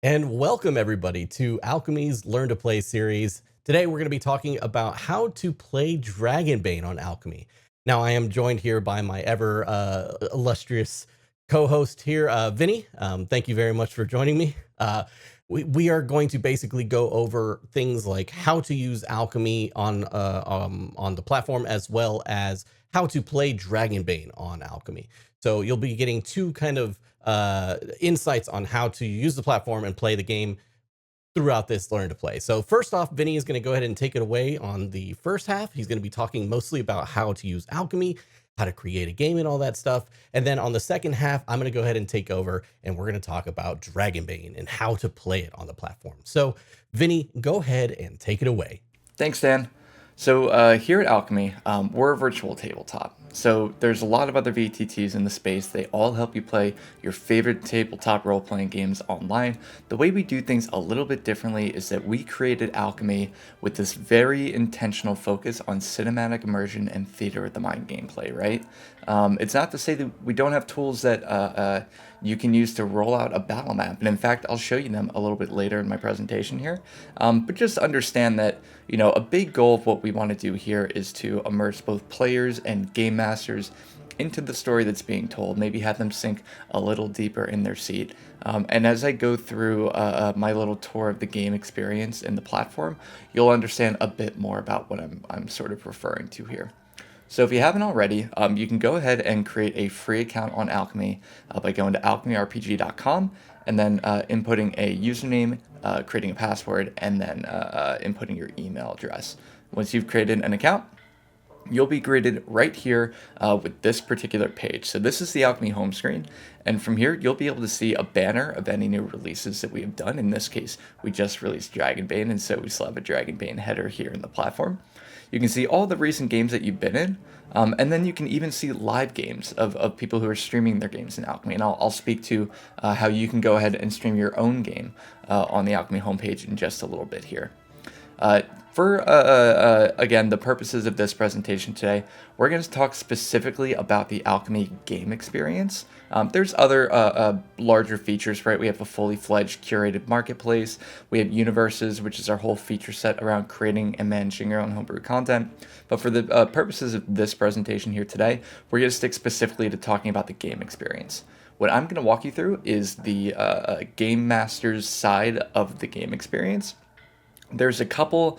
And welcome everybody to Alchemy's Learn to Play series. Today we're going to be talking about how to play Dragonbane on Alchemy. Now I am joined here by my ever illustrious co-host here, Vinny. Thank you very much for joining me. We are going to basically go over things like how to use Alchemy on the platform, as well as how to play Dragonbane on Alchemy. So you'll be getting two kind of insights on how to use the platform and play the game throughout this Learn to Play. So first off, Vinny is going to go ahead and take it away on the first half. He's going to be talking mostly about how to use Alchemy, how to create a game and all that stuff. And then on the second half, I'm going to go ahead and take over and we're going to talk about Dragonbane and how to play it on the platform. So Vinny, go ahead and take it away. Thanks, Dan. So here at Alchemy, we're a virtual tabletop. So there's a lot of other VTTs in the space. They all help you play your favorite tabletop role-playing games online. The way we do things a little bit differently is that we created Alchemy with this very intentional focus on cinematic immersion and theater of the mind gameplay, right? It's not to say that we don't have tools that you can use to roll out a battle map. And in fact, I'll show you them a little bit later in my presentation here. But just understand that, a big goal of what we want to do here is to immerse both players and game masters into the story that's being told, maybe have them sink a little deeper in their seat. And as I go through my little tour of the game experience and the platform, you'll understand a bit more about what I'm sort of referring to here. So if you haven't already, you can go ahead and create a free account on Alchemy by going to alchemyrpg.com and then inputting a username, creating a password, and then inputting your email address. Once you've created an account, you'll be greeted right here with this particular page. So this is the Alchemy home screen, and from here you'll be able to see a banner of any new releases that we have done. In this case, we just released Dragonbane, and so we still have a Dragonbane header here in the platform. You can see all the recent games that you've been in, and then you can even see live games of people who are streaming their games in Alchemy. And I'll speak to how you can go ahead and stream your own game on the Alchemy homepage in just a little bit here. Again, the purposes of this presentation today, we're going to talk specifically about the Alchemy game experience. There's other larger features, right? We have a fully fledged curated marketplace. We have universes, which is our whole feature set around creating and managing your own homebrew content. But for the purposes of this presentation here today, we're going to stick specifically to talking about the game experience. What I'm going to walk you through is the game master's side of the game experience. There's a couple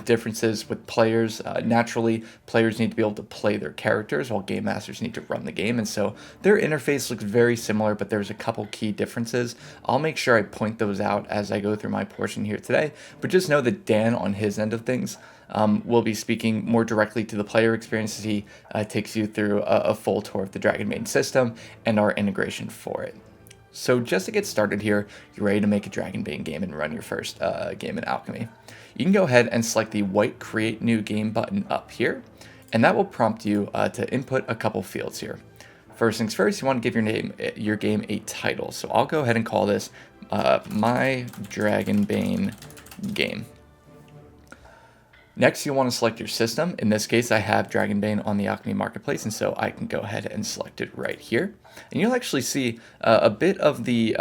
differences with players. Naturally, players need to be able to play their characters while game masters need to run the game, and so their interface looks very similar, but there's a couple key differences. I'll make sure I point those out as I go through my portion here today, but just know that Dan, on his end of things, will be speaking more directly to the player experience as he takes you through a full tour of the Dragonbane system and our integration for it. So just to get started here, you're ready to make a Dragonbane game and run your first game in Alchemy. You can go ahead and select the white Create New Game button up here, and that will prompt you to input a couple fields here. First things first, you want to give your game a title. So I'll go ahead and call this My Dragonbane Game. Next, you'll want to select your system. In this case, I have Dragonbane on the Alchemy Marketplace, and so I can go ahead and select it right here. And you'll actually see a bit of the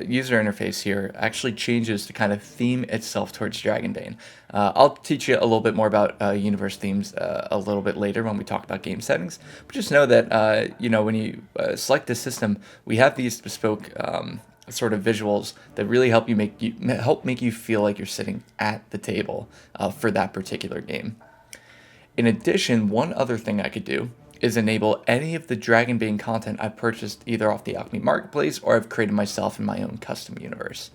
user interface here actually changes to kind of theme itself towards Dragonbane. I'll teach you a little bit more about universe themes a little bit later when we talk about game settings. But just know that when you select the system, we have these bespoke sort of visuals that really help make you feel like you're sitting at the table for that particular game. In addition, one other thing I could do is enable any of the Dragonbane content I've purchased either off the Alchemy Marketplace or I've created myself in my own custom universe.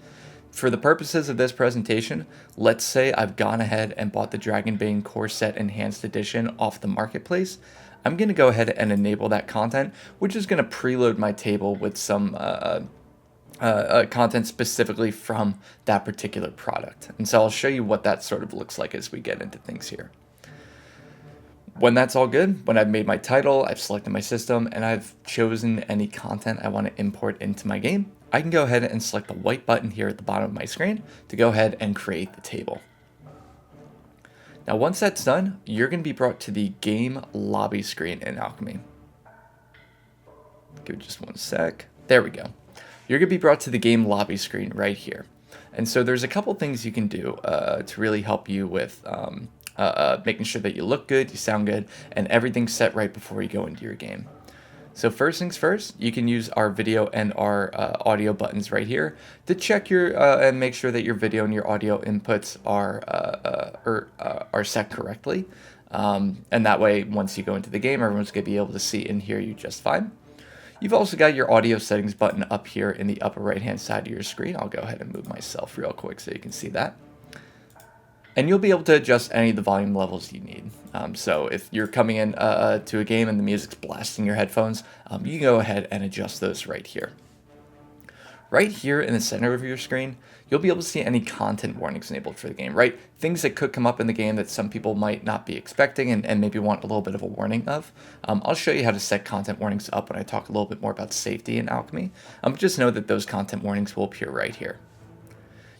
For the purposes of this presentation, let's say I've gone ahead and bought the Dragonbane Core Set Enhanced Edition off the Marketplace. I'm going to go ahead and enable that content, which is going to preload my table with some content specifically from that particular product. And so I'll show you what that sort of looks like as we get into things here. When that's all good, when I've made my title, I've selected my system, and I've chosen any content I want to import into my game, I can go ahead and select the white button here at the bottom of my screen to go ahead and create the table. Now once that's done, you're going to be brought to the game lobby screen in Alchemy. Give it just one sec. There we go. you're going to be brought to the game lobby screen right here. And so there's a couple things you can do to really help you with making sure that you look good, you sound good, and everything's set right before you go into your game. So first things first, you can use our video and our audio buttons right here to check your and make sure that your video and your audio inputs are set correctly. And that way, once you go into the game, everyone's going to be able to see and hear you just fine. You've also got your audio settings button up here in the upper right hand side of your screen. I'll go ahead and move myself real quick so you can see that. And you'll be able to adjust any of the volume levels you need. So if you're coming in to a game and the music's blasting your headphones, you can go ahead and adjust those right here. Right here in the center of your screen, you'll be able to see any content warnings enabled for the game, right? Things that could come up in the game that some people might not be expecting and maybe want a little bit of a warning of. I'll show you how to set content warnings up when I talk a little bit more about safety in Alchemy. Just know that those content warnings will appear right here.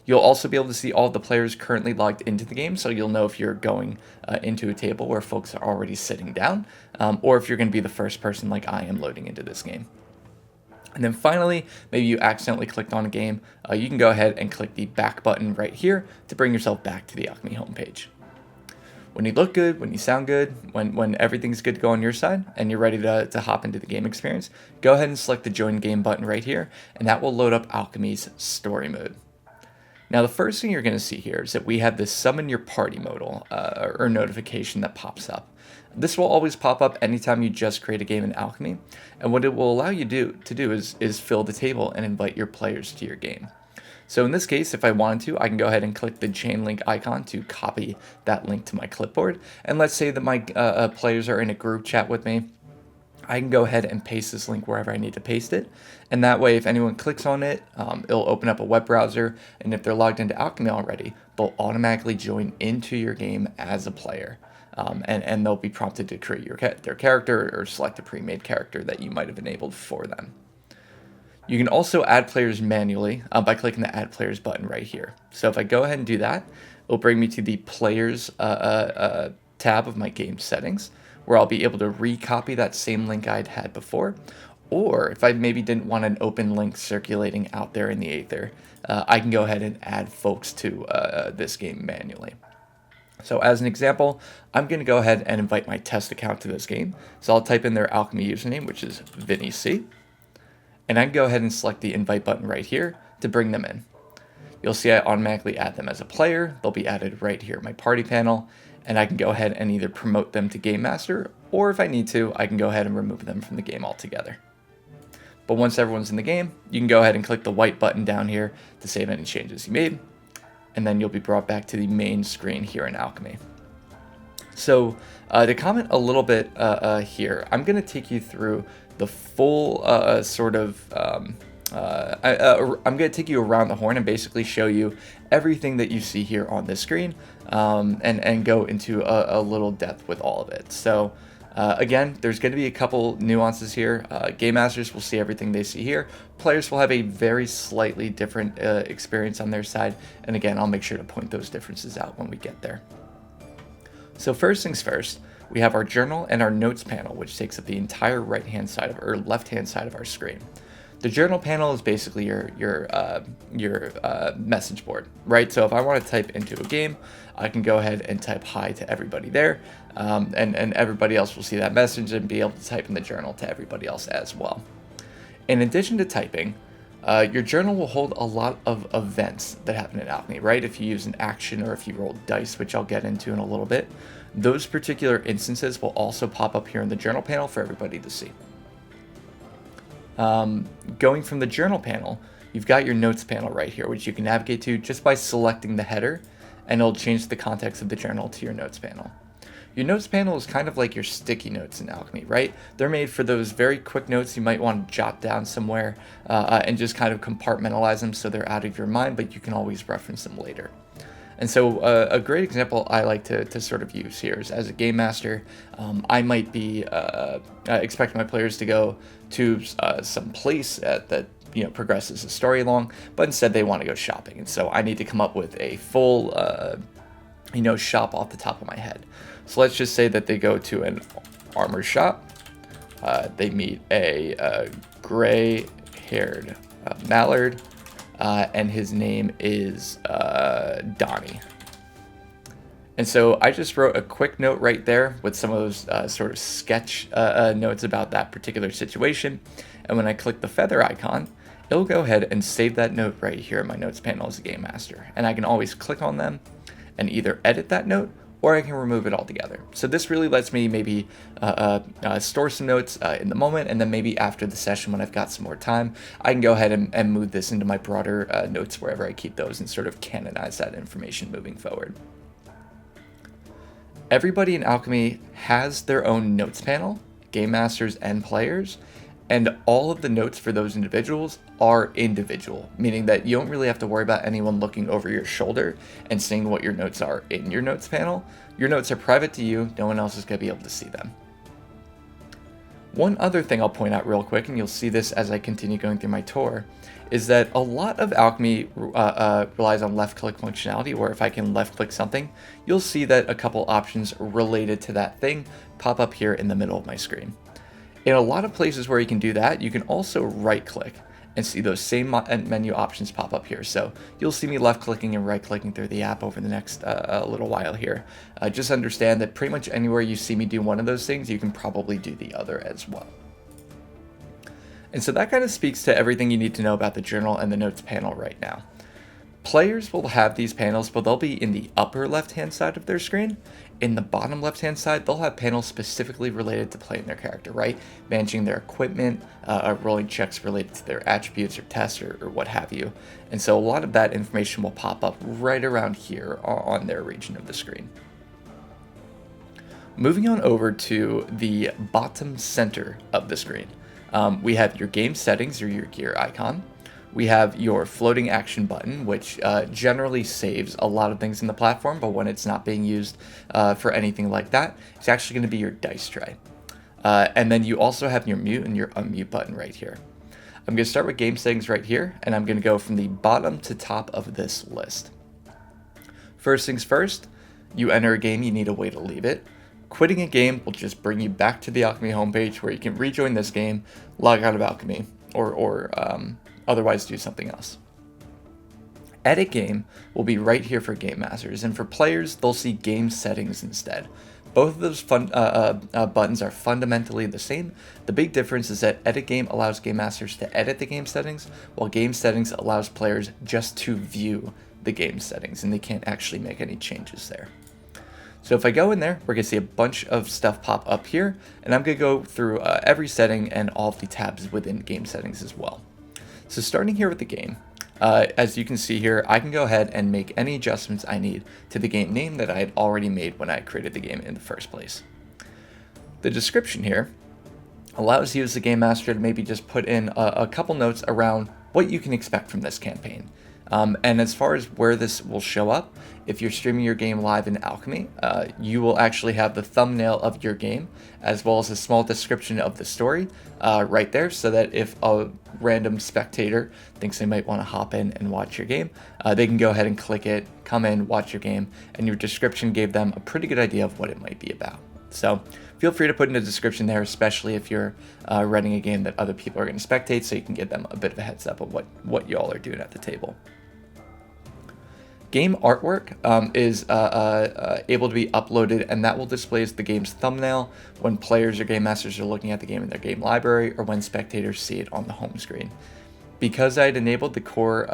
You'll also be able to see all of the players currently logged into the game, so you'll know if you're going into a table where folks are already sitting down, or if you're going to be the first person like I am loading into this game. And then finally, maybe you accidentally clicked on a game, you can go ahead and click the back button right here to bring yourself back to the Alchemy homepage. When you look good, when you sound good, when everything's good to go on your side, and you're ready to hop into the game experience, go ahead and select the Join Game button right here, and that will load up Alchemy's Story Mode. Now, the first thing you're going to see here is that we have this Summon Your Party modal, or notification that pops up. This will always pop up anytime you just create a game in Alchemy, and what it will allow you to do is fill the table and invite your players to your game. So in this case, if I wanted to, I can go ahead and click the chain link icon to copy that link to my clipboard, and let's say that my players are in a group chat with me. I can go ahead and paste this link wherever I need to paste it. And that way, if anyone clicks on it, it'll open up a web browser. And if they're logged into Alchemy already, they'll automatically join into your game as a player. And they'll be prompted to create their character or select a pre-made character that you might have enabled for them. You can also add players manually by clicking the Add Players button right here. So if I go ahead and do that, it'll bring me to the Players tab of my game settings, where I'll be able to recopy that same link I'd had before. Or if I maybe didn't want an open link circulating out there in the aether, I can go ahead and add folks to this game manually. So as an example, I'm going to go ahead and invite my test account to this game. So I'll type in their Alchemy username, which is VinnyC. And I can go ahead and select the invite button right here to bring them in. You'll see I automatically add them as a player. They'll be added right here in my party panel. And I can go ahead and either promote them to Game Master, or if I need to, I can go ahead and remove them from the game altogether. But once everyone's in the game, you can go ahead and click the white button down here to save any changes you made, and then you'll be brought back to the main screen here in Alchemy. So to comment a little bit here, I'm going to take you through the full I'm going to take you around the horn and basically show you everything that you see here on this screen, and go into a little depth with all of it. So again, there's going to be a couple nuances here. Game Masters will see everything they see here. Players will have a very slightly different experience on their side, and again, I'll make sure to point those differences out when we get there. So first things first, we have our journal and our notes panel, which takes up the entire right-hand side or left-hand side of our screen. The journal panel is basically your message board, right? So if I want to type into a game, I can go ahead and type hi to everybody there, and everybody else will see that message and be able to type in the journal to everybody else as well. In addition to typing, your journal will hold a lot of events that happen in Alchemy, right? If you use an action or if you roll dice, which I'll get into in a little bit, those particular instances will also pop up here in the journal panel for everybody to see. Going from the journal panel, you've got your notes panel right here, which you can navigate to just by selecting the header, and it'll change the context of the journal to your notes panel. Your notes panel is kind of like your sticky notes in Alchemy, right? They're made for those very quick notes you might want to jot down somewhere and just kind of compartmentalize them so they're out of your mind, but you can always reference them later. And so a great example I like to sort of use here is, as a game master, I might be expecting my players to go to some place that progresses the story along, but instead they want to go shopping. And so I need to come up with a full shop off the top of my head. So let's just say that they go to an armor shop. They meet a gray-haired Mallard, and his name is Donnie. And so I just wrote a quick note right there with some of those sort of sketch notes about that particular situation. And when I click the feather icon, it'll go ahead and save that note right here in my notes panel as a game master. And I can always click on them and either edit that note or I can remove it altogether. So this really lets me maybe store some notes in the moment, and then maybe after the session when I've got some more time, I can go ahead and move this into my broader notes wherever I keep those and sort of canonize that information moving forward. Everybody in Alchemy has their own notes panel, game masters and players, and all of the notes for those individuals are individual, meaning that you don't really have to worry about anyone looking over your shoulder and seeing what your notes are in your notes panel. Your notes are private to you, no one else is going to be able to see them. One other thing I'll point out real quick, and you'll see this as I continue going through my tour, is that a lot of Alchemy relies on left-click functionality, where if I can left-click something, you'll see that a couple options related to that thing pop up here in the middle of my screen. In a lot of places where you can do that, you can also right-click and see those same menu options pop up here. So you'll see me left-clicking and right-clicking through the app over the next little while here. Just understand that pretty much anywhere you see me do one of those things, you can probably do the other as well. And so that kind of speaks to everything you need to know about the journal and the notes panel right now. Players will have these panels, but they'll be in the upper left-hand side of their screen. In the bottom left-hand side, they'll have panels specifically related to playing their character, right? Managing their equipment, rolling checks related to their attributes or tests or what have you. And so a lot of that information will pop up right around here on their region of the screen. Moving on over to the bottom center of the screen, we have your game settings or your gear icon. We have your floating action button, which generally saves a lot of things in the platform, but when it's not being used for anything like that, it's actually going to be your dice tray. And then you also have your mute and your unmute button right here. I'm going to start with game settings right here, and I'm going to go from the bottom to top of this list. First things first, you enter a game, you need a way to leave it. Quitting a game will just bring you back to the Alchemy homepage where you can rejoin this game, log out of Alchemy, or otherwise do something else. Edit game will be right here for game masters, and for players, they'll see game settings instead. Both of those buttons are fundamentally the same. The big difference is that edit game allows game masters to edit the game settings, while game settings allows players just to view the game settings, and they can't actually make any changes there. So if I go in there, we're going to see a bunch of stuff pop up here, and I'm going to go through every setting and all of the tabs within game settings as well. So starting here with the game, as you can see here, I can go ahead and make any adjustments I need to the game name that I had already made when I created the game in the first place. The description here allows you as the game master to maybe just put in a couple notes around what you can expect from this campaign. And as far as where this will show up, if you're streaming your game live in Alchemy, you will actually have the thumbnail of your game, as well as a small description of the story right there, so that if a random spectator thinks they might want to hop in and watch your game, they can go ahead and click it, come in, watch your game, and your description gave them a pretty good idea of what it might be about. So feel free to put in a description there, especially if you're running a game that other people are going to spectate, so you can give them a bit of a heads up of what you all are doing at the table. Game artwork is able to be uploaded, and that will display as the game's thumbnail when players or game masters are looking at the game in their game library, or when spectators see it on the home screen. Because I had enabled the core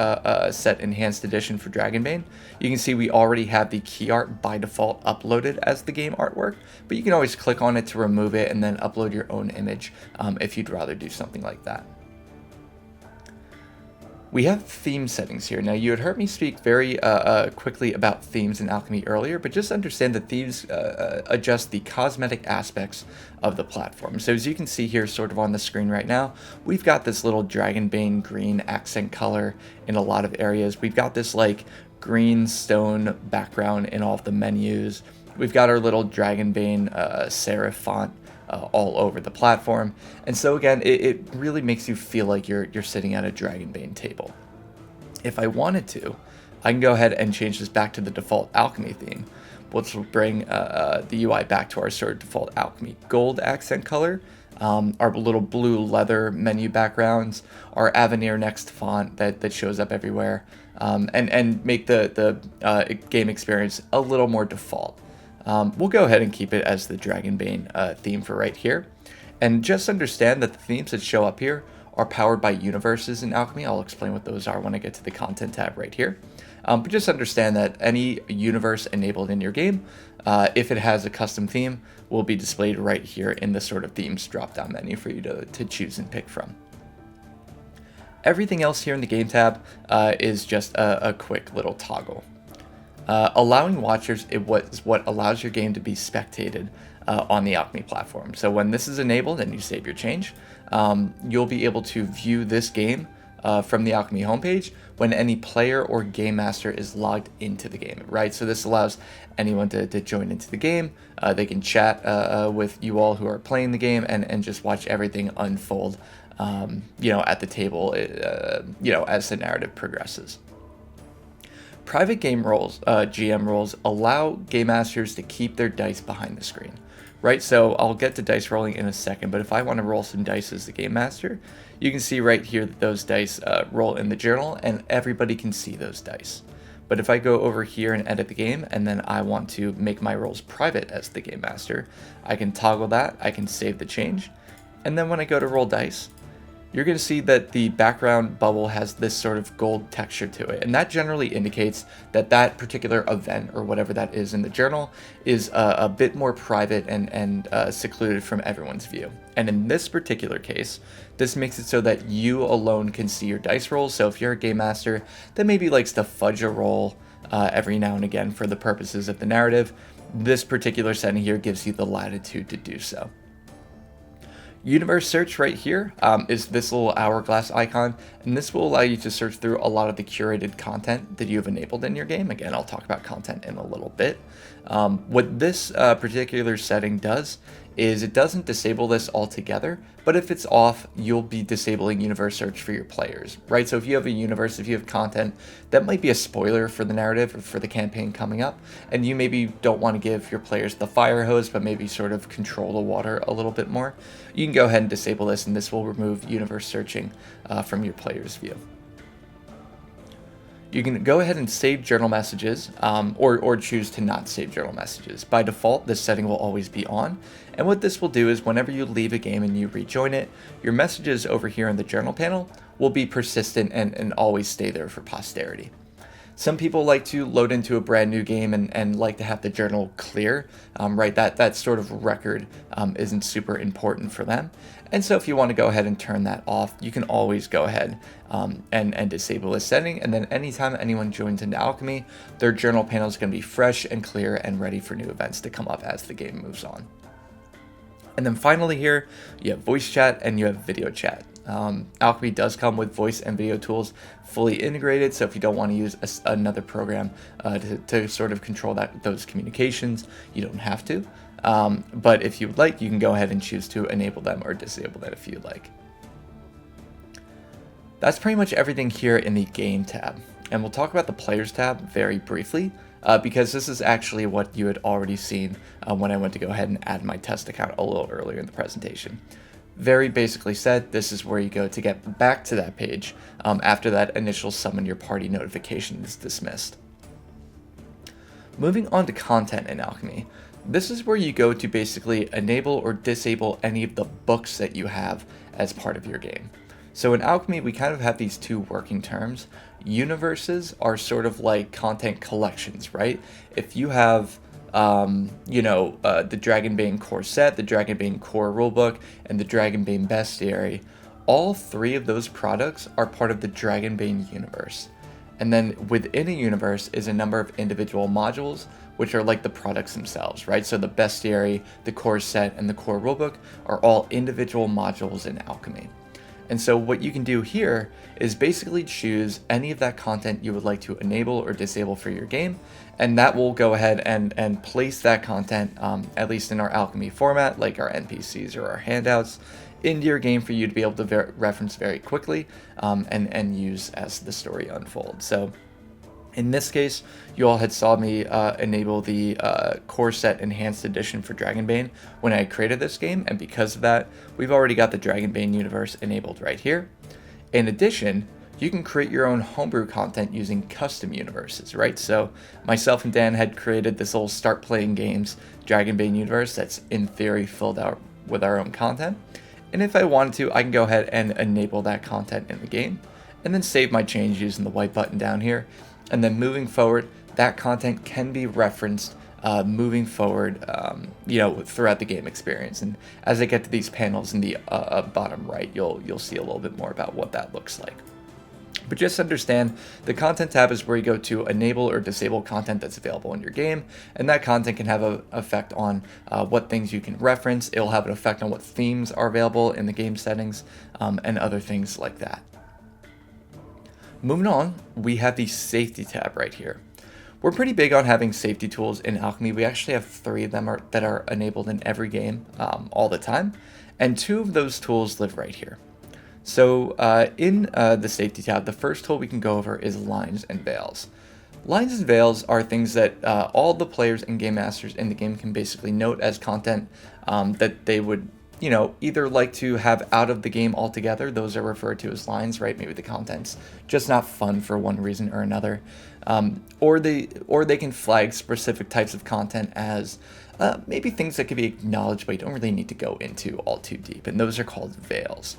set enhanced edition for Dragonbane, you can see we already have the key art by default uploaded as the game artwork, but you can always click on it to remove it and then upload your own image if you'd rather do something like that. We have theme settings here. Now, you had heard me speak very quickly about themes in Alchemy earlier, but just understand that themes adjust the cosmetic aspects of the platform. So as you can see here sort of on the screen right now, we've got this little Dragonbane green accent color in a lot of areas. We've got this like green stone background in all of the menus. We've got our little Dragonbane serif font all over the platform, and so again, it really makes you feel like you're sitting at a Dragonbane table. If I wanted to, I can go ahead and change this back to the default Alchemy theme, which will bring the UI back to our sort of default Alchemy gold accent color, our little blue leather menu backgrounds, our Avenir Next font that shows up everywhere, and make the game experience a little more default. We'll go ahead and keep it as the Dragonbane theme for right here. And just understand that the themes that show up here are powered by universes in Alchemy. I'll explain what those are when I get to the content tab right here. But just understand that any universe enabled in your game, if it has a custom theme, will be displayed right here in the sort of themes drop-down menu for you to choose and pick from. Everything else here in the game tab is just a quick little toggle. Allowing watchers is what allows your game to be spectated on the Alchemy platform. So when this is enabled and you save your change, you'll be able to view this game from the Alchemy homepage when any player or game master is logged into the game, right? So this allows anyone to join into the game. They can chat with you all who are playing the game and just watch everything unfold, at the table, as the narrative progresses. Private game roles, GM roles, allow game masters to keep their dice behind the screen, right? So I'll get to dice rolling in a second, but if I want to roll some dice as the game master, you can see right here that those dice roll in the journal and everybody can see those dice. But if I go over here and edit the game and then I want to make my rolls private as the game master, I can toggle that, I can save the change, and then when I go to roll dice, you're going to see that the background bubble has this sort of gold texture to it. And that generally indicates that that particular event or whatever that is in the journal is a bit more private and secluded from everyone's view. And in this particular case, this makes it so that you alone can see your dice rolls. So if you're a game master that maybe likes to fudge a roll every now and again for the purposes of the narrative, this particular setting here gives you the latitude to do so. Universe search right here is this little hourglass icon, and this will allow you to search through a lot of the curated content that you have enabled in your game. Again, I'll talk about content in a little bit. What this particular setting does is it doesn't disable this altogether, but if it's off, you'll be disabling universe search for your players, right? So if you have a universe, if you have content that might be a spoiler for the narrative or for the campaign coming up, and you maybe don't want to give your players the fire hose, but maybe sort of control the water a little bit more, you can go ahead and disable this, and this will remove universe searching from your player's view. You can go ahead and save journal messages or choose to not save journal messages. By default, this setting will always be on. And what this will do is whenever you leave a game and you rejoin it, your messages over here in the journal panel will be persistent and always stay there for posterity. Some people like to load into a brand new game and like to have the journal clear, right? That sort of record isn't super important for them. And so if you want to go ahead and turn that off, you can always go ahead and disable this setting. And then anytime anyone joins into Alchemy, their journal panel is going to be fresh and clear and ready for new events to come up as the game moves on. And then finally here, you have voice chat and you have video chat. Alchemy does come with voice and video tools fully integrated, so if you don't want to use another program to sort of control those communications, you don't have to. But if you would like, you can go ahead and choose to enable them or disable that if you'd like. That's pretty much everything here in the game tab. And we'll talk about the players tab very briefly, because this is actually what you had already seen when I went to go ahead and add my test account a little earlier in the presentation. Very basically said, this is where you go to get back to that page after that initial summon your party notification is dismissed. Moving on to content in Alchemy, this is where you go to basically enable or disable any of the books that you have as part of your game. So in Alchemy, we kind of have these two working terms. Universes are sort of like content collections, right? If you have the Dragonbane core set, the Dragonbane core rulebook, and the Dragonbane bestiary, all three of those products are part of the Dragonbane universe. And then within a universe is a number of individual modules, which are like the products themselves, right? So the bestiary, the core set, and the core rulebook are all individual modules in Alchemy. And so what you can do here is basically choose any of that content you would like to enable or disable for your game, and that will go ahead and place that content, at least in our Alchemy format, like our NPCs or our handouts, into your game for you to be able to reference very quickly and use as the story unfolds. So In this case, you all had saw me enable the core set enhanced edition for Dragonbane when I created this game, and because of that, we've already got the Dragonbane universe enabled right here. In addition, you can create your own homebrew content using custom universes, right? So myself and Dan had created this little start playing games Dragonbane universe that's in theory filled out with our own content. And if I wanted to, I can go ahead and enable that content in the game and then save my change using the white button down here. And then moving forward, that content can be referenced moving forward, throughout the game experience. And as I get to these panels in the bottom right, you'll see a little bit more about what that looks like. But just understand, the content tab is where you go to enable or disable content that's available in your game, and that content can have an effect on what things you can reference. It'll have an effect on what themes are available in the game settings, and other things like that. Moving on, we have the safety tab right here. We're pretty big on having safety tools in Alchemy. We actually have 3 of them that are enabled in every game all the time, and 2 of those tools live right here. So in the safety tab, the first tool we can go over is lines and veils. Lines and veils are things that all the players and game masters in the game can basically note as content that they would either like to have out of the game altogether. Those are referred to as lines, right? Maybe the content's just not fun for one reason or another. Or they can flag specific types of content as maybe things that can be acknowledged, but you don't really need to go into all too deep. And those are called veils.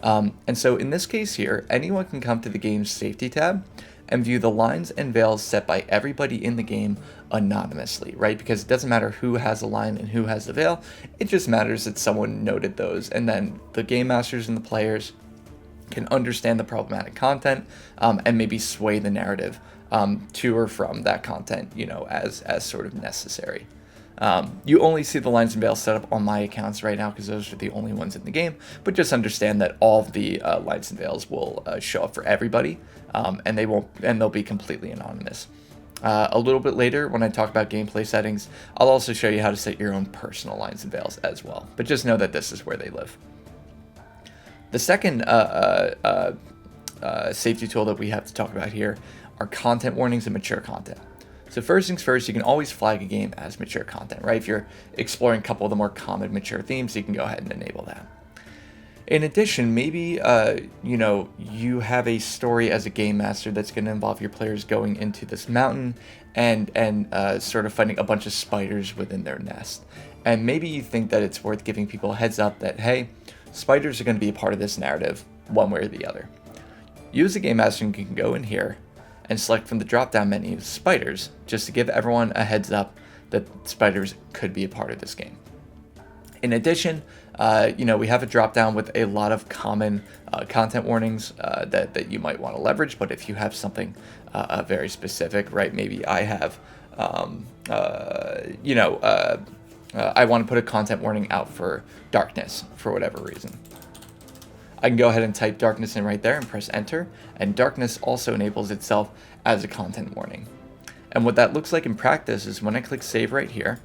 And so in this case here, anyone can come to the game's safety tab and view the lines and veils set by everybody in the game anonymously, right? Because it doesn't matter who has a line and who has the veil, it just matters that someone noted those, and then the game masters and the players can understand the problematic content and maybe sway the narrative to or from that content, as sort of necessary. You only see the lines and veils set up on my accounts right now because those are the only ones in the game, but just understand that all of the lines and veils will show up for everybody, and they'll be completely anonymous. A little bit later, when I talk about gameplay settings, I'll also show you how to set your own personal lines and veils as well, but just know that this is where they live. The second safety tool that we have to talk about here are content warnings and mature content. So first things first, you can always flag a game as mature content, right? If you're exploring a couple of the more common mature themes, you can go ahead and enable that. In addition, maybe you have a story as a game master that's going to involve your players going into this mountain and sort of finding a bunch of spiders within their nest. And maybe you think that it's worth giving people a heads up that, hey, spiders are going to be a part of this narrative one way or the other. You as a game master can go in here and select from the drop-down menu spiders, just to give everyone a heads up that spiders could be a part of this game. In addition, we have a drop-down with a lot of common content warnings that you might want to leverage, but if you have something very specific, right, maybe I have, I want to put a content warning out for darkness for whatever reason. I can go ahead and type darkness in right there and press enter, and darkness also enables itself as a content warning. And what that looks like in practice is when I click save right here,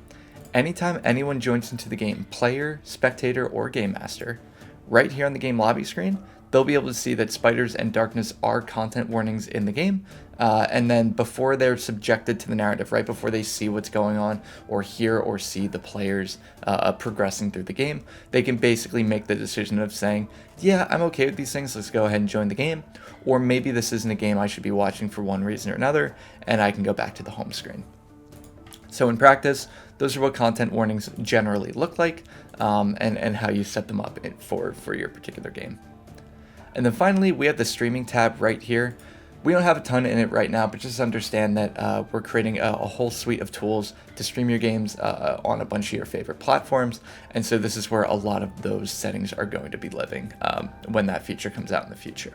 anytime anyone joins into the game, player, spectator, or game master, right here on the game lobby screen, they'll be able to see that spiders and darkness are content warnings in the game. And then before they're subjected to the narrative, right before they see what's going on or hear or see the players progressing through the game, they can basically make the decision of saying, yeah, I'm okay with these things, let's go ahead and join the game. Or maybe this isn't a game I should be watching for one reason or another, and I can go back to the home screen. So in practice, those are what content warnings generally look like, and how you set them up for your particular game. And then finally, we have the streaming tab right here. We don't have a ton in it right now, but just understand that we're creating a whole suite of tools to stream your games on a bunch of your favorite platforms. And so this is where a lot of those settings are going to be living when that feature comes out in the future.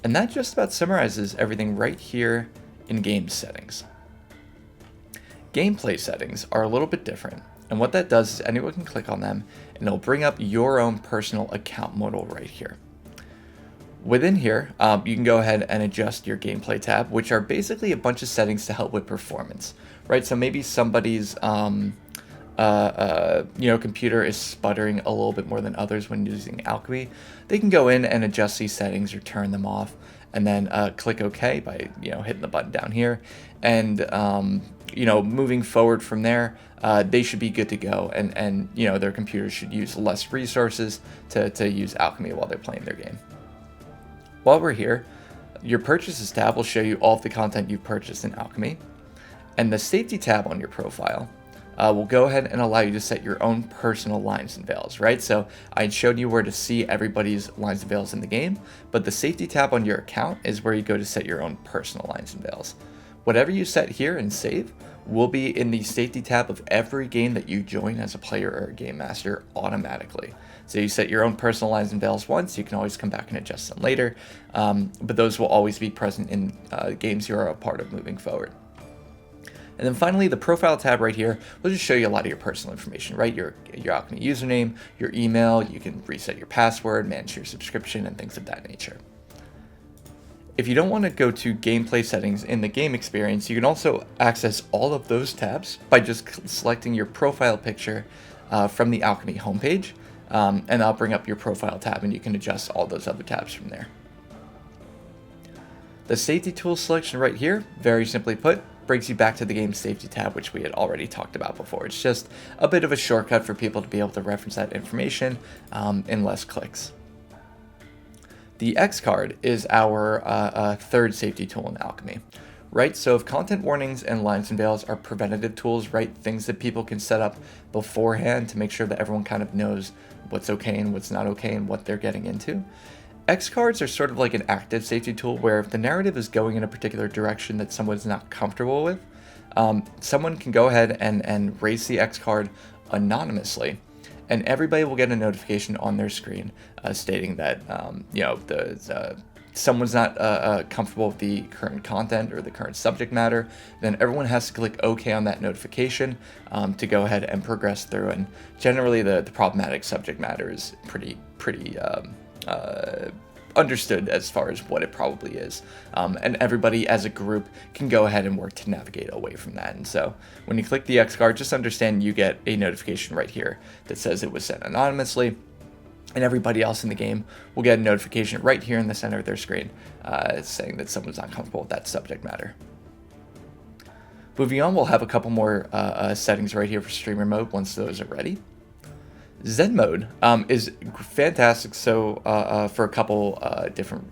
And that just about summarizes everything right here in game settings. Gameplay settings are a little bit different. And what that does is anyone can click on them and it'll bring up your own personal account modal right here. Within here, you can go ahead and adjust your gameplay tab, which are basically a bunch of settings to help with performance, right? So maybe somebody's computer is sputtering a little bit more than others when using Alchemy. They can go in and adjust these settings or turn them off. and then click OK by hitting the button down here, and moving forward from there, they should be good to go, and their computers should use less resources to use Alchemy while they're playing their game. While we're here, your Purchases tab will show you all of the content you've purchased in Alchemy, and the Safety tab on your profile will go ahead and allow you to set your own personal lines and veils, right? So I showed you where to see everybody's lines and veils in the game, but the Safety tab on your account is where you go to set your own personal lines and veils. Whatever you set here and save will be in the Safety tab of every game that you join as a player or a game master automatically. So you set your own personal lines and veils once, you can always come back and adjust them later, but those will always be present in games you are a part of moving forward. And then finally, the Profile tab right here will just show you a lot of your personal information, right? Your Alchemy username, your email, you can reset your password, manage your subscription, and things of that nature. If you don't want to go to gameplay settings in the game experience, you can also access all of those tabs by just selecting your profile picture from the Alchemy homepage, and I'll bring up your profile tab and you can adjust all those other tabs from there. The Safety Tools selection right here, very simply put, brings you back to the game's Safety tab, which we had already talked about before. It's just a bit of a shortcut for people to be able to reference that information in less clicks. The X card is our third safety tool in Alchemy, right? So if content warnings and lines and veils are preventative tools, right? Things that people can set up beforehand to make sure that everyone kind of knows what's okay and what's not okay and what they're getting into. X cards are sort of like an active safety tool where if the narrative is going in a particular direction that someone's not comfortable with, someone can go ahead and raise the X card anonymously, and everybody will get a notification on their screen stating that someone's not comfortable with the current content or the current subject matter. Then everyone has to click OK on that notification to go ahead and progress through. And generally, the problematic subject matter is pretty understood as far as what it probably is, and everybody as a group can go ahead and work to navigate away from that. And so when you click the X card, just understand you get a notification right here that says it was sent anonymously, and everybody else in the game will get a notification right here in the center of their screen saying that someone's not comfortable with that subject matter. Moving on, we'll have a couple more settings right here for streamer mode once those are ready. Zen Mode is fantastic for a couple different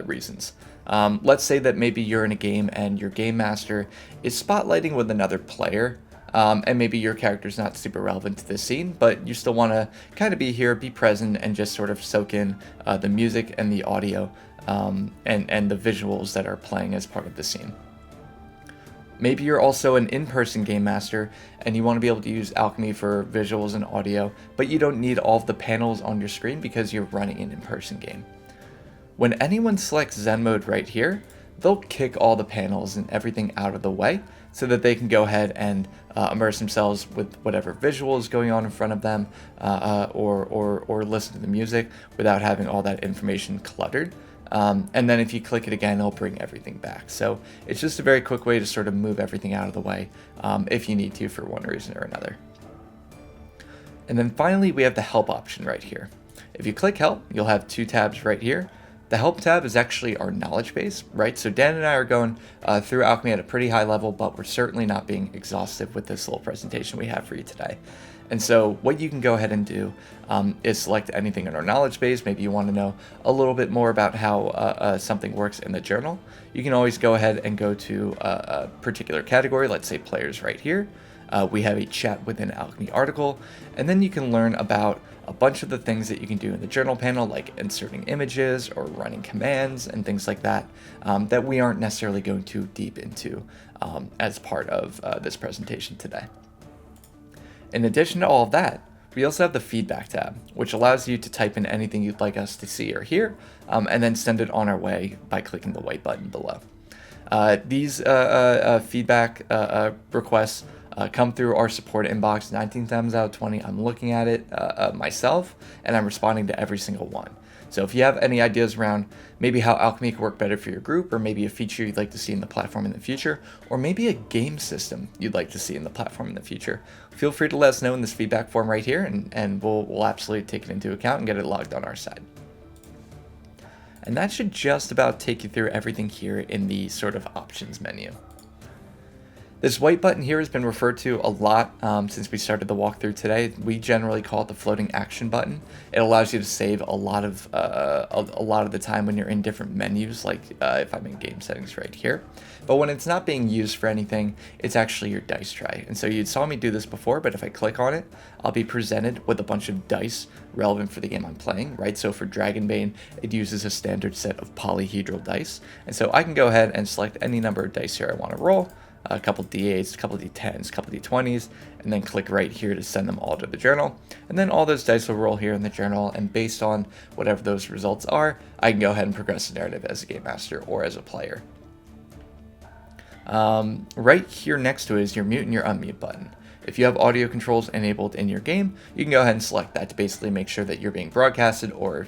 reasons. Let's say that maybe you're in a game and your game master is spotlighting with another player, and maybe your character's not super relevant to the scene, but you still want to kind of be here, be present, and just sort of soak in the music and the audio and the visuals that are playing as part of the scene. Maybe you're also an in-person game master and you want to be able to use Alchemy for visuals and audio, but you don't need all of the panels on your screen because you're running an in-person game. When anyone selects Zen Mode right here, they'll kick all the panels and everything out of the way so that they can go ahead and immerse themselves with whatever visual is going on in front of them, or listen to the music without having all that information cluttered. And then if you click it again, it'll bring everything back. So it's just a very quick way to sort of move everything out of the way if you need to for one reason or another. And then finally, we have the help option right here. If you click help, you'll have two tabs right here. The help tab is actually our knowledge base, right? So Dan and I are going through Alchemy at a pretty high level, but we're certainly not being exhaustive with this little presentation we have for you today. And so what you can go ahead and do is select anything in our knowledge base. Maybe you want to know a little bit more about how something works in the journal. You can always go ahead and go to a particular category, let's say players right here. We have a chat within Alchemy article, and then you can learn about a bunch of the things that you can do in the journal panel, like inserting images or running commands and things like that, that we aren't necessarily going too deep into as part of this presentation today. In addition to all of that, we also have the feedback tab, which allows you to type in anything you'd like us to see or hear, and then send it on our way by clicking the white button below. These feedback requests come through our support inbox 19 times out of 20. I'm looking at it myself, and I'm responding to every single one. So if you have any ideas around maybe how Alchemy could work better for your group, or maybe a feature you'd like to see in the platform in the future, or maybe a game system you'd like to see in the platform in the future, feel free to let us know in this feedback form right here, and we'll absolutely take it into account and get it logged on our side. And that should just about take you through everything here in the sort of options menu. This white button here has been referred to a lot since we started the walkthrough today. We generally call it the floating action button. It allows you to save a lot of the time when you're in different menus, like if I'm in game settings right here. But when it's not being used for anything, it's actually your dice tray. And so you saw me do this before, but if I click on it, I'll be presented with a bunch of dice relevant for the game I'm playing, right? So for Dragonbane, it uses a standard set of polyhedral dice. And so I can go ahead and select any number of dice here I want to roll. A couple D8s, a couple D10s, a couple D20s, and then click right here to send them all to the journal. And then all those dice will roll here in the journal, and based on whatever those results are, I can go ahead and progress the narrative as a game master or as a player. Right here next to it is your mute and your unmute button. If you have audio controls enabled in your game, you can go ahead and select that to basically make sure that you're being broadcasted, or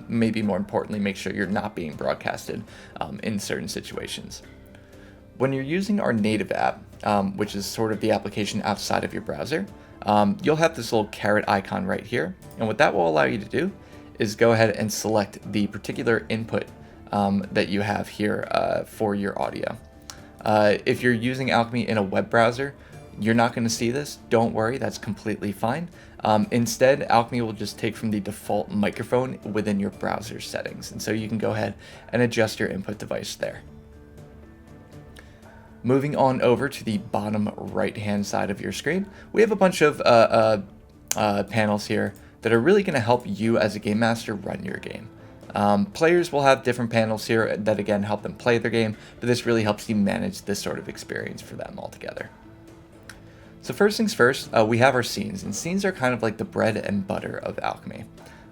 maybe more importantly, make sure you're not being broadcasted in certain situations. When you're using our native app, which is sort of the application outside of your browser, you'll have this little caret icon right here. And what that will allow you to do is go ahead and select the particular input that you have here for your audio. If you're using Alchemy in a web browser, you're not going to see this. Don't worry, that's completely fine. Instead, Alchemy will just take from the default microphone within your browser settings. And so you can go ahead and adjust your input device there. Moving on over to the bottom right-hand side of your screen, we have a bunch of panels here that are really going to help you as a game master run your game. Players will have different panels here that again help them play their game, but this really helps you manage this sort of experience for them altogether. So first things first, we have our scenes, and scenes are kind of like the bread and butter of Alchemy.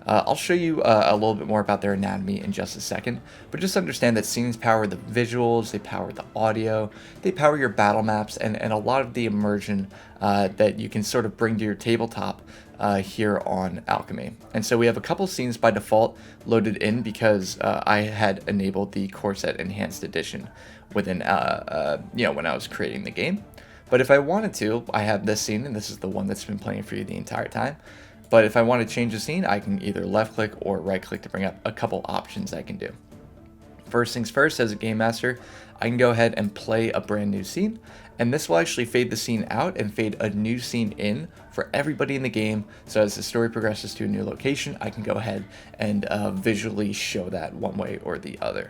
I'll show you a little bit more about their anatomy in just a second, but just understand that scenes power the visuals, they power the audio, they power your battle maps, and a lot of the immersion that you can sort of bring to your tabletop here on Alchemy. And so we have a couple scenes by default loaded in because I had enabled the Core Set Enhanced Edition within, when I was creating the game. But if I wanted to, I have this scene, and this is the one that's been playing for you the entire time. But if I want to change the scene, I can either left click or right click to bring up a couple options I can do. First things first, as a game master, I can go ahead and play a brand new scene, and this will actually fade the scene out and fade a new scene in for everybody in the game. So as the story progresses to a new location, I can go ahead and visually show that one way or the other.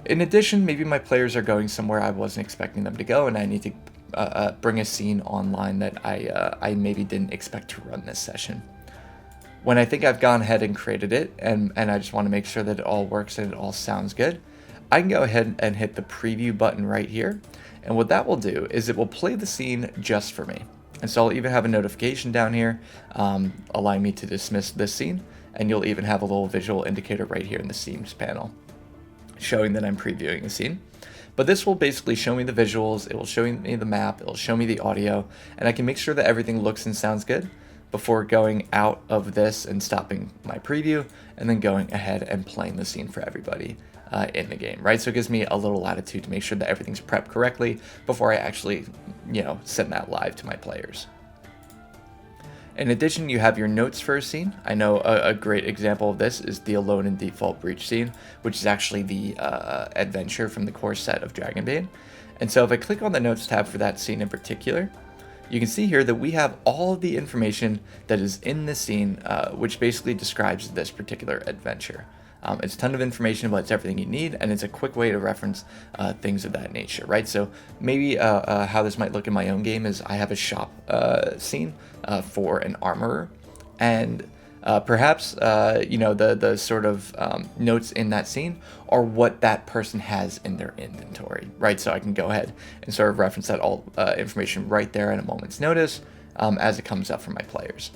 In addition, maybe my players are going somewhere I wasn't expecting them to go, and I need to bring a scene online that I maybe didn't expect to run this session. When I think I've gone ahead and created it, and I just want to make sure that it all works and it all sounds good, I can go ahead and hit the preview button right here. And what that will do is it will play the scene just for me. And so I'll even have a notification down here allowing me to dismiss this scene, and you'll even have a little visual indicator right here in the scenes panel showing that I'm previewing a scene. But this will basically show me the visuals, it will show me the map, it will show me the audio, and I can make sure that everything looks and sounds good before going out of this and stopping my preview, and then going ahead and playing the scene for everybody in the game, right? So it gives me a little latitude to make sure that everything's prepped correctly before I actually, send that live to my players. In addition, you have your notes for a scene. I know a great example of this is the Alone in Default Breach scene, which is actually the adventure from the core set of Dragonbane. And so if I click on the notes tab for that scene in particular, you can see here that we have all of the information that is in this scene, which basically describes this particular adventure. It's a ton of information, but it's everything you need, and it's a quick way to reference things of that nature, right? So maybe how this might look in my own game is I have a shop scene for an armorer, and perhaps the sort of notes in that scene are what that person has in their inventory, right? So I can go ahead and sort of reference that all information right there at a moment's notice as it comes up for my players.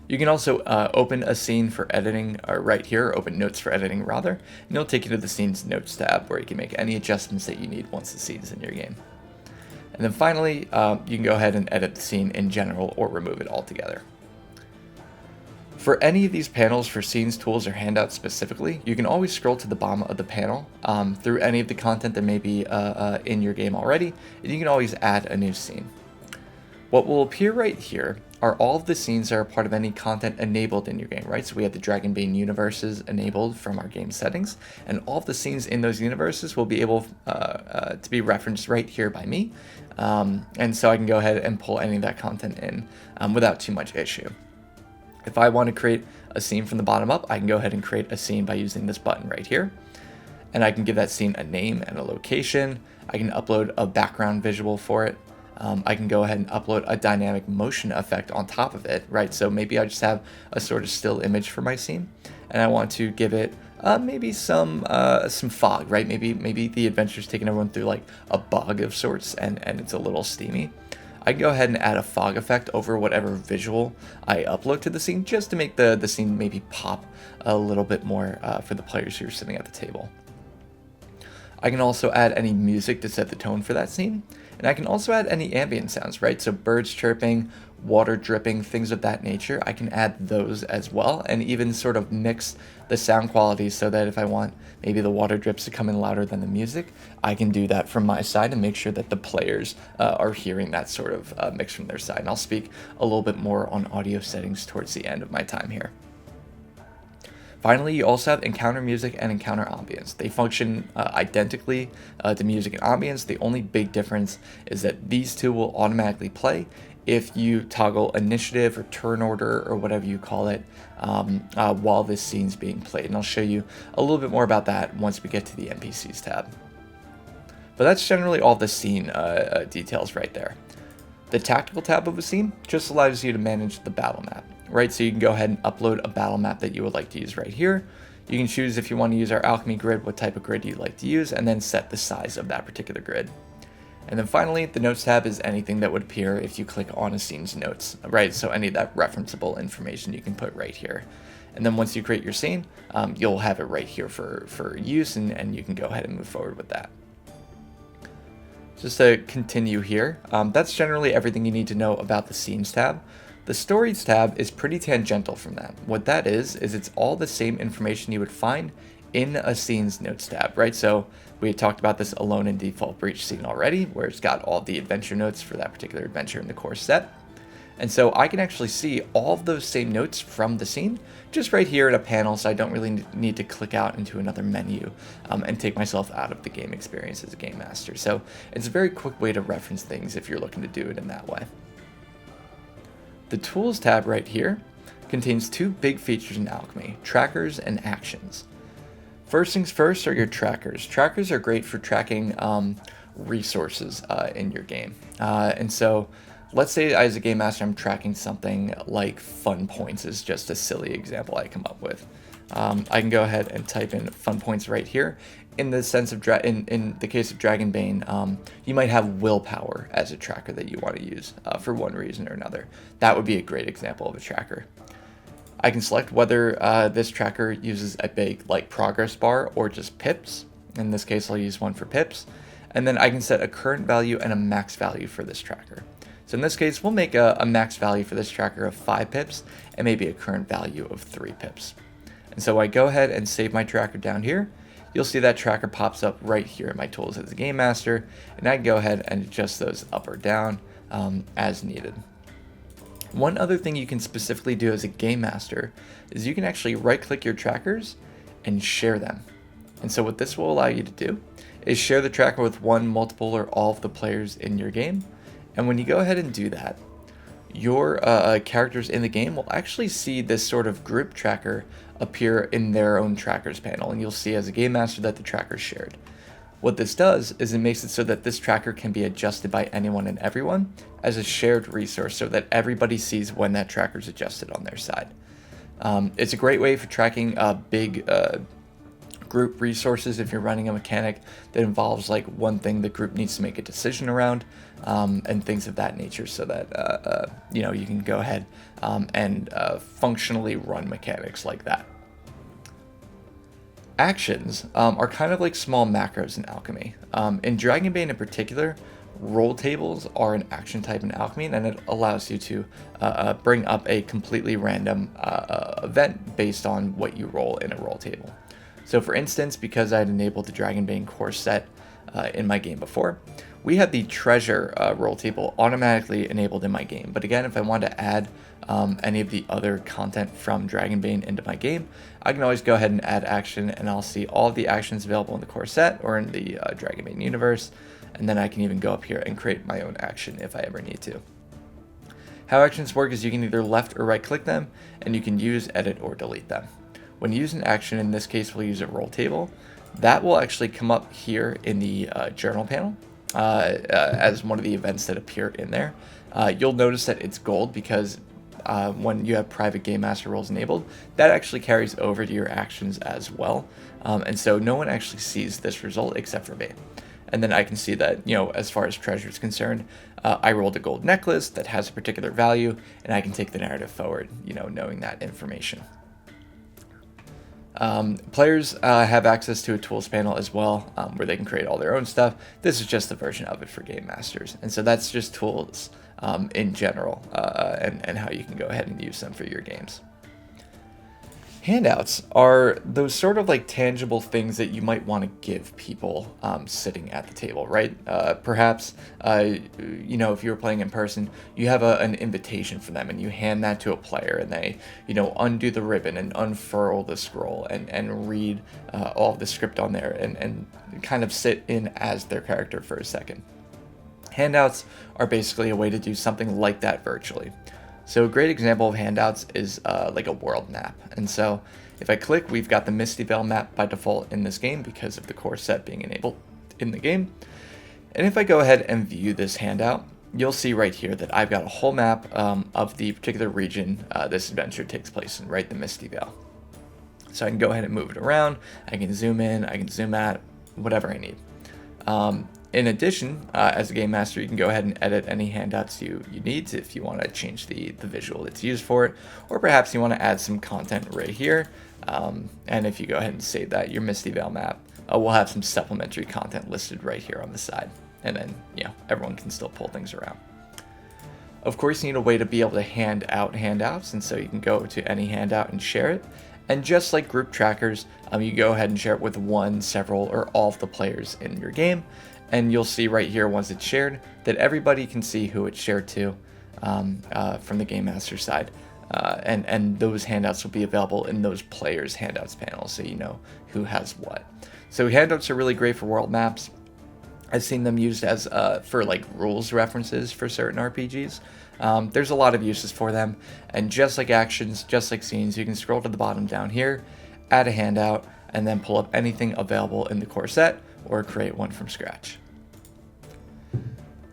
You can also open a scene for editing right here, open notes for editing rather, and it'll take you to the scene's notes tab where you can make any adjustments that you need once the scene is in your game. And then finally, you can go ahead and edit the scene in general or remove it altogether. For any of these panels for scenes, tools, or handouts specifically, you can always scroll to the bottom of the panel through any of the content that may be in your game already, and you can always add a new scene. What will appear right here are all of the scenes that are part of any content enabled in your game, right? So we have the Dragonbane universes enabled from our game settings, and all of the scenes in those universes will be able to be referenced right here by me. And so I can go ahead and pull any of that content in without too much issue. If I want to create a scene from the bottom up, I can go ahead and create a scene by using this button right here. And I can give that scene a name and a location. I can upload a background visual for it. I can go ahead and upload a dynamic motion effect on top of it, right? So maybe I just have a sort of still image for my scene, and I want to give it maybe some fog, right? Maybe the adventure's taking everyone through like a bog of sorts, and it's a little steamy. I can go ahead and add a fog effect over whatever visual I upload to the scene, just to make the scene maybe pop a little bit more for the players who are sitting at the table. I can also add any music to set the tone for that scene. And I can also add any ambient sounds, right? So birds chirping, water dripping, things of that nature. I can add those as well, and even sort of mix the sound quality so that if I want maybe the water drips to come in louder than the music, I can do that from my side and make sure that the players are hearing that sort of mix from their side. And I'll speak a little bit more on audio settings towards the end of my time here. Finally, you also have encounter music and encounter ambience. They function identically to music and ambience. The only big difference is that these two will automatically play if you toggle initiative or turn order or whatever you call it while this scene's being played. And I'll show you a little bit more about that once we get to the NPCs tab. But that's generally all the scene details right there. The tactical tab of a scene just allows you to manage the battle map, right? So you can go ahead and upload a battle map that you would like to use right here. You can choose if you want to use our Alchemy grid, what type of grid you'd like to use, and then set the size of that particular grid. And then finally, the notes tab is anything that would appear if you click on a scene's notes, right? So any of that referenceable information you can put right here. And then once you create your scene, you'll have it right here for use, and you can go ahead and move forward with that. Just to continue here, that's generally everything you need to know about the Scenes tab. The Stories tab is pretty tangential from that. What that is it's all the same information you would find in a Scenes Notes tab, right? So we had talked about this Alone in Default Breach scene already, where it's got all the adventure notes for that particular adventure in the core set. And so I can actually see all of those same notes from the scene just right here in a panel, so I don't really need to click out into another menu and take myself out of the game experience as a game master. So it's a very quick way to reference things if you're looking to do it in that way. The Tools tab right here contains two big features in Alchemy: trackers and actions. First things first are your trackers. Trackers are great for tracking resources in your game. And so let's say as a game master, I'm tracking something like fun points is just a silly example I come up with. I can go ahead and type in fun points right here. In the sense of in the case of Dragonbane, you might have willpower as a tracker that you want to use for one reason or another. That would be a great example of a tracker. I can select whether this tracker uses a big like progress bar or just pips. In this case, I'll use one for pips. And then I can set a current value and a max value for this tracker. So in this case, we'll make a max value for this tracker of 5 pips and maybe a current value of 3 pips. And so I go ahead and save my tracker down here. You'll see that tracker pops up right here in my tools as a game master, and I can go ahead and adjust those up or down as needed. One other thing you can specifically do as a game master is you can actually right click your trackers and share them. And so what this will allow you to do is share the tracker with one, multiple, or all of the players in your game. And when you go ahead and do that, your characters in the game will actually see this sort of group tracker appear in their own trackers panel, and you'll see as a game master that the tracker is shared. What this does is it makes it so that this tracker can be adjusted by anyone and everyone as a shared resource so that everybody sees when that tracker is adjusted on their side. It's a great way for tracking big group resources if you're running a mechanic that involves like one thing the group needs to make a decision around and things of that nature, so that you know, you can go ahead and functionally run mechanics like that. Actions are kind of like small macros in Alchemy. In Dragonbane in particular, roll tables are an action type in Alchemy, and it allows you to bring up a completely random event based on what you roll in a roll table. So for instance, because I had enabled the Dragonbane core set in my game before, we had the treasure roll table automatically enabled in my game. But again, if I want to add any of the other content from Dragonbane into my game, I can always go ahead and add action, and I'll see all of the actions available in the core set or in the Dragonbane universe. And then I can even go up here and create my own action if I ever need to. How actions work is you can either left or right click them, and you can use, edit, or delete them. When you use an action, in this case we'll use a roll table, that will actually come up here in the journal panel as one of the events that appear in there. You'll notice that it's gold because when you have private game master roles enabled, that actually carries over to your actions as well. And so no one actually sees this result except for me. And then I can see that, as far as treasure is concerned, I rolled a gold necklace that has a particular value, and I can take the narrative forward, knowing that information. Players have access to a tools panel as well, where they can create all their own stuff. This is just the version of it for game masters. And so that's just tools in general, and how you can go ahead and use them for your games. Handouts are those sort of like tangible things that you might want to give people sitting at the table, right? Perhaps, if you were playing in person, you have an invitation for them and you hand that to a player, and they, undo the ribbon and unfurl the scroll and read all of the script on there and kind of sit in as their character for a second. Handouts are basically a way to do something like that virtually. So a great example of handouts is like a world map. And so if I click, we've got the Misty Vale map by default in this game because of the core set being enabled in the game. And if I go ahead and view this handout, you'll see right here that I've got a whole map of the particular region this adventure takes place in, right? The Misty Vale. So I can go ahead and move it around. I can zoom in, I can zoom out, whatever I need. In addition, as a game master, you can go ahead and edit any handouts you need if you want to change the visual that's used for it, or perhaps you want to add some content right here. And if you go ahead and save that, your Misty Vale map will have some supplementary content listed right here on the side. And then, everyone can still pull things around. Of course, you need a way to be able to hand out handouts, and so you can go to any handout and share it. And just like group trackers, you go ahead and share it with one, several, or all of the players in your game. And you'll see right here, once it's shared, that everybody can see who it's shared to from the Game Master side. And those handouts will be available in those players' handouts panel, so you know who has what. So handouts are really great for world maps. I've seen them used as for like rules references for certain RPGs. There's a lot of uses for them. And just like actions, just like scenes, you can scroll to the bottom down here, add a handout, and then pull up anything available in the core set, or create one from scratch.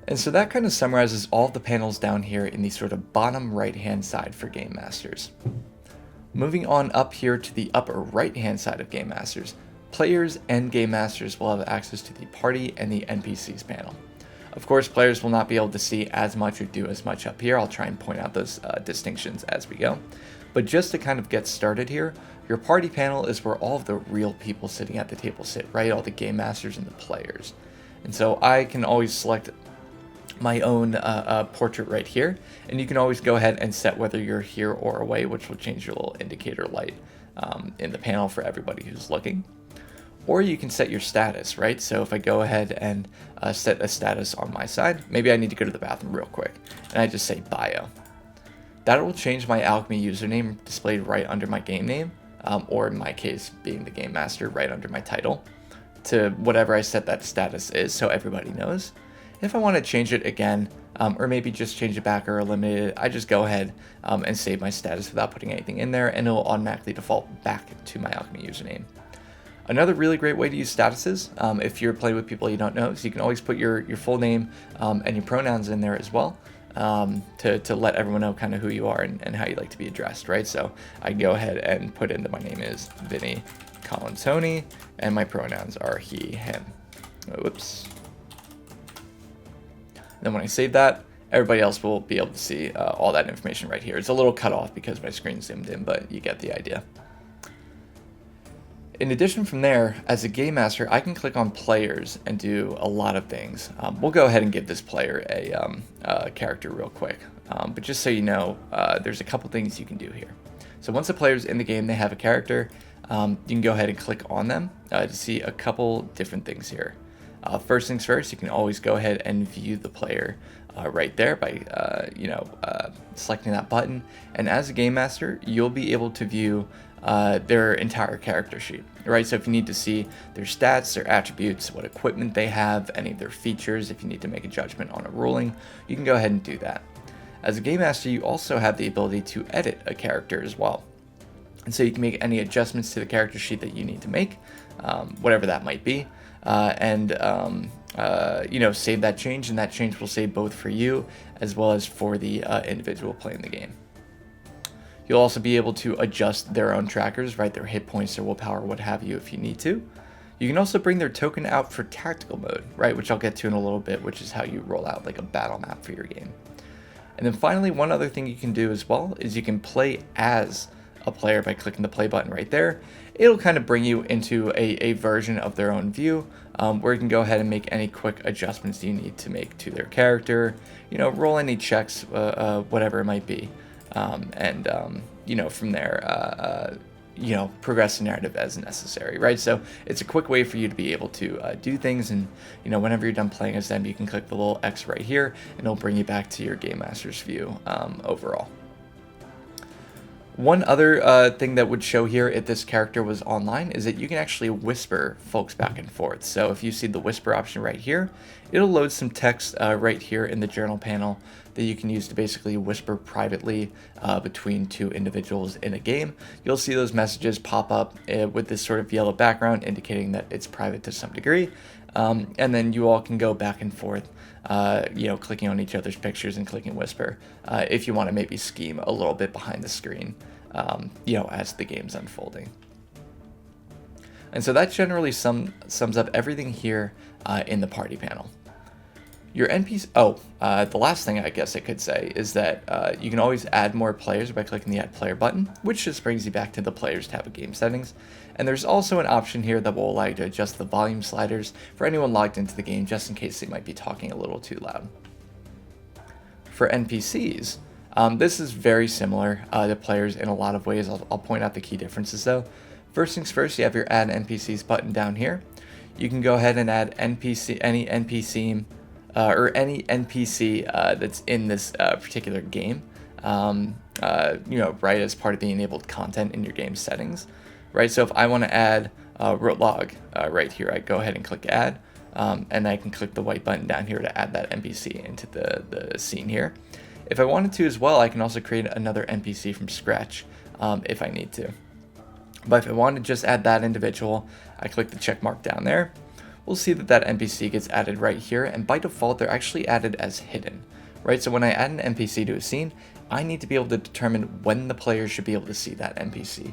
And so that kind of summarizes all of the panels down here in the sort of bottom right hand side for Game Masters. Moving on up here to the upper right hand side of Game Masters, players and Game Masters will have access to the Party and the NPCs panel. Of course, players will not be able to see as much or do as much up here. I'll try and point out those distinctions as we go. But just to kind of get started here, your party panel is where all of the real people sitting at the table sit, right? All the game masters and the players. And so I can always select my own portrait right here, and you can always go ahead and set whether you're here or away, which will change your little indicator light in the panel for everybody who's looking. Or you can set your status, right? So if I go ahead and set a status on my side, maybe I need to go to the bathroom real quick, and I just say bio. That will change my Alchemy username displayed right under my game name, or in my case, being the Game Master, right under my title, to whatever I set that status is, so everybody knows. If I want to change it again, or maybe just change it back or eliminate it, I just go ahead and save my status without putting anything in there, and it will automatically default back to my Alchemy username. Another really great way to use statuses, if you're playing with people you don't know, is you can always put your full name and your pronouns in there as well, to let everyone know kind of who you are and how you like to be addressed, right? So I can go ahead and put in that my name is Vinny Colantoni, and my pronouns are he, him. Whoops. Then when I save that, everybody else will be able to see all that information right here. It's a little cut off because my screen's zoomed in, but you get the idea. In addition from there, as a game master, I can click on players and do a lot of things. We'll go ahead and give this player a character real quick. But just so you know, there's a couple things you can do here. So once a player's in the game, they have a character, you can go ahead and click on them to see a couple different things here. First things first, you can always go ahead and view the player right there by selecting that button, and as a game master you'll be able to view their entire character sheet, right? So if you need to see their stats, their attributes, what equipment they have, any of their features, if you need to make a judgment on a ruling, you can go ahead and do that. As a game master, you also have the ability to edit a character as well. And so you can make any adjustments to the character sheet that you need to make, whatever that might be, and save that change, and that change will save both for you as well as for the individual playing the game. You'll also be able to adjust their own trackers, right? Their hit points, their willpower, what have you, if you need to. You can also bring their token out for tactical mode, right? Which I'll get to in a little bit, which is how you roll out like a battle map for your game. And then finally, one other thing you can do as well is you can play as a player by clicking the play button right there. It'll kind of bring you into a version of their own view, where you can go ahead and make any quick adjustments you need to make to their character, roll any checks, whatever it might be. From there, progress the narrative as necessary, right? So it's a quick way for you to be able to do things, and whenever you're done playing as them, you can click the little X right here, and it'll bring you back to your game master's view overall. One other thing that would show here if this character was online is that you can actually whisper folks back and forth. So if you see the whisper option right here, it'll load some text right here in the journal panel that you can use to basically whisper privately between two individuals in a game. You'll see those messages pop up with this sort of yellow background indicating that it's private to some degree. And then you all can go back and forth, clicking on each other's pictures and clicking whisper if you want to maybe scheme a little bit behind the screen, as the game's unfolding. And so that generally sums up everything here in the party panel. Your NPC, the last thing I guess I could say is that you can always add more players by clicking the Add Player button, which just brings you back to the Players tab of Game Settings. And there's also an option here that will allow you to adjust the volume sliders for anyone logged into the game, just in case they might be talking a little too loud. For NPCs, this is very similar to players in a lot of ways. I'll point out the key differences though. First things first, you have your Add NPCs button down here. You can go ahead and add any NPC that's in this particular game, right, as part of the enabled content in your game settings, right? So if I want to add root log right here, I go ahead and click add, and I can click the white button down here to add that NPC into the scene here. If I wanted to as well, I can also create another NPC from scratch if I need to. But if I want to just add that individual, I click the check mark down there. We'll see that NPC gets added right here, and by default they're actually added as hidden, right? So when I add an NPC to a scene, I need to be able to determine when the player should be able to see that NPC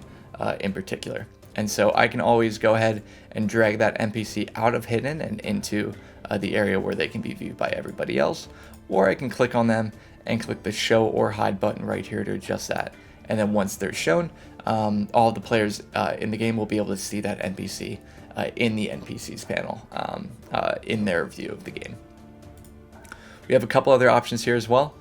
in particular. And so I can always go ahead and drag that NPC out of hidden and into the area where they can be viewed by everybody else, or I can click on them and click the show or hide button right here to adjust that. And then once they're shown, all the players in the game will be able to see that NPC in the NPCs panel in their view of the game. We have a couple other options here as well.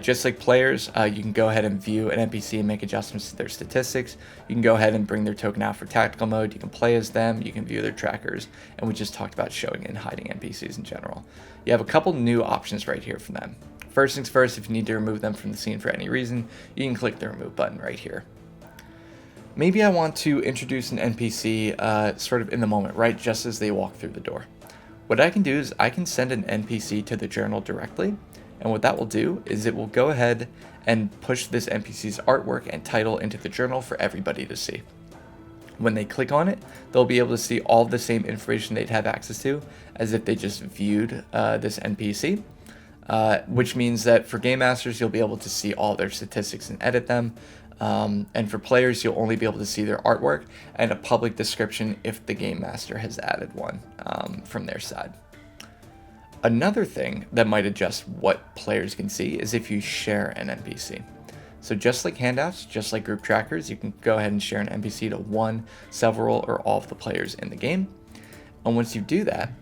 Just like players, you can go ahead and view an NPC and make adjustments to their statistics. You can go ahead and bring their token out for tactical mode. You can play as them. You can view their trackers. And we just talked about showing and hiding NPCs in general. You have a couple new options right here for them. First things first, if you need to remove them from the scene for any reason, you can click the remove button right here. Maybe I want to introduce an NPC sort of in the moment, right, just as they walk through the door. What I can do is I can send an NPC to the journal directly, and what that will do is it will go ahead and push this NPC's artwork and title into the journal for everybody to see. When they click on it, they'll be able to see all the same information they'd have access to as if they just viewed this NPC, which means that for game masters, you'll be able to see all their statistics and edit them. And for players, you'll only be able to see their artwork and a public description if the game master has added one from their side. Another thing that might adjust what players can see is if you share an NPC. So just like handouts, just like group trackers, you can go ahead and share an NPC to one, several, or all of the players in the game. And once you do that,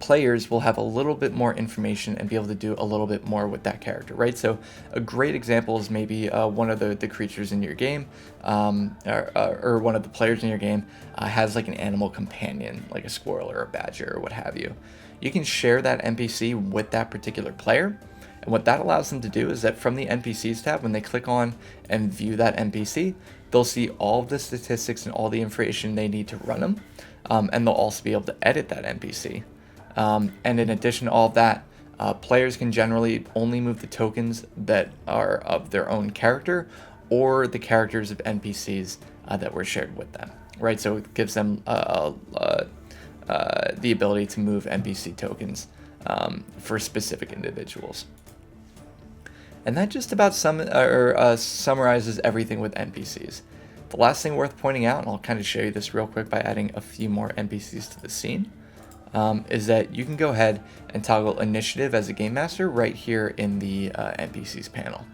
players will have a little bit more information and be able to do a little bit more with that character, right? So a great example is maybe one of the creatures in your game, or one of the players in your game has like an animal companion, like a squirrel or a badger or what have you. You can share that NPC with that particular player. And what that allows them to do is that from the NPCs tab, when they click on and view that NPC, they'll see all of the statistics and all the information they need to run them. And they'll also be able to edit that NPC. And in addition to all of that, players can generally only move the tokens that are of their own character or the characters of NPCs that were shared with them, right? So it gives them the ability to move NPC tokens for specific individuals. And that just about summarizes everything with NPCs. The last thing worth pointing out, and I'll kind of show you this real quick by adding a few more NPCs to the scene, is that you can go ahead and toggle initiative as a game master right here in the NPCs panel.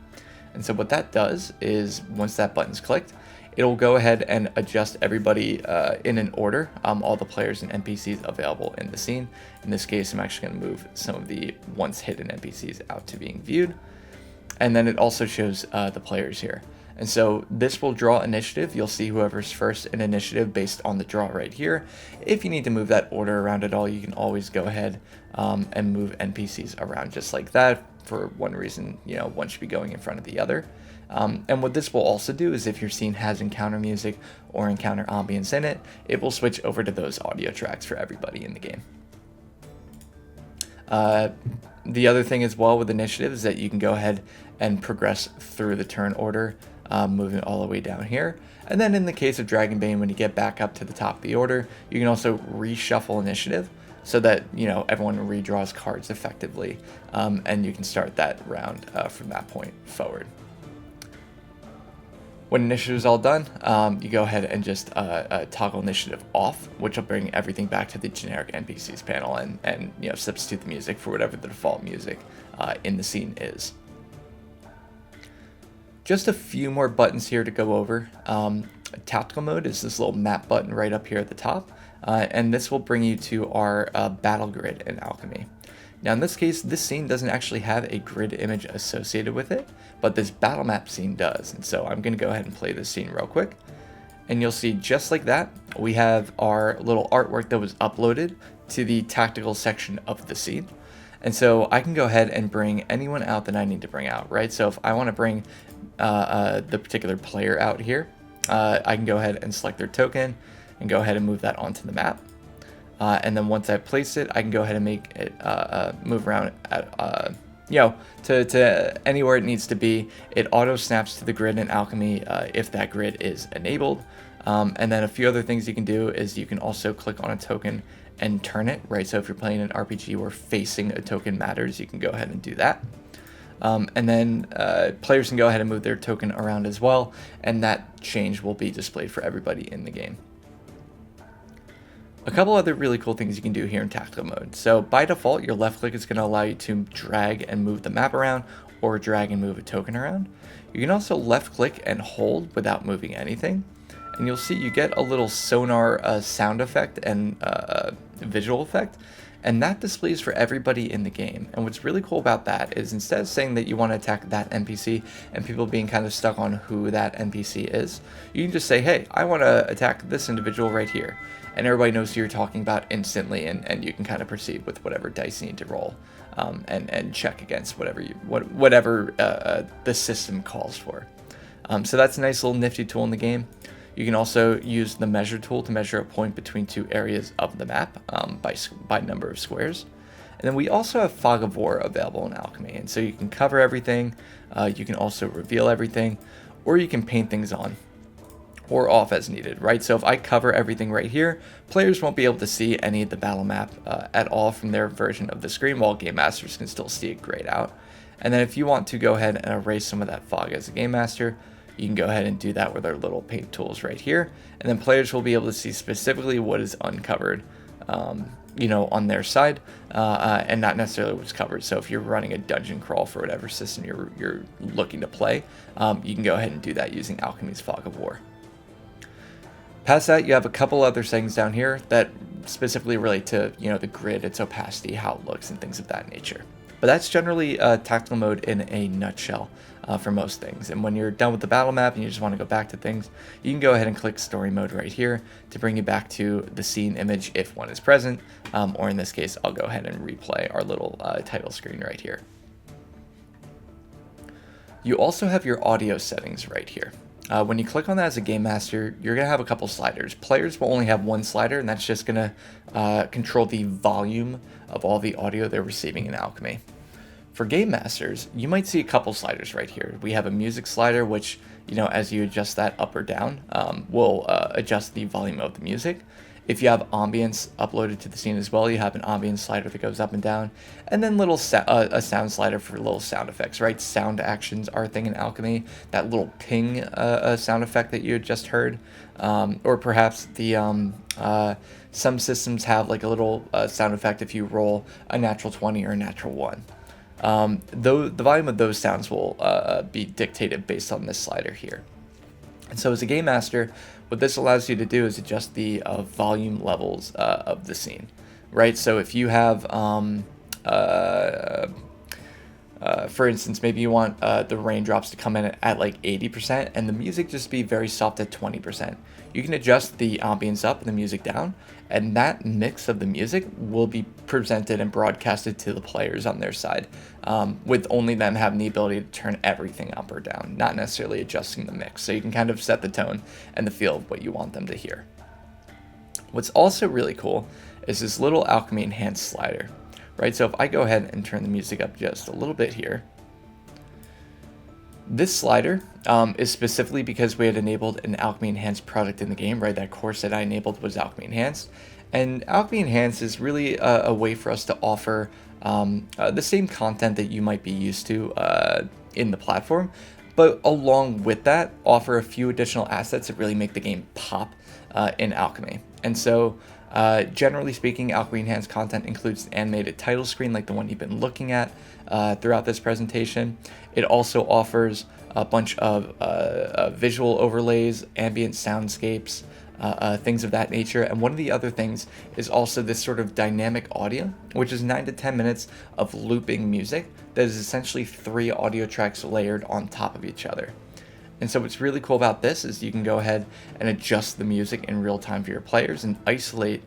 And so what that does is once that button's clicked, it'll go ahead and adjust everybody in an order, all the players and NPCs available in the scene. In this case, I'm actually going to move some of the once hidden NPCs out to being viewed. And then it also shows the players here. And so this will draw initiative. You'll see whoever's first in initiative based on the draw right here. If you need to move that order around at all, you can always go ahead and move NPCs around just like that. For one reason, one should be going in front of the other. And what this will also do is if your scene has encounter music or encounter ambience in it, it will switch over to those audio tracks for everybody in the game. The other thing as well with initiative is that you can go ahead and progress through the turn order, moving all the way down here. And then in the case of Dragonbane, when you get back up to the top of the order, you can also reshuffle initiative so that, everyone redraws cards effectively, and you can start that round from that point forward. When initiative is all done, you go ahead and just toggle initiative off, which will bring everything back to the generic NPCs panel and substitute the music for whatever the default music in the scene is. Just a few more buttons here to go over. Tactical mode is this little map button right up here at the top, and this will bring you to our battle grid in Alchemy. Now in this case, this scene doesn't actually have a grid image associated with it, but this battle map scene does. And so I'm going to go ahead and play this scene real quick. And you'll see just like that, we have our little artwork that was uploaded to the tactical section of the scene. And so I can go ahead and bring anyone out that I need to bring out, right? So if I want to bring the particular player out here, I can go ahead and select their token and go ahead and move that onto the map. And then once I place it, I can go ahead and make it move around at, to anywhere it needs to be. It auto snaps to the grid in Alchemy if that grid is enabled. And then a few other things you can do is you can also click on a token and turn it, right? So if you're playing an RPG where facing a token matters, you can go ahead and do that. And then players can go ahead and move their token around as well, and that change will be displayed for everybody in the game. A couple other really cool things you can do here in tactical mode. So by default, your left click is going to allow you to drag and move the map around or drag and move a token around. You can also left click and hold without moving anything. And you'll see you get a little sonar sound effect and visual effect. And that displays for everybody in the game. And what's really cool about that is instead of saying that you want to attack that NPC and people being kind of stuck on who that NPC is, you can just say, hey, I want to attack this individual right here. And everybody knows who you're talking about instantly, and you can kind of proceed with whatever dice you need to roll and check against whatever the system calls for. So that's a nice little nifty tool in the game. You can also use the measure tool to measure a point between two areas of the map by number of squares. And then we also have Fog of War available in Alchemy, and so you can cover everything, you can also reveal everything, or you can paint things on or off as needed, right? So if I cover everything right here, players won't be able to see any of the battle map at all from their version of the screen, while game masters can still see it grayed out. And then if you want to go ahead and erase some of that fog as a game master, you can go ahead and do that with our little paint tools right here. And then players will be able to see specifically what is uncovered, on their side, and not necessarily what's covered. So if you're running a dungeon crawl for whatever system you're looking to play, you can go ahead and do that using Alchemy's Fog of War. Past that, you have a couple other settings down here that specifically relate to, the grid, its opacity, how it looks, and things of that nature. But that's generally tactical mode in a nutshell for most things. And when you're done with the battle map and you just want to go back to things, you can go ahead and click story mode right here to bring you back to the scene image if one is present, or in this case, I'll go ahead and replay our little title screen right here. You also have your audio settings right here. When you click on that as a game master, you're going to have a couple sliders. Players will only have one slider, and that's just going to control the volume of all the audio they're receiving in Alchemy. For game masters, you might see a couple sliders right here. We have a music slider, which, as you adjust that up or down, will adjust the volume of the music. If you have ambience uploaded to the scene as well, you have an ambience slider that goes up and down, and then a sound slider for little sound effects, right? Sound actions are a thing in Alchemy. That little ping sound effect that you had just heard, or perhaps the some systems have like a little sound effect if you roll a natural 20 or a natural 1. Though the volume of those sounds will be dictated based on this slider here. And so as a game master, what this allows you to do is adjust the volume levels of the scene, right? So if you have, for instance, maybe you want the raindrops to come in at like 80% and the music just be very soft at 20%. You can adjust the ambience up and the music down, and that mix of the music will be presented and broadcasted to the players on their side, with only them having the ability to turn everything up or down, not necessarily adjusting the mix. So you can kind of set the tone and the feel of what you want them to hear. What's also really cool is this little Alchemy Enhanced slider, right? So if I go ahead and turn the music up just a little bit here, this slider is specifically because we had enabled an Alchemy Enhanced product in the game, right? That course that I enabled was Alchemy Enhanced. And Alchemy Enhanced is really a way for us to offer the same content that you might be used to in the platform, but along with that, offer a few additional assets that really make the game pop in Alchemy. And so, generally speaking, Alchemy Enhanced content includes an animated title screen like the one you've been looking at throughout this presentation. It also offers a bunch of visual overlays, ambient soundscapes, things of that nature. And one of the other things is also this sort of dynamic audio, which is 9 to 10 minutes of looping music that is essentially 3 audio tracks layered on top of each other. And so what's really cool about this is you can go ahead and adjust the music in real time for your players and isolate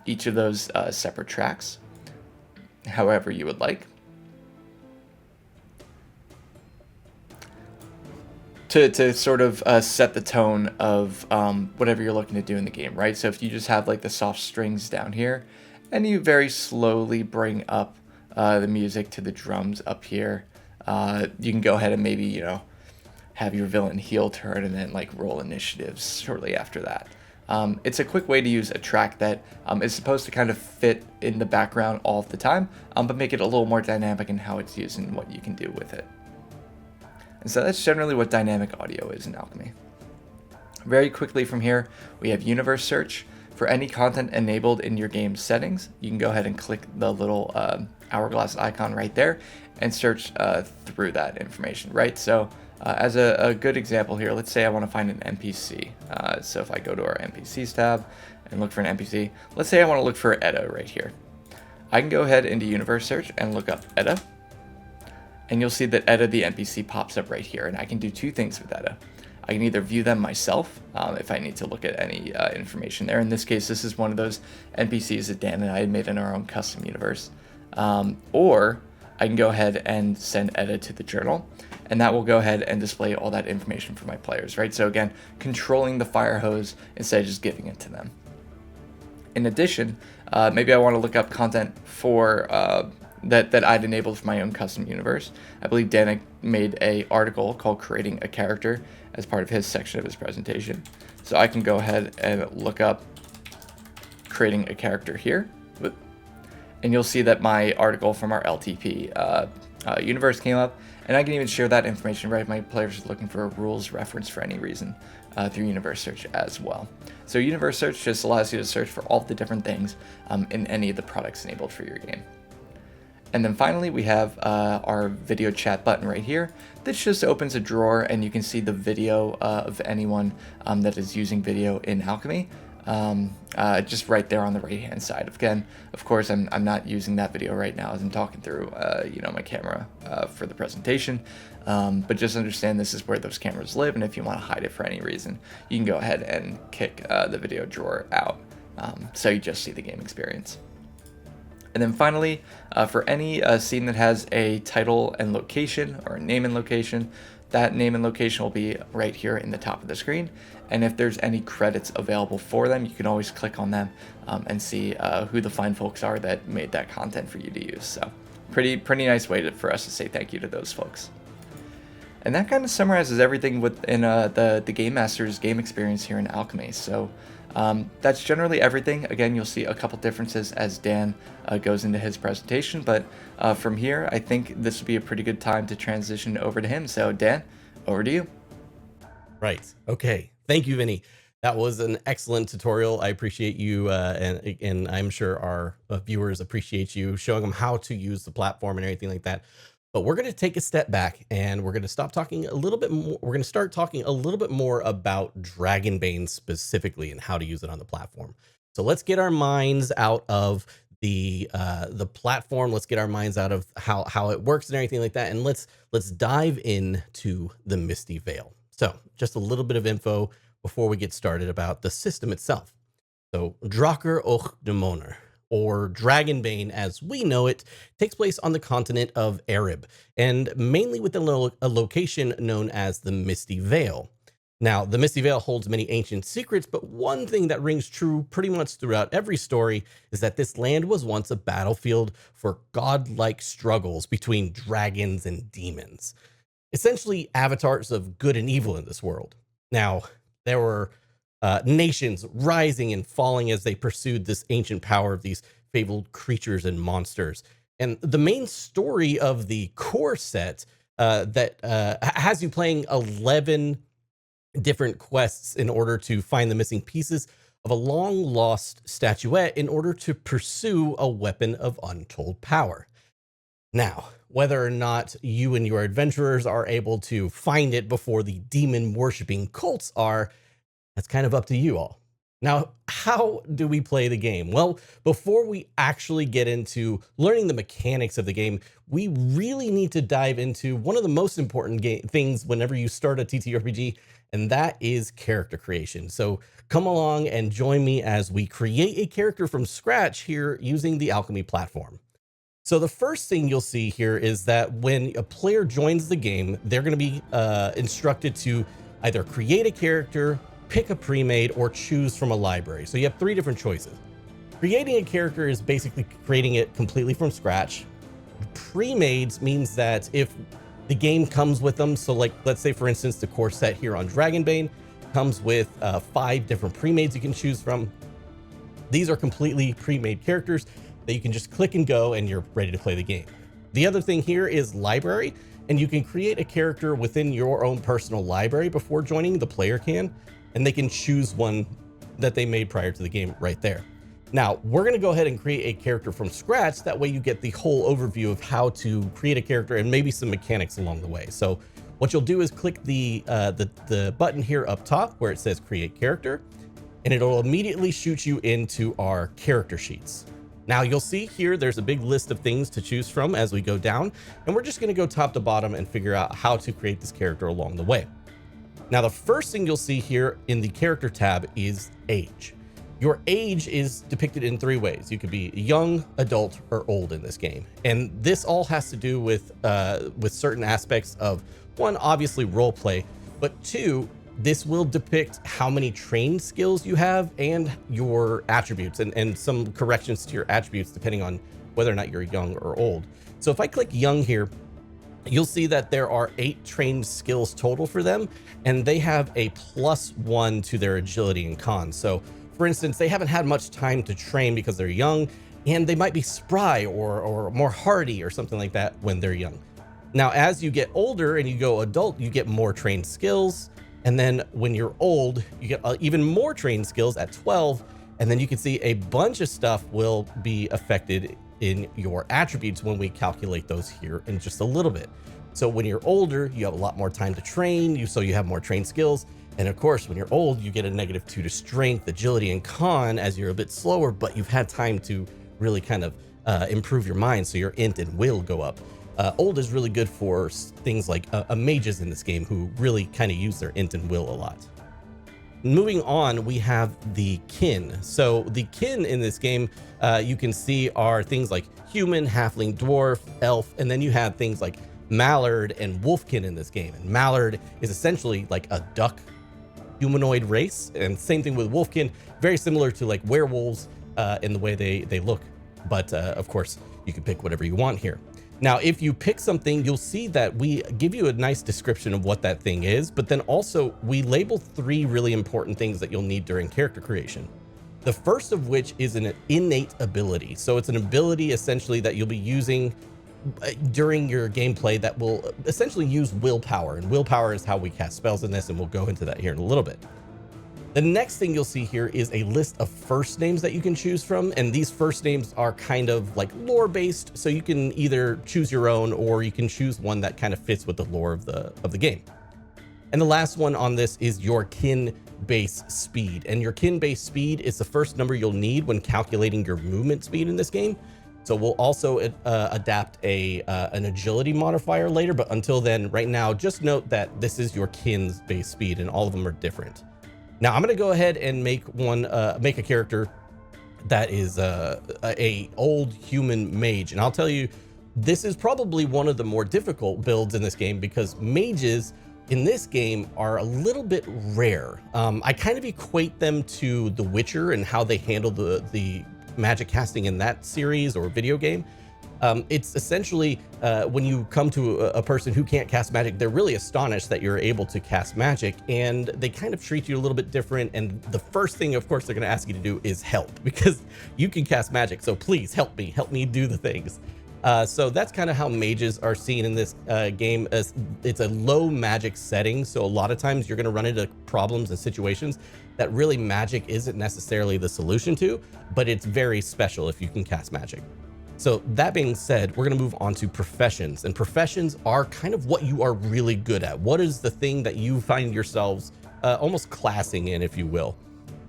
each of those separate tracks however you would like. To sort of set the tone of whatever you're looking to do in the game, right? So if you just have like the soft strings down here, and you very slowly bring up the music to the drums up here, you can go ahead and maybe, have your villain heel turn and then like roll initiatives shortly after that. It's a quick way to use a track that is supposed to kind of fit in the background all of the time, but make it a little more dynamic in how it's used and what you can do with it. And so that's generally what dynamic audio is in Alchemy. Very quickly from here, we have universe search. For any content enabled in your game settings, you can go ahead and click the little hourglass icon right there and search through that information, right? So as a good example here, let's say I want to find an NPC. So if I go to our NPCs tab and look for an NPC, let's say I want to look for Edda right here. I can go ahead into universe search and look up Edda. And you'll see that Edda the NPC pops up right here, and I can do 2 things with Edda. I can either view them myself if I need to look at any information there. In this case, this is one of those NPCs that Dan and I had made in our own custom universe. Or I can go ahead and send Edda to the journal, and that will go ahead and display all that information for my players, right? So again, controlling the fire hose instead of just giving it to them. In addition, maybe I want to look up content for that I'd enabled for my own custom universe. I believe Dan made an article called Creating a Character as part of his section of his presentation. So I can go ahead and look up Creating a Character here. And you'll see that my article from our LTP universe came up. And I can even share that information, right? If my players are looking for a rules reference for any reason through universe search as well. So universe search just allows you to search for all the different things in any of the products enabled for your game. And then finally, we have our video chat button right here. This just opens a drawer and you can see the video of anyone that is using video in Alchemy. Just right there on the right hand side. Again, of course, I'm not using that video right now as I'm talking through my camera for the presentation, but just understand this is where those cameras live, and if you want to hide it for any reason, you can go ahead and kick the video drawer out, so you just see the game experience. And then finally, for any scene that has a title and location, or a name and location, that name and location will be right here in the top of the screen. And if there's any credits available for them, you can always click on them and see who the fine folks are that made that content for you to use. So pretty nice way for us to say thank you to those folks. And that kind of summarizes everything within the Game Master's game experience here in Alchemy. So that's generally everything. Again, you'll see a couple differences as Dan goes into his presentation, but from here, I think this would be a pretty good time to transition over to him. So Dan, over to you. Right. Okay. Thank you, Vinny. That was an excellent tutorial. I appreciate you, and I'm sure our viewers appreciate you showing them how to use the platform and everything like that. But we're going to take a step back and we're going to stop talking a little bit more. We're going to start talking a little bit more about Dragonbane specifically and how to use it on the platform. So let's get our minds out of the platform. Let's get our minds out of how it works and everything like that. And let's dive into the Misty Veil. So just a little bit of info before we get started about the system itself. So Draker och Demoner, or Dragonbane as we know it, takes place on the continent of Arib, and mainly within a location known as the Misty Veil. Now, the Misty Veil holds many ancient secrets, but one thing that rings true pretty much throughout every story is that this land was once a battlefield for godlike struggles between dragons and demons. Essentially, avatars of good and evil in this world. Now, there were nations rising and falling as they pursued this ancient power of these fabled creatures and monsters. And the main story of the core set that has you playing 11 different quests in order to find the missing pieces of a long lost statuette in order to pursue a weapon of untold power. Now, whether or not you and your adventurers are able to find it before the demon worshipping cults are, that's kind of up to you all. Now, how do we play the game? Well, before we actually get into learning the mechanics of the game, we really need to dive into one of the most important things whenever you start a TTRPG, and that is character creation. So come along and join me as we create a character from scratch here using the Alchemy platform. So the first thing you'll see here is that when a player joins the game, they're going to be instructed to either create a character, pick a pre-made, or choose from a library. So you have 3 different choices. Creating a character is basically creating it completely from scratch. Pre-mades means that if the game comes with them, so like, let's say for instance, the core set here on Dragonbane comes with 5 different pre-mades you can choose from. These are completely pre-made characters that you can just click and go and you're ready to play the game. The other thing here is library, and you can create a character within your own personal library before joining. The player can, and they can choose one that they made prior to the game right there. Now, we're going to go ahead and create a character from scratch. That way you get the whole overview of how to create a character and maybe some mechanics along the way. So what you'll do is click the button here up top where it says create character, and it'll immediately shoot you into our character sheets. Now you'll see here, there's a big list of things to choose from as we go down, and we're just going to go top to bottom and figure out how to create this character along the way. Now, the first thing you'll see here in the character tab is age. Your age is depicted in 3 ways. You could be young, adult, or old in this game. And this all has to do with certain aspects of, 1, obviously role play, but 2, this will depict how many trained skills you have and your attributes and some corrections to your attributes depending on whether or not you're young or old. So if I click young here, you'll see that there are 8 trained skills total for them, and they have a +1 to their agility and con. So for instance, they haven't had much time to train because they're young, and they might be spry or more hardy or something like that when they're young. Now, as you get older and you go adult, you get more trained skills. And then when you're old, you get even more trained skills at 12. And then you can see a bunch of stuff will be affected in your attributes when we calculate those here in just a little bit. So when you're older, you have a lot more time to train, so you have more trained skills. And of course, when you're old, you get a -2 to strength, agility, and con as you're a bit slower, but you've had time to really kind of improve your mind, so your int and will go up. Old is really good for things like mages in this game who really kind of use their int and will a lot. Moving on, we have the kin. So the kin in this game, you can see are things like human, halfling, dwarf, elf, and then you have things like mallard and wolfkin in this game. And mallard is essentially like a duck humanoid race, and same thing with wolfkin, very similar to like werewolves in the way they look. But of course, you can pick whatever you want here. Now, if you pick something, you'll see that we give you a nice description of what that thing is, but then also we label 3 really important things that you'll need during character creation. The first of which is an innate ability. So it's an ability essentially that you'll be using during your gameplay that will essentially use willpower, and willpower is how we cast spells in this, and we'll go into that here in a little bit. The next thing you'll see here is a list of first names that you can choose from, and these first names are kind of like lore based, so you can either choose your own or you can choose one that kind of fits with the lore of the game. And the last one on this is your kin base speed, and your kin base speed is the first number you'll need when calculating your movement speed in this game. So we'll also adapt an agility modifier later, but until then, right now, just note that this is your kin's base speed, and all of them are different. Now I'm going to go ahead and make a character that is a old human mage, and I'll tell you, this is probably one of the more difficult builds in this game because mages in this game are a little bit rare. I kind of equate them to The Witcher and how they handle the magic casting in that series or video game. It's essentially when you come to a person who can't cast magic, they're really astonished that you're able to cast magic, and they kind of treat you a little bit different. And the first thing, of course, they're going to ask you to do is help, because you can cast magic. So please help me do the things. So that's kind of how mages are seen in this game. As it's a low magic setting, so a lot of times you're going to run into problems and situations that really magic isn't necessarily the solution to, but it's very special if you can cast magic. So that being said, we're going to move on to professions, and professions are kind of what you are really good at. What is the thing that you find yourselves almost classing in, if you will?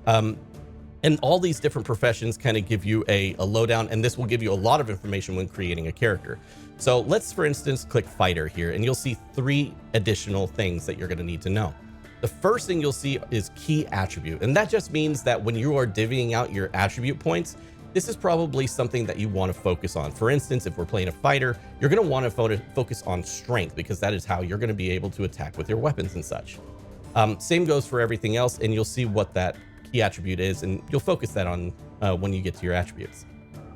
And all these different professions kind of give you a lowdown, and this will give you a lot of information when creating a character. So let's, for instance, click fighter here, and you'll see 3 additional things that you're going to need to know. The first thing you'll see is key attribute, and that just means that when you are divvying out your attribute points, this is probably something that you want to focus on. For instance, if we're playing a fighter, you're going to want to focus on strength, because that is how you're going to be able to attack with your weapons and such. Same goes for everything else, and you'll see what that key attribute is, and you'll focus that on when you get to your attributes.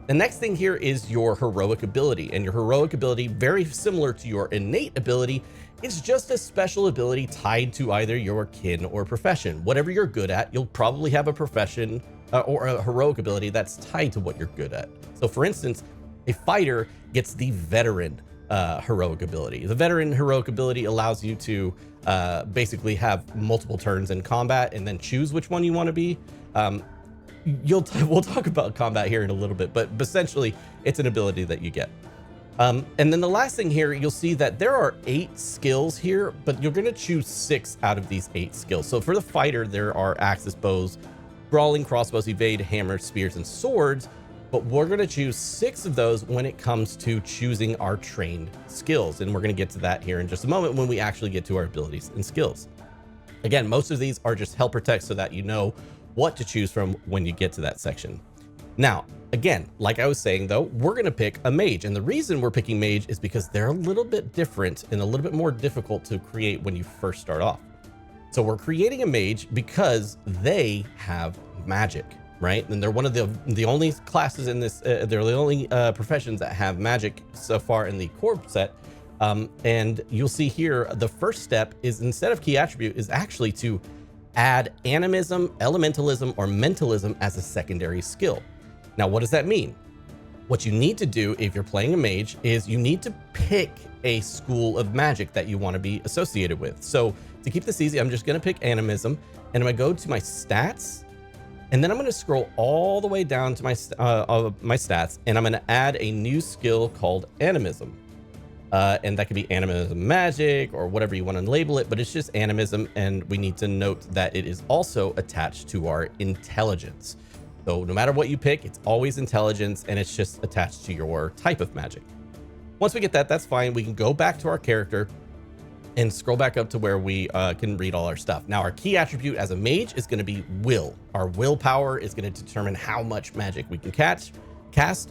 The next thing here is your heroic ability, and your heroic ability, very similar to your innate ability, it's just a special ability tied to either your kin or profession. Whatever you're good at, you'll probably have a profession or a heroic ability that's tied to what you're good at. So for instance, a fighter gets the veteran heroic ability. The veteran heroic ability allows you to basically have multiple turns in combat and then choose which one you want to be. We'll talk about combat here in a little bit, but essentially it's an ability that you get. And then the last thing here, you'll see that there are 8 skills here, but you're going to choose 6 out of these 8 skills. So for the fighter, there are axes, bows, brawling, crossbows, evade, hammers, spears, and swords. But we're going to choose 6 of those when it comes to choosing our trained skills. And we're going to get to that here in just a moment when we actually get to our abilities and skills. Again, most of these are just helper text so that you know what to choose from when you get to that section. Now, again, like I was saying though, we're going to pick a mage. And the reason we're picking mage is because they're a little bit different and a little bit more difficult to create when you first start off. So we're creating a mage because they have magic, right? And they're one of the only classes in this, they're the only professions that have magic so far in the core set. And you'll see here, the first step is, instead of key attribute, is actually to add animism, elementalism, or mentalism as a secondary skill. Now, what does that mean? What you need to do if you're playing a mage is you need to pick a school of magic that you want to be associated with. So to keep this easy, I'm just going to pick animism, and I'm going to go to my stats, And then I'm going to scroll all the way down to my stats, and I'm going to add a new skill called Animism. And that could be Animism Magic or whatever you want to label it, but it's just Animism, and we need to note that it is also attached to our Intelligence. So no matter what you pick, it's always Intelligence, and it's just attached to your type of magic. Once we get that, that's fine. We can go back to our character and scroll back up to where we can read all our stuff. Now, our key attribute as a mage is going to be will. Our willpower is going to determine how much magic we can cast.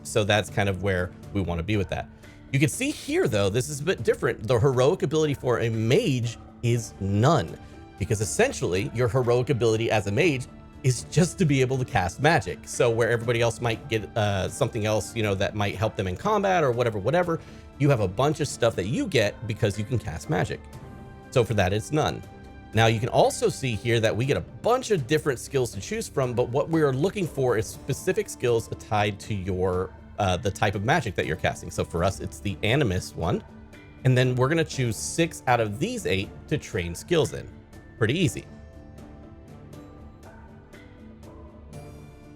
So that's kind of where we want to be with that. You can see here, though, this is a bit different. The heroic ability for a mage is none, because essentially your heroic ability as a mage is just to be able to cast magic. So where everybody else might get something else, you know, that might help them in combat or whatever, you have a bunch of stuff that you get because you can cast magic. So for that, it's none. Now you can also see here that we get a bunch of different skills to choose from, but what we're looking for is specific skills tied to your the type of magic that you're casting. So for us, it's the Animus one. And then we're gonna choose 6 out of these 8 to train skills in. Pretty easy.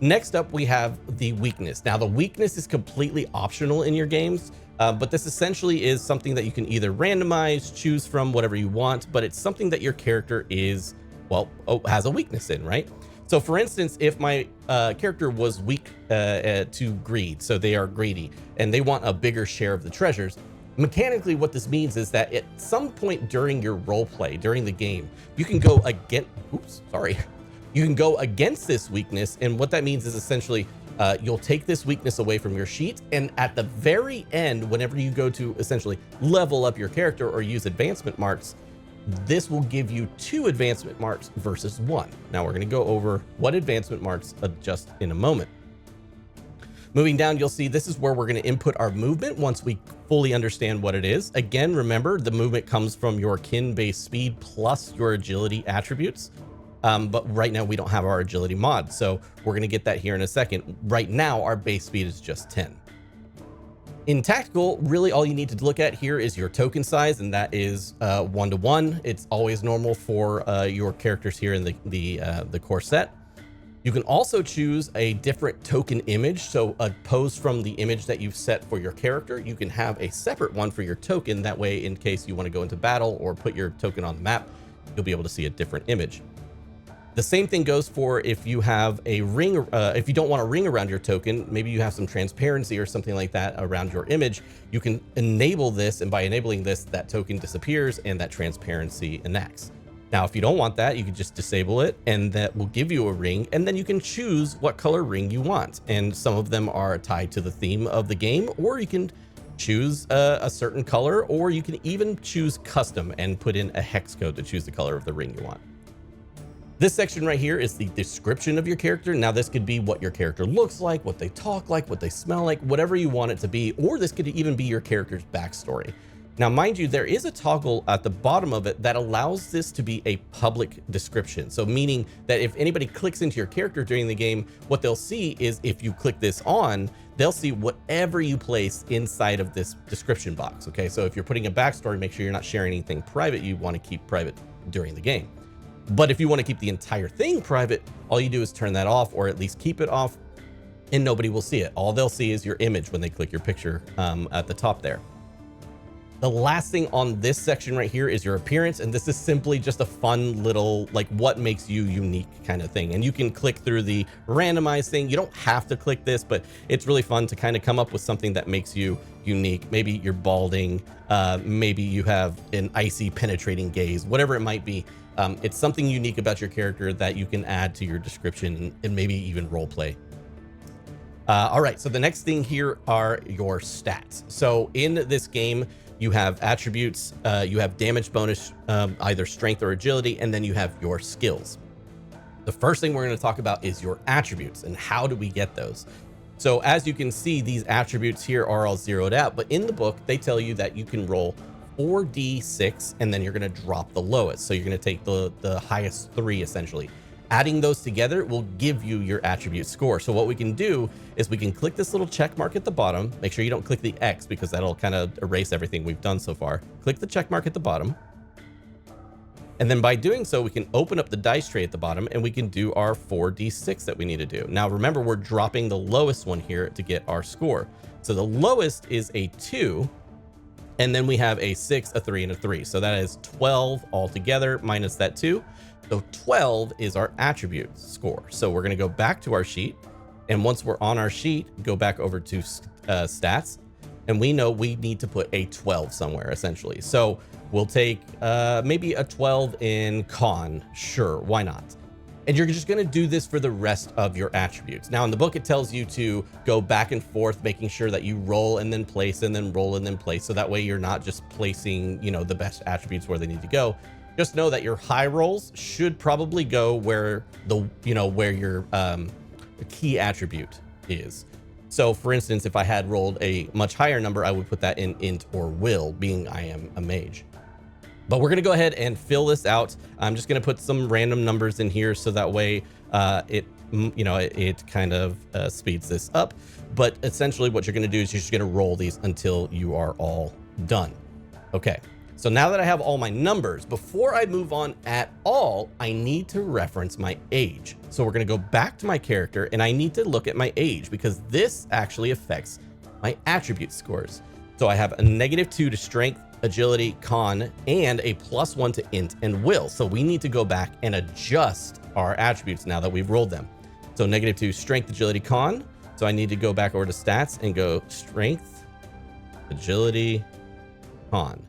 Next up, we have the weakness. Now, the weakness is completely optional in your games, but this essentially is something that you can either randomize, choose from, whatever you want, but it's something that your character is, well, has a weakness in, right? So for instance, if my character was weak to greed, so they are greedy, and they want a bigger share of the treasures, mechanically what this means is that at some point during your role play, during the game, you can go against, you can go against this weakness, and what that means is essentially you'll take this weakness away from your sheet, and at the very end, whenever you go to essentially level up your character or use advancement marks, this will give you 2 advancement marks versus 1. Now we're going to go over what advancement marks adjust in a moment. Moving down, you'll see this is where we're going to input our movement once we fully understand what it is. Again, remember, the movement comes from your kin-based speed plus your agility attributes. But right now we don't have our agility mod, so we're going to get that here in a second. Right now, our base speed is just 10. In tactical, really all you need to look at here is your token size, and that is 1-to-1. It's always normal for your characters here in the core set. You can also choose a different token image, so a pose from the image that you've set for your character. You can have a separate one for your token. That way, in case you want to go into battle or put your token on the map, you'll be able to see a different image. The same thing goes for if you have a ring, if you don't want a ring around your token, maybe you have some transparency or something like that around your image, you can enable this, and by enabling this, that token disappears and that transparency enacts. Now, if you don't want that, you can just disable it, and that will give you a ring, and then you can choose what color ring you want. And some of them are tied to the theme of the game, or you can choose a certain color, or you can even choose custom and put in a hex code to choose the color of the ring you want. This section right here is the description of your character. Now, this could be what your character looks like, what they talk like, what they smell like, whatever you want it to be, or this could even be your character's backstory. Now, mind you, there is a toggle at the bottom of it that allows this to be a public description. So meaning that if anybody clicks into your character during the game, what they'll see is if you click this on, they'll see whatever you place inside of this description box. Okay, so if you're putting a backstory, make sure you're not sharing anything private you want to keep private during the game. But if you want to keep the entire thing private, all you do is turn that off, or at least keep it off, and nobody will see it. All they'll see is your image when they click your picture at the top there. The last thing on this section right here is your appearance, and this is simply just a fun little, like, what makes you unique kind of thing. And you can click through the randomize thing. You don't have to click this, but it's really fun to kind of come up with something that makes you unique. Maybe you're balding, maybe you have an icy penetrating gaze, whatever it might be. It's something unique about your character that you can add to your description and maybe even role play. All right, so the next thing here are your stats. So in this game, you have attributes, you have damage bonus, either strength or agility, and then you have your skills. The first thing we're going to talk about is your attributes and how do we get those. So as you can see, these attributes here are all zeroed out, but in the book, they tell you that you can roll 4d6 and then you're going to drop the lowest. So you're going to take the highest 3 essentially. Adding those together will give you your attribute score. So what we can do is we can click this little check mark at the bottom. Make sure you don't click the X because that'll kind of erase everything we've done so far. Click the check mark at the bottom. And then by doing so, we can open up the dice tray at the bottom and we can do our 4d6 that we need to do. Now, remember, we're dropping the lowest one here to get our score. So the lowest is a 2, and then we have a 6, a 3, and a 3. So that is 12 altogether minus that 2. So 12 is our attribute score. So we're going to go back to our sheet. And once we're on our sheet, go back over to stats. And we know we need to put a 12 somewhere, essentially. So we'll take maybe a 12 in con. Sure, why not? And you're just going to do this for the rest of your attributes. Now, in the book, it tells you to go back and forth, making sure that you roll and then place and then roll and then place. So that way you're not just placing, you know, the best attributes where they need to go. Just know that your high rolls should probably go where the, you know, where your key attribute is. So for instance, if I had rolled a much higher number, I would put that in int or will, being I am a mage. But we're going to go ahead and fill this out. I'm just going to put some random numbers in here so that way it kind of speeds this up. But essentially what you're going to do is you're just going to roll these until you are all done. Okay. So now that I have all my numbers, before I move on at all, I need to reference my age. So we're going to go back to my character and I need to look at my age because this actually affects my attribute scores. So I have a -2 to strength, agility, con, and a +1 to int and will. So we need to go back and adjust our attributes now that we've rolled them. So -2 strength, agility, con. So I need to go back over to stats and go strength, agility, con.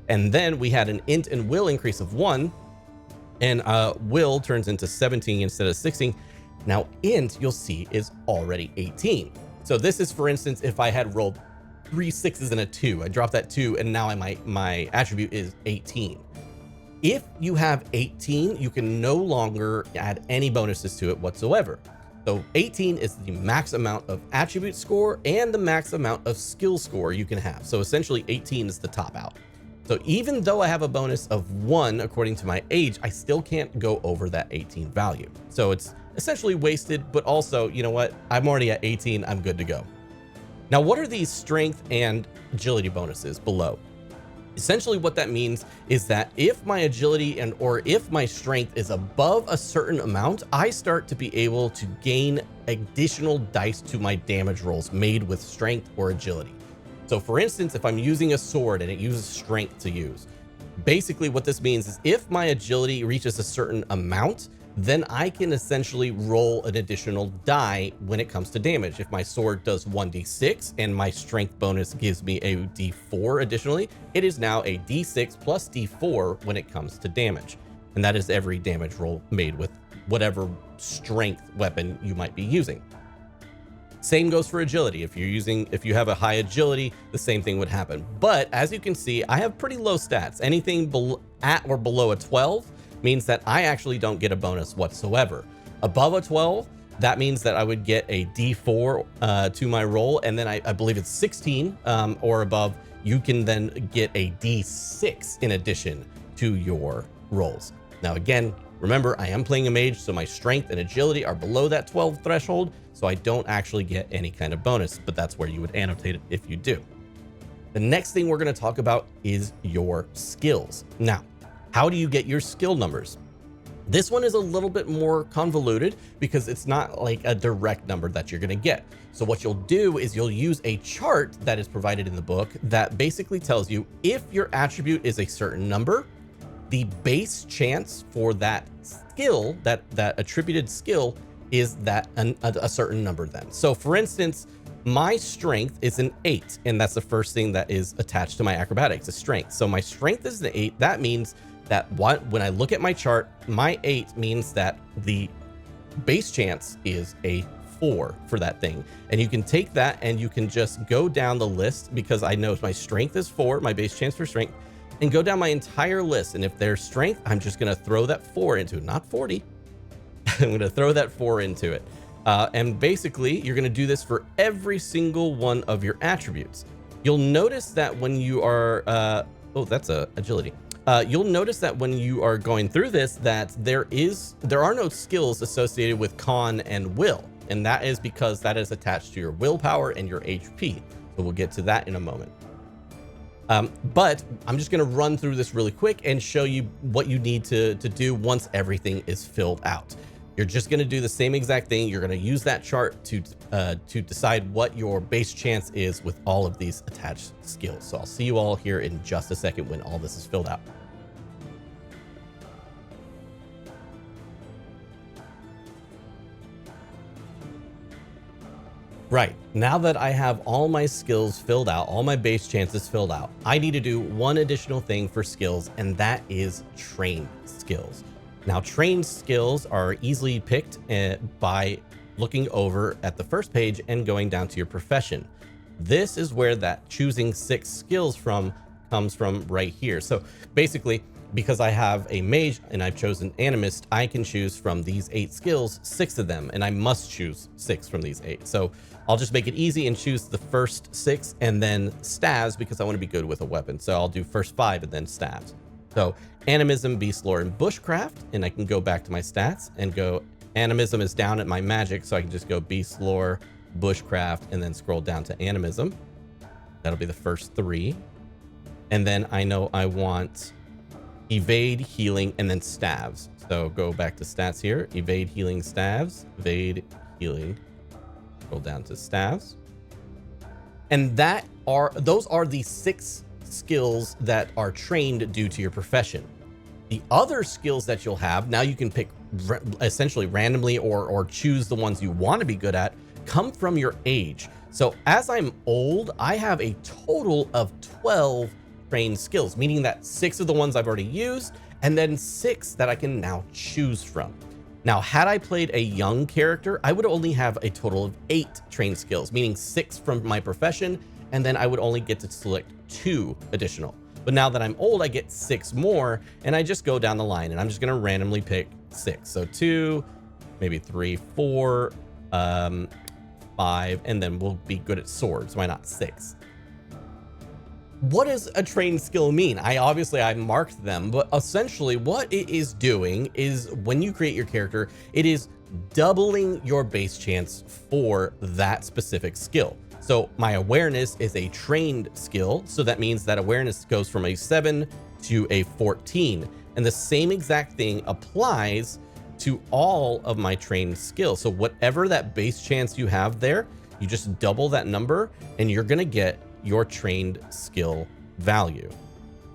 And then we had an int and will increase of 1, and will turns into 17 instead of 16. Now int, you'll see, is already 18. So this is, for instance, if I had rolled 3 6s and a 2, I dropped that 2, and now my attribute is 18. If you have 18, you can no longer add any bonuses to it whatsoever. So 18 is the max amount of attribute score and the max amount of skill score you can have. So essentially 18 is the top out. So even though I have a bonus of 1 according to my age, I still can't go over that 18 value. So it's essentially wasted, but also, you know what? I'm already at 18, I'm good to go. Now, what are these strength and agility bonuses below? Essentially what that means is that if my agility or if my strength is above a certain amount, I start to be able to gain additional dice to my damage rolls made with strength or agility. So for instance, if I'm using a sword and it uses strength to use, basically what this means is if my agility reaches a certain amount, then I can essentially roll an additional die when it comes to damage. If my sword does 1d6 and my strength bonus gives me a d4 additionally, it is now a d6 plus d4 when it comes to damage. And that is every damage roll made with whatever strength weapon you might be using. Same goes for agility. If you have a high agility, the same thing would happen. But as you can see, I have pretty low stats. Anything at or below a 12 means that I actually don't get a bonus whatsoever. Above a 12, that means that I would get a D4 to my roll, and then I believe it's 16 or above, you can then get a D6 in addition to your rolls. Now again, remember, I am playing a mage, so my strength and agility are below that 12 threshold, so I don't actually get any kind of bonus, but that's where you would annotate it if you do. The next thing we're going to talk about is your skills. Now, how do you get your skill numbers? This one is a little bit more convoluted because it's not like a direct number that you're going to get. So what you'll do is you'll use a chart that is provided in the book that basically tells you if your attribute is a certain number, the base chance for that skill, that attributed skill, is that a certain number then. So for instance, my strength is an 8, and that's the first thing that is attached to my acrobatics, is strength. So my strength is an 8. That means that when I look at my chart, my 8 means that the base chance is a 4 for that thing. And you can take that and you can just go down the list, because I know my strength is 4, my base chance for strength, and go down my entire list. And if there's strength, I'm just going to throw that 4 into it, not 40. I'm going to throw that 4 into it. And basically, you're going to do this for every single one of your attributes. You'll notice that when you are, oh, that's agility. You'll notice that when you are going through this, that there are no skills associated with con and will. And that is because that is attached to your willpower and your HP. So we'll get to that in a moment. But I'm just going to run through this really quick and show you what you need to do once everything is filled out. You're just going to do the same exact thing. You're going to use that chart to decide what your base chance is with all of these attached skills. So I'll see you all here in just a second when all this is filled out. Right, now that I have all my skills filled out, all my base chances filled out, I need to do one additional thing for skills, and that is trained skills. Now, trained skills are easily picked by looking over at the first page and going down to your profession. This is where that choosing 6 skills from comes from right here. So basically, because I have a mage and I've chosen animist, I can choose from these 8 skills, 6 of them, and I must choose 6 from these 8. So I'll just make it easy and choose the first 6 and then stabs because I want to be good with a weapon. So I'll do first 5 and then stabs. So animism, beast lore, and bushcraft, and I can go back to my stats and go, animism is down at my magic, so I can just go beast lore, bushcraft, and then scroll down to animism. That'll be the first 3. And then I know I want evade, healing, and then stabs. So go back to stats here, evade, healing, stabs, evade, healing, scroll down to stabs. And those are the 6 skills that are trained due to your profession. The other skills that you'll have, now you can pick essentially randomly or choose the ones you want to be good at, come from your age. So as I'm old, I have a total of 12 trained skills, meaning that 6 of the ones I've already used, and then 6 that I can now choose from. Now, had I played a young character, I would only have a total of 8 trained skills, meaning 6 from my profession, and then I would only get to select 2 additional. But now that I'm old, I get 6 more, and I just go down the line, and I'm just gonna randomly pick 6. So 2, maybe 3, 4, 5, and then we'll be good at swords. Why not 6? What does a trained skill mean? I marked them, but essentially what it is doing is when you create your character, it is doubling your base chance for that specific skill. So my awareness is a trained skill. So that means that awareness goes from a 7 to a 14. And the same exact thing applies to all of my trained skills. So whatever that base chance you have there, you just double that number and you're gonna get your trained skill value.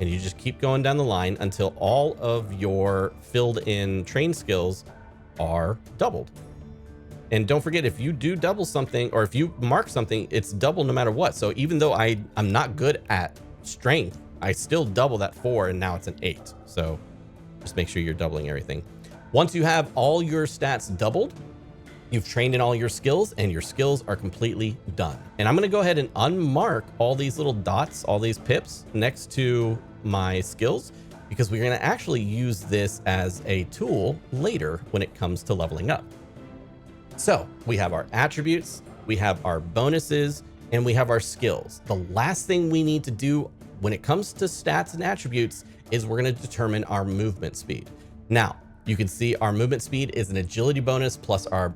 And you just keep going down the line until all of your filled in trained skills are doubled. And don't forget, if you do double something or if you mark something, it's double no matter what. So even though I'm not good at strength, I still double that 4 and now it's an 8. So just make sure you're doubling everything. Once you have all your stats doubled, you've trained in all your skills and your skills are completely done. And I'm going to go ahead and unmark all these little dots, all these pips next to my skills, because we're going to actually use this as a tool later when it comes to leveling up. So we have our attributes, we have our bonuses, and we have our skills. The last thing we need to do when it comes to stats and attributes is we're going to determine our movement speed. Now, you can see our movement speed is an agility bonus plus our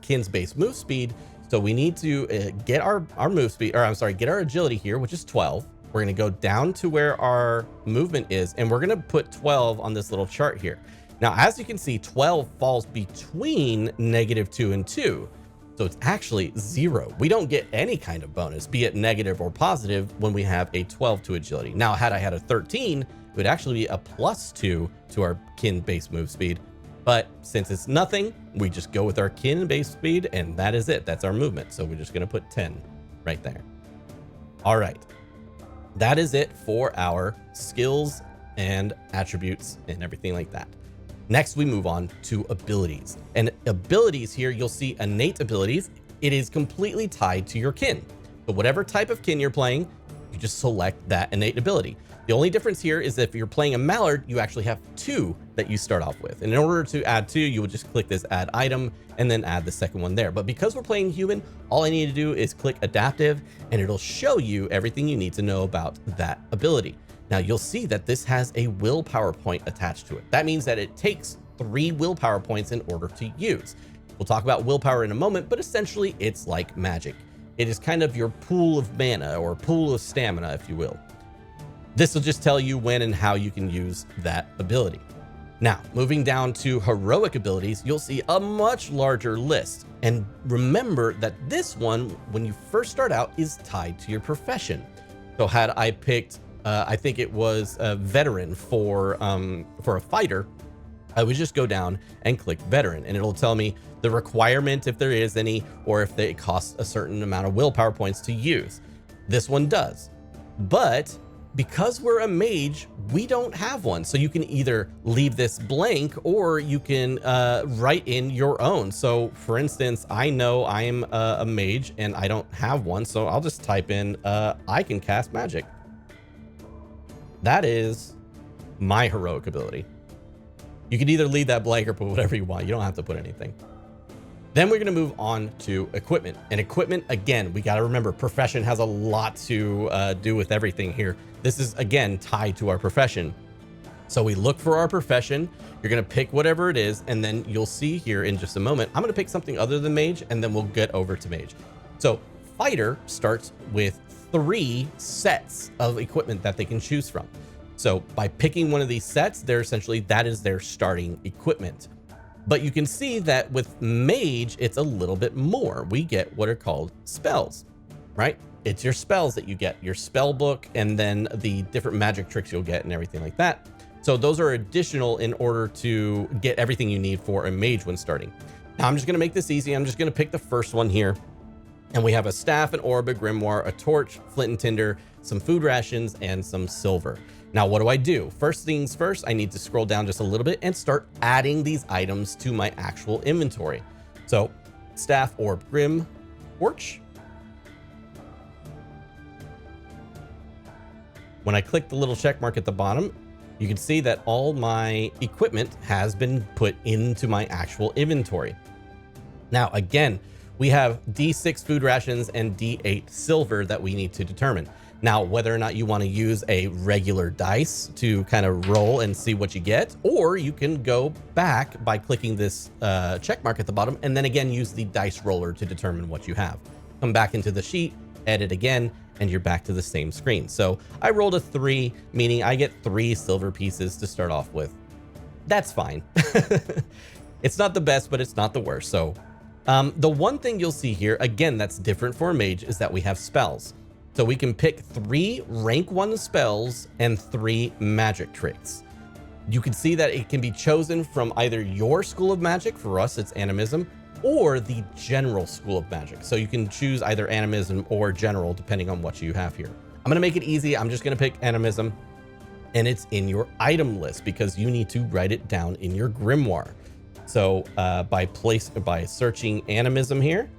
kin's base move speed. So we need to get our move speed, or I'm sorry, get our agility here, which is 12. We're going to go down to where our movement is, and we're going to put 12 on this little chart here. Now, as you can see, 12 falls between -2 and 2. So it's actually 0. We don't get any kind of bonus, be it negative or positive, when we have a 12 to agility. Now, had I had a 13, it would actually be a +2 to our kin base move speed. But since it's nothing, we just go with our kin base speed, and that is it. That's our movement. So we're just going to put 10 right there. All right. That is it for our skills and attributes and everything like that. Next, we move on to abilities. And abilities here, you'll see innate abilities. It is completely tied to your kin. So whatever type of kin you're playing, you just select that innate ability. The only difference here is if you're playing a mallard, you actually have 2 that you start off with. And in order to add 2, you would just click this add item and then add the second one there. But because we're playing human, all I need to do is click adaptive and it'll show you everything you need to know about that ability. Now you'll see that this has a willpower point attached to it. That means that it takes 3 willpower points in order to use. We'll talk about willpower in a moment, but essentially it's like magic. It is kind of your pool of mana or pool of stamina, if you will. This will just tell you when and how you can use that ability. Now, moving down to heroic abilities, you'll see a much larger list. And remember that this one, when you first start out, is tied to your profession. So had I picked, I think it was a veteran for a fighter, I would just go down and click veteran, and it'll tell me the requirement, if there is any, or if it costs a certain amount of willpower points to use. This one does. But because we're a mage, we don't have one. So you can either leave this blank or you can write in your own. So for instance, I know I'm a mage and I don't have one. So I'll just type in, I can cast magic. That is my heroic ability. You can either leave that blank or put whatever you want. You don't have to put anything. Then we're going to move on to equipment. And equipment, again, we got to remember profession has a lot to do with everything here. This is, again, tied to our profession. So we look for our profession. You're going to pick whatever it is. And then you'll see here in just a moment, I'm going to pick something other than mage, and then we'll get over to mage. So fighter starts with 3 sets of equipment that they can choose from. So by picking one of these sets, they're essentially, that is their starting equipment. But you can see that with mage, it's a little bit more. We get what are called spells, right? It's your spells that you get, your spell book, and then the different magic tricks you'll get and everything like that. So those are additional in order to get everything you need for a mage when starting. Now I'm just gonna make this easy. I'm just gonna pick the first one here. And we have a staff, an orb, a grimoire, a torch, flint and tinder, some food rations, and some silver. Now, what do? First things first, I need to scroll down just a little bit and start adding these items to my actual inventory. So staff, orb, grim, torch. When I click the little check mark at the bottom, you can see that all my equipment has been put into my actual inventory. Now, again, we have D6 food rations and D8 silver that we need to determine. Now, whether or not you want to use a regular dice to kind of roll and see what you get, or you can go back by clicking this check mark at the bottom and then again use the dice roller to determine what you have. Come back into the sheet, edit again, and you're back to the same screen. So I rolled a 3, meaning I get 3 silver pieces to start off with. That's fine. It's not the best, but it's not the worst. So the one thing you'll see here, again, that's different for a mage is that we have spells. So we can pick 3 rank 1 spells and 3 magic tricks. You can see that it can be chosen from either your school of magic, for us it's animism, or the general school of magic. So you can choose either animism or general depending on what you have here. I'm gonna make it easy. I'm just gonna pick animism, and it's in your item list because you need to write it down in your grimoire. So by searching animism here,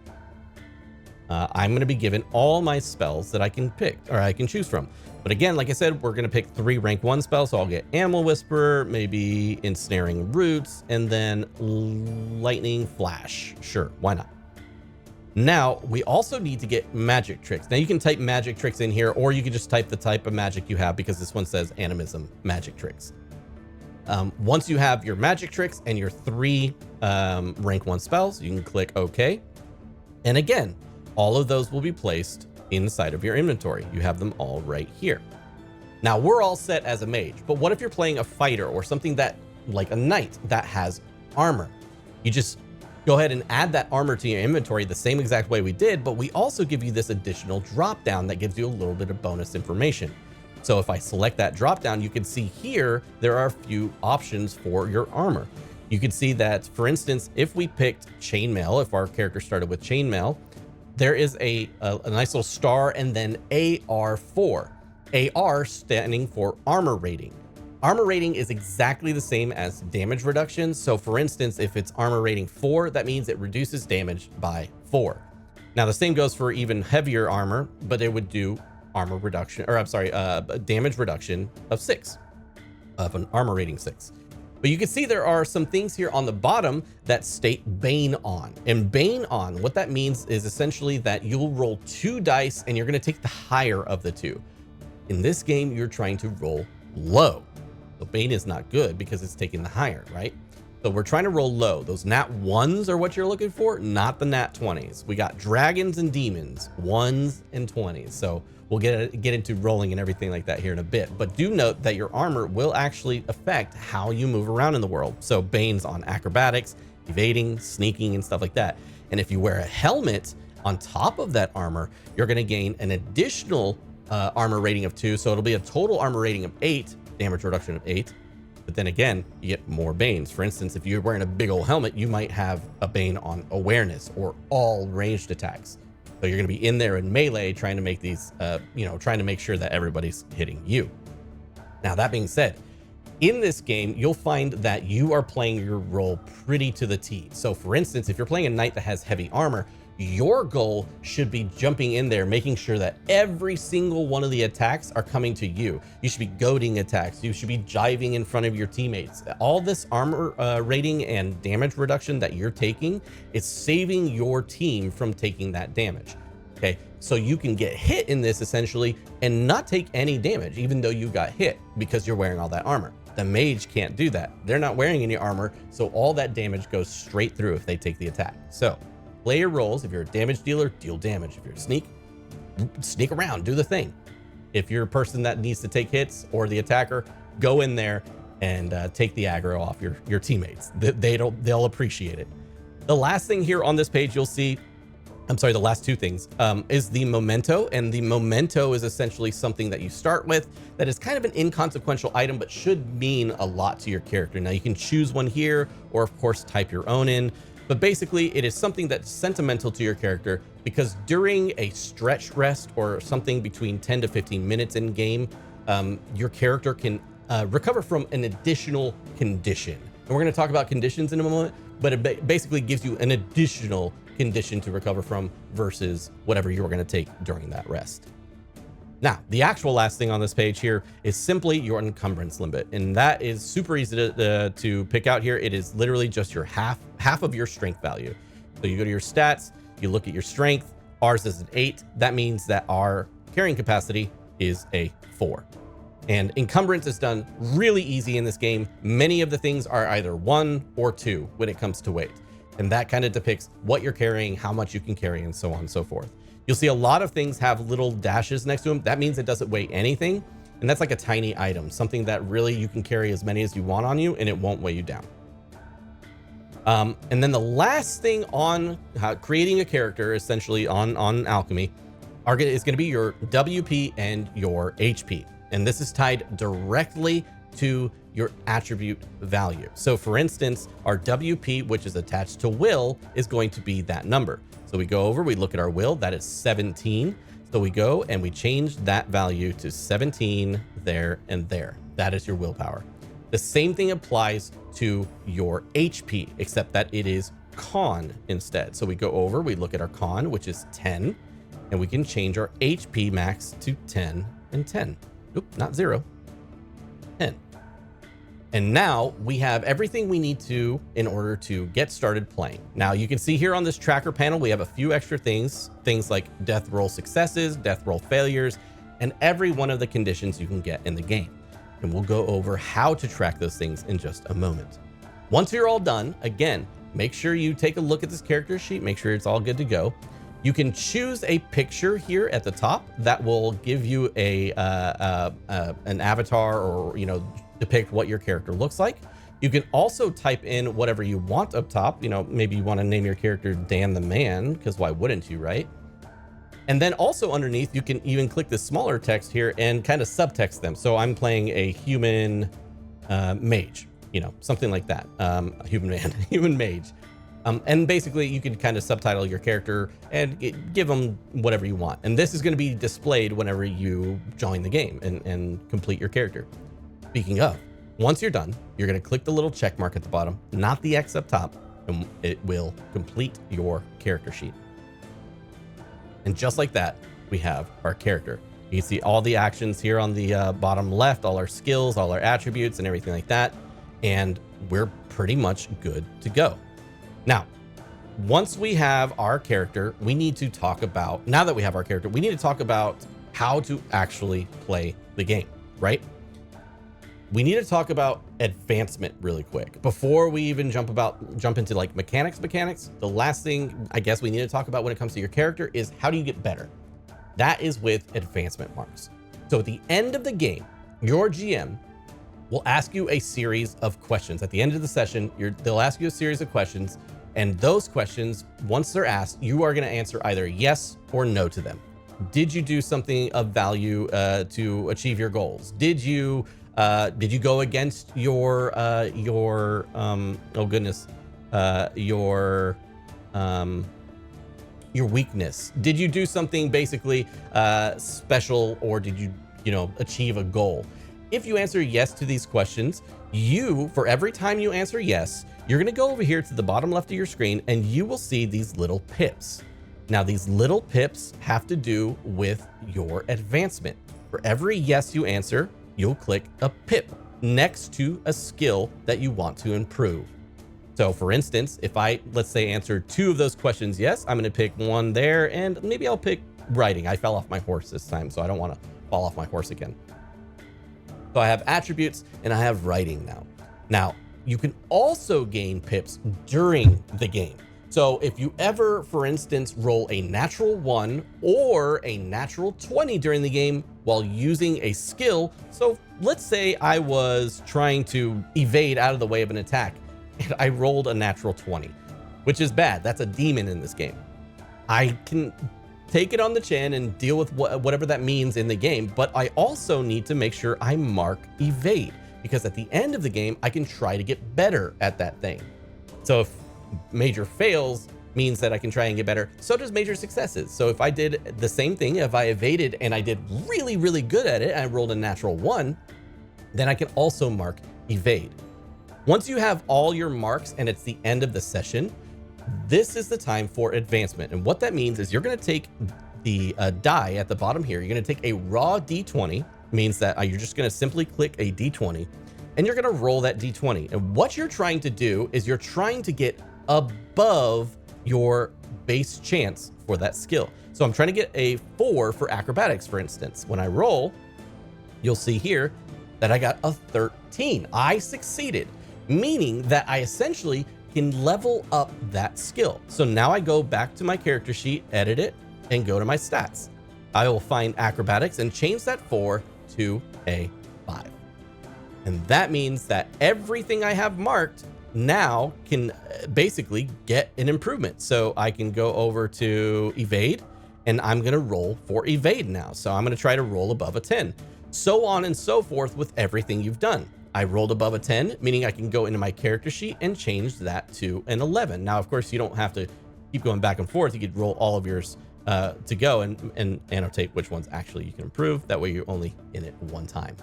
I'm going to be given all my spells that I can pick or I can choose from. But again, like I said, we're going to pick 3 rank 1 spells. So I'll get Animal Whisperer, maybe Ensnaring Roots, and then Lightning Flash. Sure, why not? Now, we also need to get magic tricks. Now you can type magic tricks in here, or you can just type the type of magic you have because this one says animism magic tricks. Once you have your magic tricks and your 3 rank 1 spells, you can click OK. And again, all of those will be placed inside of your inventory. You have them all right here. Now we're all set as a mage, but what if you're playing a fighter or something that like a knight that has armor? You just go ahead and add that armor to your inventory the same exact way we did, but we also give you this additional drop down that gives you a little bit of bonus information. So if I select that drop down, you can see here, there are a few options for your armor. You can see that, for instance, if we picked chainmail, if our character started with chainmail, there is a nice little star and then AR4. AR standing for armor rating. Armor rating is exactly the same as damage reduction. So for instance, if it's armor rating 4, that means it reduces damage by 4. Now the same goes for even heavier armor, but it would do armor reduction, or I'm sorry, damage reduction of 6, of an armor rating 6. But you can see there are some things here on the bottom that state Bane on. And Bane on, what that means is essentially that you'll roll 2 dice and you're going to take the higher of the 2. In this game, you're trying to roll low. So Bane is not good because it's taking the higher, right? So we're trying to roll low. Those nat 1s are what you're looking for, not the nat 20s. We got dragons and demons, 1s and 20s. So we'll get into rolling and everything like that here in a bit. But do note that your armor will actually affect how you move around in the world. So Bane's on acrobatics, evading, sneaking, and stuff like that. And if you wear a helmet on top of that armor, you're going to gain an additional armor rating of 2. So it'll be a total armor rating of 8, damage reduction of 8. But then again, you get more Banes. For instance, if you're wearing a big old helmet, you might have a Bane on awareness or all ranged attacks. So you're going to be in there in melee trying to make these, trying to make sure that everybody's hitting you. Now, that being said, in this game, you'll find that you are playing your role pretty to the T. So for instance, if you're playing a knight that has heavy armor, your goal should be jumping in there, making sure that every single one of the attacks are coming to you. You should be goading attacks. You should be jiving in front of your teammates. All this armor rating and damage reduction that you're taking is saving your team from taking that damage. Okay, so you can get hit in this essentially and not take any damage, even though you got hit because you're wearing all that armor. The mage can't do that. They're not wearing any armor, so all that damage goes straight through if they take the attack. So play your roles. If you're a damage dealer, deal damage. If you're a sneak around, do the thing. If you're a person that needs to take hits or the attacker, go in there and take the aggro off your teammates. They'll appreciate it. The last thing here on this page you'll see, the last two things, is the memento. And the memento is essentially something that you start with that is kind of an inconsequential item, but should mean a lot to your character. Now you can choose one here, or of course type your own in. But basically, it is something that's sentimental to your character because during a stretch rest or something between 10 to 15 minutes in game, your character can recover from an additional condition. And we're going to talk about conditions in a moment, but it basically gives you an additional condition to recover from versus whatever you were going to take during that rest. Now, the actual last thing on this page here is simply your encumbrance limit. And that is super easy to pick out here. It is literally just your half of your strength value. So you go to your stats, you look at your strength. Ours is an 8. That means that our carrying capacity is a 4. And encumbrance is done really easy in this game. Many of the things are either 1 or 2 when it comes to weight. And that kind of depicts what you're carrying, how much you can carry, and so on and so forth. You'll see a lot of things have little dashes next to them. That means it doesn't weigh anything. And that's like a tiny item, something that really you can carry as many as you want on you and it won't weigh you down. And then the last thing on creating a character, essentially on Alchemy, is going to be your WP and your HP. And this is tied directly to your attribute value. So for instance, our WP, which is attached to will, is going to be that number. So we go over, we look at our will, that is 17. So we go and we change that value to 17 there and there. That is your willpower. The same thing applies to your HP, except that it is con instead. So we go over, we look at our con, which is 10, and we can change our HP max to 10 and 10. Oop, not 0, 10. And now we have everything we need to in order to get started playing. Now you can see here on this tracker panel, we have a few extra things like death roll successes, death roll failures, and every one of the conditions you can get in the game. And we'll go over how to track those things in just a moment. Once you're all done, again, make sure you take a look at this character sheet, make sure it's all good to go. You can choose a picture here at the top that will give you an avatar or, depict what your character looks like. You can also type in whatever you want up top. Maybe you want to name your character Dan the Man, because why wouldn't you, right? And then also underneath, you can even click the smaller text here and kind of subtext them. So I'm playing a human mage, something like that. A human man, human mage. And basically you can kind of subtitle your character and give them whatever you want. And this is going to be displayed whenever you join the game and complete your character. Speaking of, once you're done, you're going to click the little check mark at the bottom, not the X up top, and it will complete your character sheet. And just like that, we have our character. You can see all the actions here on the bottom left, all our skills, all our attributes, and everything like that. And we're pretty much good to go. Now, once we have our character, we need to talk about how to actually play the game, right? we need to talk about advancement really quick before we even jump into like mechanics. The last thing I guess we need to talk about when it comes to your character is how do you get better? That is with advancement marks. So at the end of the game, your GM will ask you a series of questions. At the end of the session, they'll ask you a series of questions, and those questions, once they're asked, you are going to answer either yes or no to them. Did you do something of value to achieve your goals? Did you go against your weakness? Did you do something basically special, or did you achieve a goal? If you answer yes to these questions, for every time you answer yes, you're going to go over here to the bottom left of your screen and you will see these little pips. Now, these little pips have to do with your advancement. For every yes you answer, you'll click a pip next to a skill that you want to improve. So for instance, if let's say, answered 2 of those questions yes, I'm going to pick 1 there, and maybe I'll pick writing. I fell off my horse this time, so I don't want to fall off my horse again. So I have attributes and I have writing now. Now, you can also gain pips during the game. So if you ever, for instance, roll a natural 1 or a natural 20 during the game while using a skill. So let's say I was trying to evade out of the way of an attack and I rolled a natural 20, which is bad. That's a demon in this game. I can take it on the chin and deal with whatever that means in the game, but I also need to make sure I mark evade, because at the end of the game, I can try to get better at that thing. So if major fails means that I can try and get better, so does major successes. So if I did the same thing, if I evaded and I did really, really good at it, and I rolled a natural 1, then I can also mark evade. Once you have all your marks and it's the end of the session, this is the time for advancement. And what that means is you're going to take the die at the bottom here. You're going to take a raw D20, means that you're just going to simply click a D20 and you're going to roll that D20. And what you're trying to do is you're trying to get above your base chance for that skill. So I'm trying to get a 4 for acrobatics, for instance. When I roll, you'll see here that I got a 13. I succeeded, meaning that I essentially can level up that skill. So now I go back to my character sheet, edit it, and go to my stats. I will find acrobatics and change that 4 to a 5. And that means that everything I have marked now can basically get an improvement. So I can go over to evade, and I'm going to roll for evade now. So I'm going to try to roll above a 10. So on and so forth with everything you've done. I rolled above a 10, meaning I can go into my character sheet and change that to an 11. Now, of course, you don't have to keep going back and forth. You could roll all of yours to go and annotate which ones actually you can improve. That way you're only in it one time.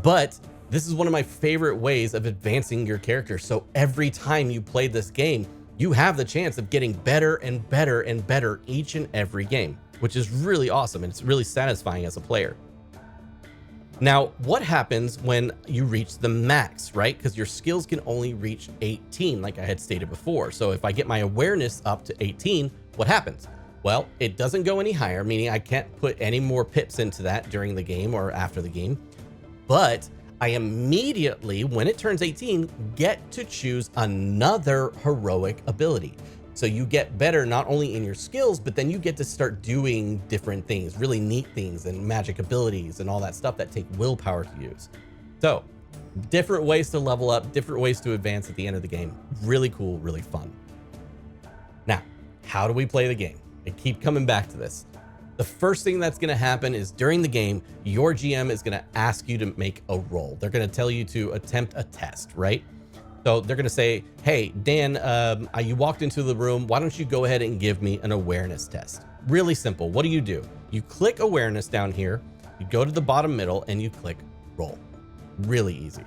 But this is one of my favorite ways of advancing your character. So every time you play this game, you have the chance of getting better and better and better each and every game, which is really awesome. And it's really satisfying as a player. Now, what happens when you reach the max, right? Because your skills can only reach 18, like I had stated before. So if I get my awareness up to 18, what happens? Well, it doesn't go any higher, meaning I can't put any more pips into that during the game or after the game. But I immediately, when it turns 18, get to choose another heroic ability. So you get better not only in your skills, but then you get to start doing different things, really neat things and magic abilities and all that stuff that take willpower to use. So different ways to level up, different ways to advance at the end of the game. Really cool, really fun. Now, how do we play the game? I keep coming back to this. The first thing that's going to happen is during the game, your GM is going to ask you to make a roll. They're going to tell you to attempt a test, right? So they're going to say, hey, Dan, you walked into the room. Why don't you go ahead and give me an awareness test? Really simple. What do? You click awareness down here, you go to the bottom middle, and you click roll. Really easy.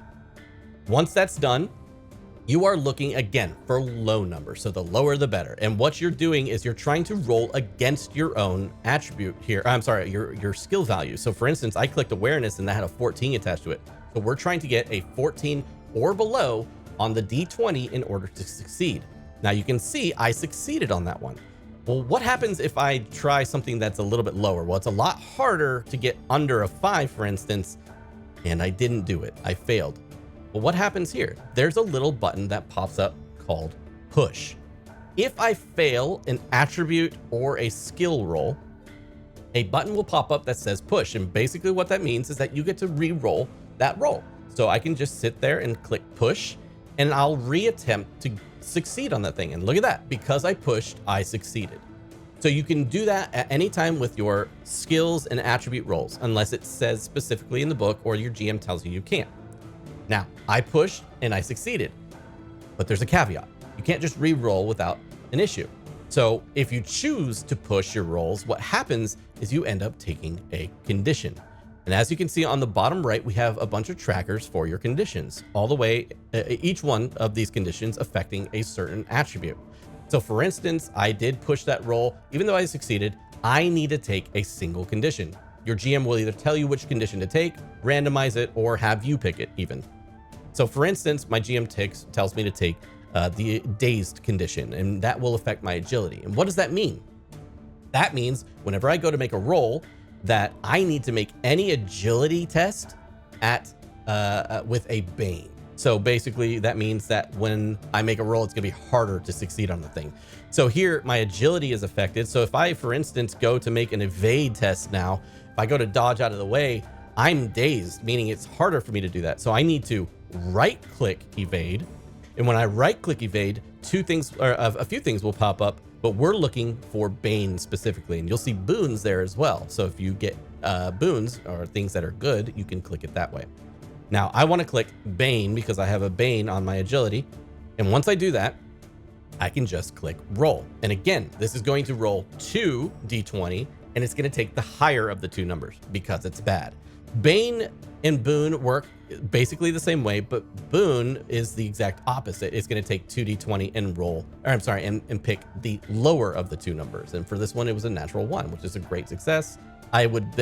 Once that's done, you are looking again for low numbers. So the lower, the better. And what you're doing is you're trying to roll against your own attribute here. I'm sorry, your skill value. So for instance, I clicked awareness and that had a 14 attached to it. So we're trying to get a 14 or below on the D20 in order to succeed. Now you can see I succeeded on that one. Well, what happens if I try something that's a little bit lower? Well, it's a lot harder to get under a 5, for instance, and I didn't do it. I failed. Well, what happens here? There's a little button that pops up called push. If I fail an attribute or a skill roll, a button will pop up that says push. And basically what that means is that you get to re-roll that roll. So I can just sit there and click push, and I'll reattempt to succeed on that thing. And look at that, because I pushed, I succeeded. So you can do that at any time with your skills and attribute rolls, unless it says specifically in the book or your GM tells you you can't. Now, I pushed and I succeeded, but there's a caveat. You can't just re-roll without an issue. So if you choose to push your rolls, what happens is you end up taking a condition. And as you can see on the bottom right, we have a bunch of trackers for your conditions, all the way, each one of these conditions affecting a certain attribute. So for instance, I did push that roll. Even though I succeeded, I need to take a single condition. Your GM will either tell you which condition to take, randomize it, or have you pick it even. So for instance, my GM tells me to take the dazed condition, and that will affect my agility. And what does that mean? That means whenever I go to make a roll, that I need to make any agility test at with a Bane. So basically that means that when I make a roll, it's gonna be harder to succeed on the thing. So here my agility is affected. So if I, for instance, go to make an evade test now, if I go to dodge out of the way, I'm dazed, meaning it's harder for me to do that. So I need to right click evade. And when I right click evade, a few things will pop up, but we're looking for Bane specifically, and you'll see boons there as well. So if you get boons or things that are good, you can click it that way. Now I want to click Bane because I have a Bane on my agility. And once I do that, I can just click roll. And again, this is going to roll 2 d20, and it's going to take the higher of the two numbers because it's bad. Bane and boon work basically the same way, but boon is the exact opposite. It's going to take 2d20 and roll, or I'm sorry, and pick the lower of the two numbers. And for this one, it was a natural 1, which is a great success. I would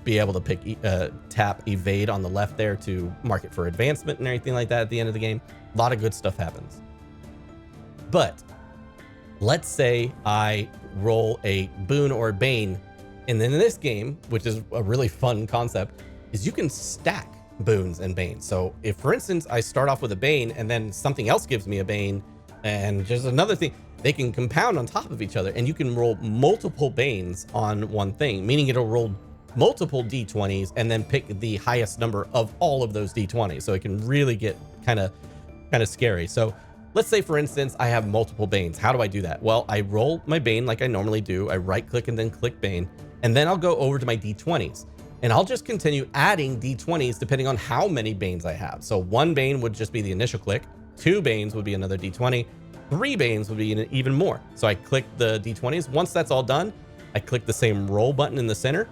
be able to pick tap evade on the left there to mark it for advancement and everything like that at the end of the game. A lot of good stuff happens. But let's say I roll a boon or a bane, and then in this game, which is a really fun concept, is you can stack boons and banes. So if, for instance, I start off with a bane and then something else gives me a bane and just another thing, they can compound on top of each other, and you can roll multiple banes on one thing, meaning it'll roll multiple d20s and then pick the highest number of all of those d20s. So it can really get kind of scary. So let's say, for instance, I have multiple banes. How do I do that? Well, I roll my bane like I normally do. I right click and then click bane, and then I'll go over to my d20s. And I'll just continue adding d20s depending on how many banes I have. So 1 bane would just be the initial click, 2 banes would be another d20, 3 banes would be even more. So I click the d20s. Once that's all done, I click the same roll button in the center,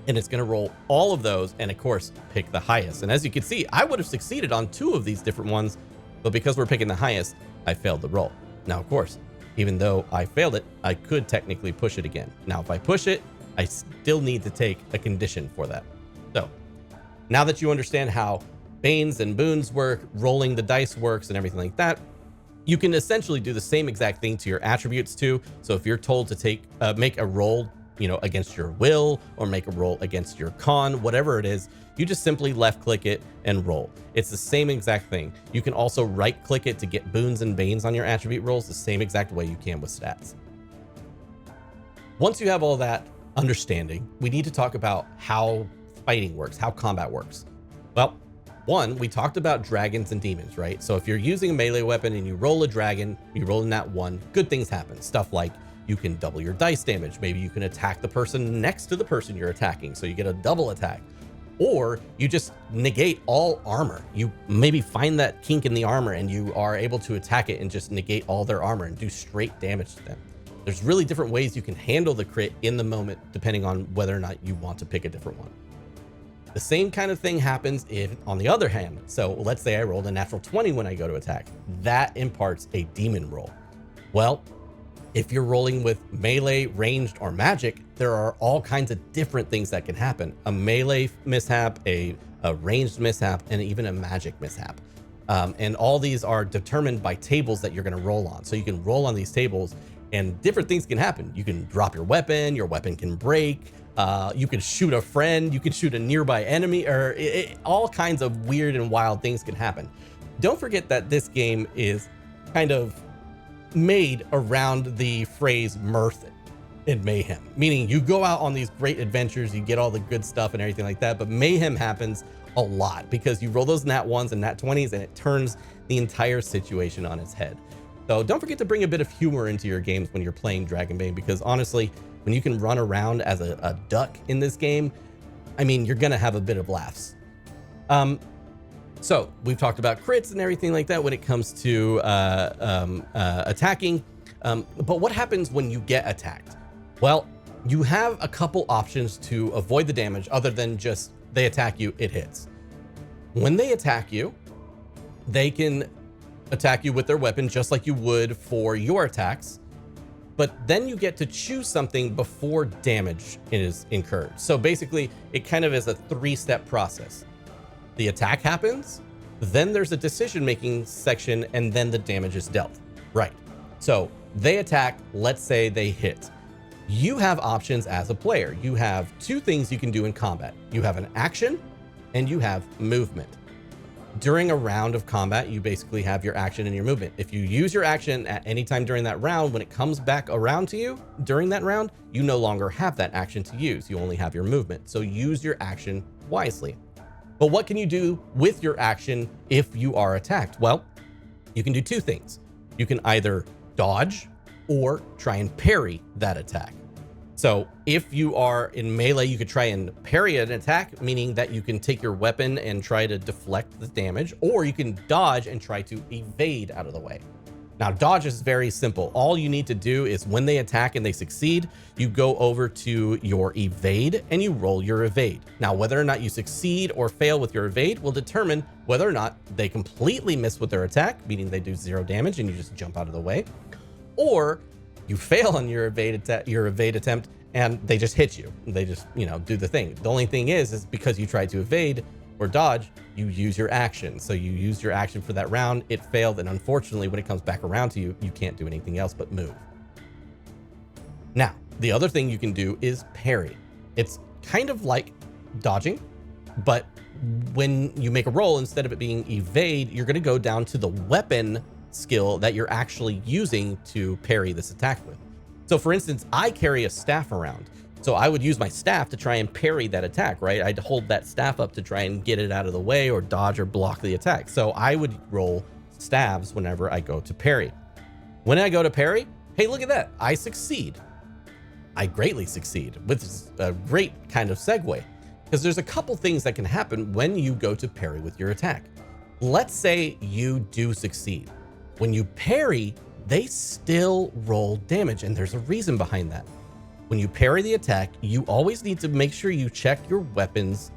and it's going to roll all of those and, of course, pick the highest. And as you can see, I would have succeeded on 2 of these different ones, but because we're picking the highest, I failed the roll. Now, of course, even though I failed it, I could technically push it again. Now, if I push it, I still need to take a condition for that. So now that you understand how banes and boons work, rolling the dice works, and everything like that, you can essentially do the same exact thing to your attributes too. So if you're told to make a roll, against your will, or make a roll against your con, whatever it is, you just simply left click it and roll. It's the same exact thing. You can also right click it to get boons and banes on your attribute rolls the same exact way you can with stats. Once you have all that understanding, we need to talk about how fighting works, how combat works. Well, one, we talked about dragons and demons, right? So if you're using a melee weapon and you roll a dragon, you roll in that 1, good things happen. Stuff like you can double your dice damage. Maybe you can attack the person next to the person you're attacking, so you get a double attack. Or you just negate all armor. You maybe find that kink in the armor and you are able to attack it and just negate all their armor and do straight damage to them. There's really different ways you can handle the crit in the moment, depending on whether or not you want to pick a different one. The same kind of thing happens if, on the other hand, so let's say I rolled a natural 20 when I go to attack. That imparts a demon roll. Well, if you're rolling with melee, ranged, or magic, there are all kinds of different things that can happen. A melee mishap, a ranged mishap, and even a magic mishap. And all these are determined by tables that you're going to roll on. So you can roll on these tables and different things can happen. You can drop your weapon can break. You can shoot a friend, you can shoot a nearby enemy, or all kinds of weird and wild things can happen. Don't forget that this game is kind of made around the phrase mirth and mayhem, meaning you go out on these great adventures, you get all the good stuff and everything like that, but mayhem happens a lot because you roll those nat 1s and nat 20s and it turns the entire situation on its head. So don't forget to bring a bit of humor into your games when you're playing Dragonbane, because honestly, when you can run around as a duck in this game, I mean, you're gonna have a bit of laughs. So we've talked about crits and everything like that when it comes to attacking, but what happens when you get attacked? Well, you have a couple options to avoid the damage other than just they attack you, it hits. When they attack you, they can attack you with their weapon just like you would for your attacks, but then you get to choose something before damage is incurred. So basically, it kind of is a 3-step process. The attack happens, then there's a decision-making section, and then the damage is dealt. Right. So they attack, let's say they hit. You have options as a player. You have 2 things you can do in combat. You have an action and you have movement. During a round of combat, you basically have your action and your movement. If you use your action at any time during that round, when it comes back around to you during that round, you no longer have that action to use. You only have your movement. So use your action wisely. But what can you do with your action if you are attacked? Well, you can do 2 things. You can either dodge or try and parry that attack. So if you are in melee, you could try and parry an attack, meaning that you can take your weapon and try to deflect the damage, or you can dodge and try to evade out of the way. Now, dodge is very simple. All you need to do is when they attack and they succeed, you go over to your evade and you roll your evade. Now, whether or not you succeed or fail with your evade will determine whether or not they completely miss with their attack, meaning they do 0 damage and you just jump out of the way, or you fail on your evade attempt and they just hit you. They just, do the thing. The only thing is because you tried to evade or dodge, you use your action. So you used your action for that round, it failed, and unfortunately, when it comes back around to you, you can't do anything else but move. Now, the other thing you can do is parry. It's kind of like dodging, but when you make a roll, instead of it being evade, you're gonna go down to the weapon skill that you're actually using to parry this attack with. So for instance, I carry a staff around. So I would use my staff to try and parry that attack, right? I'd hold that staff up to try and get it out of the way or dodge or block the attack. So I would roll staves whenever I go to parry. When I go to parry, hey, look at that. I succeed. I greatly succeed, which is a great kind of segue, because there's a couple things that can happen when you go to parry with your attack. Let's say you do succeed. When you parry, they still roll damage, and there's a reason behind that. When you parry the attack, you always need to make sure you check your weapon's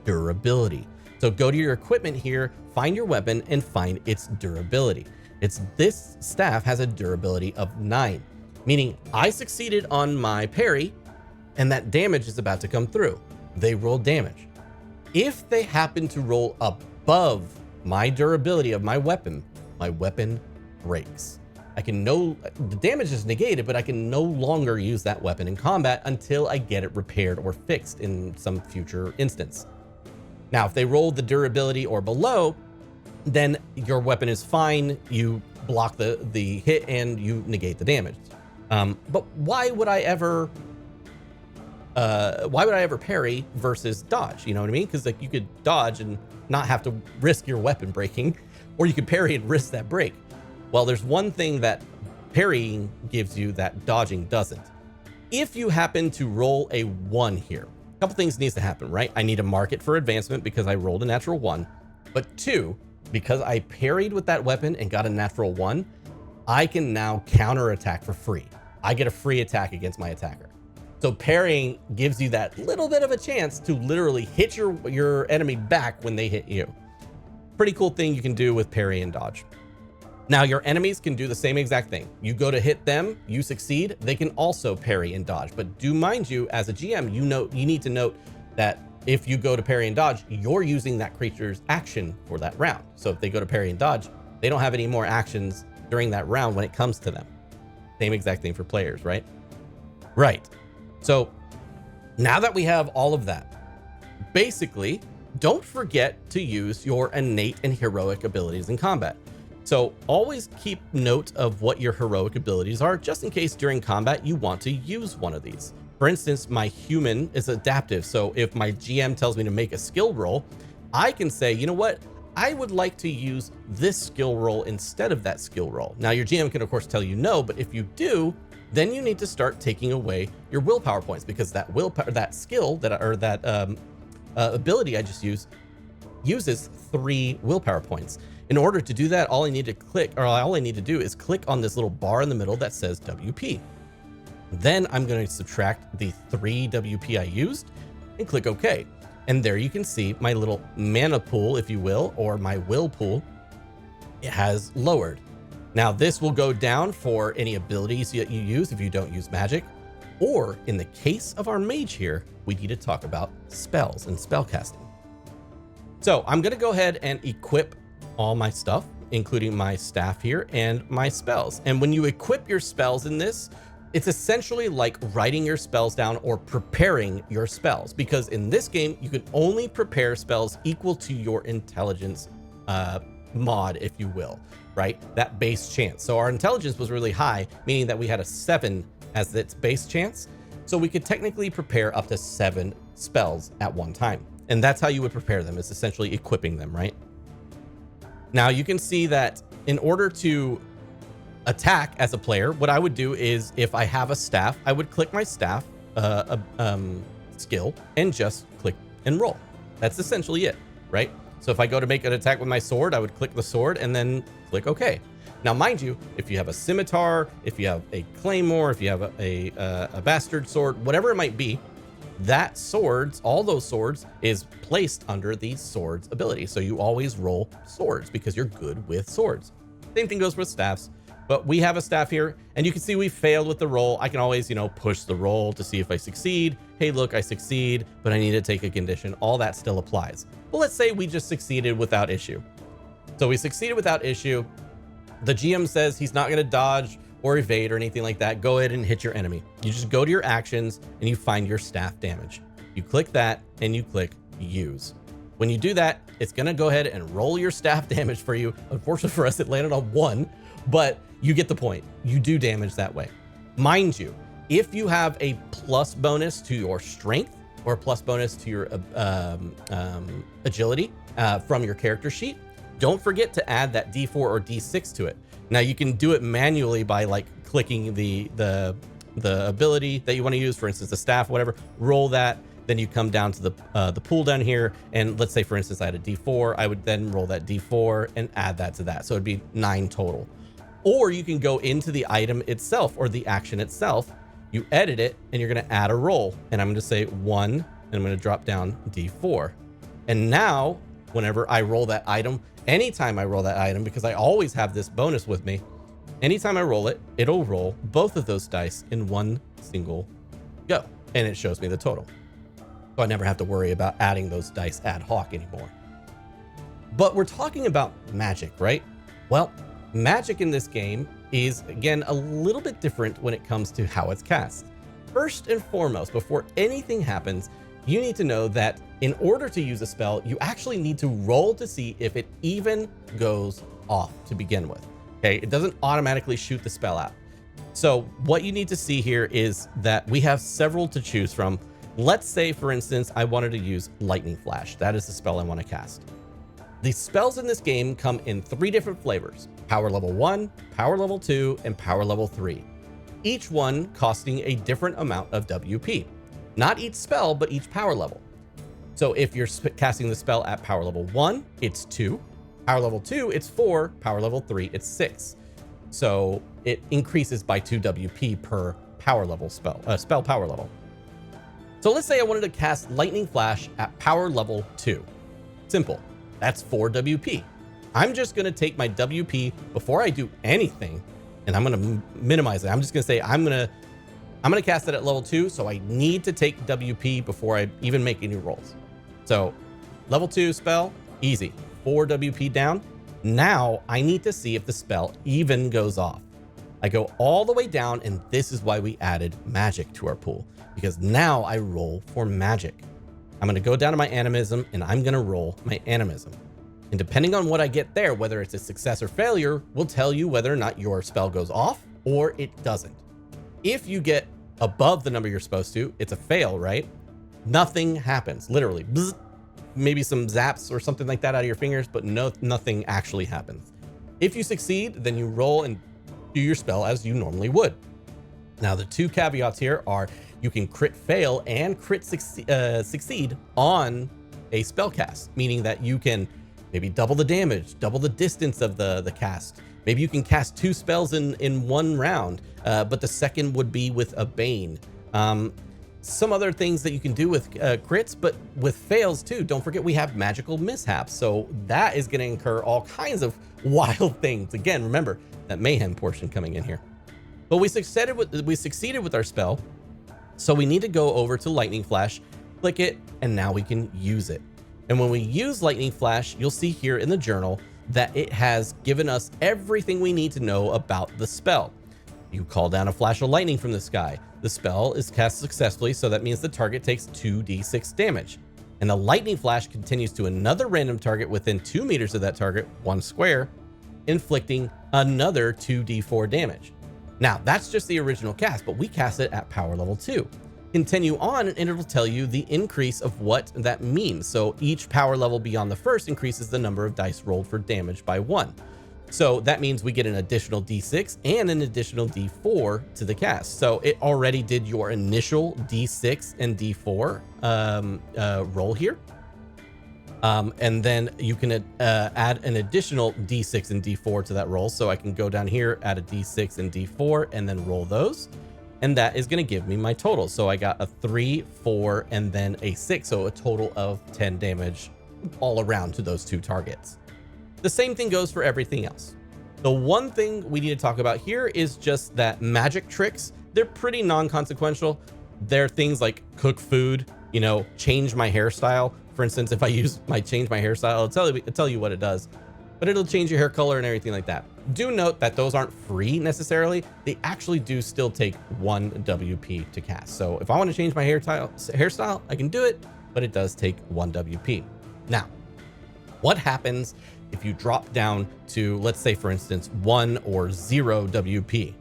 durability. So go to your equipment here, find your weapon, and find its durability. This staff has a durability of 9, meaning I succeeded on my parry, and that damage is about to come through. They roll damage. If they happen to roll above my durability of my weapon breaks. The damage is negated, but I can no longer use that weapon in combat until I get it repaired or fixed in some future instance. Now, if they roll the durability or below, then your weapon is fine. You block the hit and you negate the damage. But why would I ever parry versus dodge? You know what I mean? Because you could dodge and not have to risk your weapon breaking, or you could parry and risk that break. Well, there's one thing that parrying gives you that dodging doesn't. If you happen to roll a 1 here, a couple things needs to happen, right? I need to mark it for advancement because I rolled a natural 1. But 2, because I parried with that weapon and got a natural 1, I can now counterattack for free. I get a free attack against my attacker. So parrying gives you that little bit of a chance to literally hit your enemy back when they hit you. Pretty cool thing you can do with parry and dodge. Now, your enemies can do the same exact thing. You go to hit them, you succeed, they can also parry and dodge. But do mind you, as a GM, you need to note that if you go to parry and dodge, you're using that creature's action for that round. So if they go to parry and dodge, they don't have any more actions during that round when it comes to them. Same exact thing for players, right? Right. So Now that we have all of that, basically, don't forget to use your innate and heroic abilities in combat. So always keep note of what your heroic abilities are, just in case during combat you want to use one of these. For instance, my human is adaptive. So if my GM tells me to make a skill roll, I can say, you know what? I would like to use this skill roll instead of that skill roll. Now your GM can of course tell you no, but if you do, then you need to start taking away your willpower points, because that willpower, that skill that ability I just used uses 3 willpower points. In order to do that, all I need to do is click on this little bar in the middle that says WP. Then I'm going to subtract the 3 WP I used and click OK. And there you can see my little mana pool, if you will, or my will pool, it has lowered. Now this will go down for any abilities that you use if you don't use magic, or in the case of our mage here, we need to talk about spells and spell casting. So I'm going to go ahead and equip all my stuff, including my staff here and my spells. And when you equip your spells in this, it's essentially like writing your spells down or preparing your spells, because in this game, you can only prepare spells equal to your intelligence mod, if you will, right? That base chance. So our intelligence was really high, meaning that we had a 7 as its base chance. So we could technically prepare up to 7 spells at one time. And that's how you would prepare them, is essentially equipping them, right? Now you can see that in order to attack as a player, what I would do is, if I have a staff, I would click my staff skill and just click and roll. That's essentially it, right? So if I go to make an attack with my sword, I would click the sword and then click OK. Now, mind you, if you have a scimitar, if you have a claymore, if you have a bastard sword, whatever it might be, that swords, all those swords, is placed under the swords ability. So you always roll swords because you're good with swords. Same thing goes with staffs. But we have a staff here, and you can see we failed with the roll. I can always, push the roll to see if I succeed. Hey, look, I succeed, but I need to take a condition. All that still applies. But let's say we just succeeded without issue. So we succeeded without issue. The GM says he's not going to dodge or evade or anything like that. Go ahead and hit your enemy. You just go to your actions and you find your staff damage. You click that and you click use. When you do that, it's going to go ahead and roll your staff damage for you. Unfortunately for us, it landed on 1, but you get the point. You do damage that way. Mind you, if you have a plus bonus to your strength or a plus bonus to your agility from your character sheet, don't forget to add that D4 or D6 to it. Now you can do it manually by like clicking the ability that you want to use, for instance, the staff, whatever, roll that. Then you come down to the pool down here. And let's say, for instance, I had a D4, I would then roll that D4 and add that to that. So it'd be 9 total. Or you can go into the item itself or the action itself, you edit it, and you're going to add a roll. And I'm going to say 1, and I'm going to drop down D4. And now, whenever I roll that item, anytime I roll that item, because I always have this bonus with me, anytime I roll it, it'll roll both of those dice in one single go. And it shows me the total. So I never have to worry about adding those dice ad hoc anymore. But we're talking about magic, right? Well, magic in this game is, again, a little bit different when it comes to how it's cast. First and foremost, before anything happens, you need to know that in order to use a spell, you actually need to roll to see if it even goes off to begin with. Okay, it doesn't automatically shoot the spell out. So what you need to see here is that we have several to choose from. Let's say, for instance, I wanted to use Lightning Flash. That is the spell I want to cast. The spells in this game come in 3 different flavors: power level 1, power level 2, and power level 3. Each one costing a different amount of WP. Not each spell, but each power level. So if you're casting the spell at power level 1, it's 2. Power level 2, it's 4. Power level 3, it's 6. So it increases by 2 WP per power level spell power level. So let's say I wanted to cast Lightning Flash at power level 2. Simple. That's 4 WP. I'm just going to take my WP before I do anything, and I'm going to minimize it. I'm just going to say I'm going to cast it at level 2, so I need to take WP before I even make any rolls. So level 2 spell, easy. 4 WP down. Now I need to see if the spell even goes off. I go all the way down, and this is why we added magic to our pool, because now I roll for magic. I'm going to go down to my animism, and I'm going to roll my animism. And depending on what I get there, whether it's a success or failure, will tell you whether or not your spell goes off or it doesn't. If you get above the number you're supposed to, it's a fail, right? Nothing happens, literally. Bzz, maybe some zaps or something like that out of your fingers, but nothing actually happens. If you succeed, then you roll and do your spell as you normally would. Now, the two caveats here are you can crit fail and crit succeed on a spell cast, meaning that you can maybe double the damage, double the distance of the cast. Maybe you can cast 2 spells in one round, but the second would be with a Bane. Some other things that you can do with crits, but with fails too. Don't forget we have magical mishaps, so that is going to incur all kinds of wild things. Again, remember that mayhem portion coming in here. But we succeeded with our spell, so we need to go over to Lightning Flash, click it, and now we can use it. And when we use Lightning Flash, you'll see here in the journal that it has given us everything we need to know about the spell. You call down a flash of lightning from the sky. The spell is cast successfully, so that means the target takes 2d6 damage. And the lightning flash continues to another random target within 2 meters of that target, 1 square, inflicting another 2d4 damage. Now, that's just the original cast, but we cast it at power level 2. Continue on, and it'll tell you the increase of what that means. So each power level beyond the first increases the number of dice rolled for damage by 1. So that means we get an additional d6 and an additional d4 to the cast. So it already did your initial d6 and d4 roll here. And then you can add an additional d6 and d4 to that roll. So I can go down here, add a d6 and d4, and then roll those. And that is going to give me my total. So I got a 3, 4, and then a 6. So a total of 10 damage all around to those 2 targets. The same thing goes for everything else. The one thing we need to talk about here is just that magic tricks, they're pretty non-consequential. They're things like cook food, you know, change my hairstyle. For instance, if I use change my hairstyle, it'll tell you what it does, but it'll change your hair color and everything like that. Do note that those aren't free necessarily. They actually do still take 1 WP to cast. So if I want to change my hairstyle, I can do it, but it does take 1 WP. Now, what happens if you drop down to, let's say, for instance, 1 or 0 WP?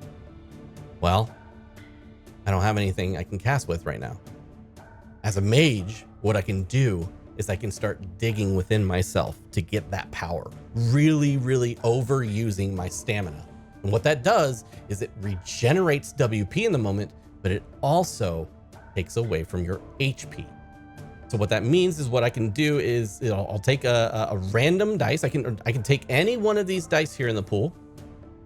Well, I don't have anything I can cast with right now. As a mage, what I can do is I can start digging within myself to get that power, really overusing my stamina. And what that does is it regenerates WP in the moment, but it also takes away from your HP. So what that means is what I can do is I'll take a random dice. I can take any one of these dice here in the pool,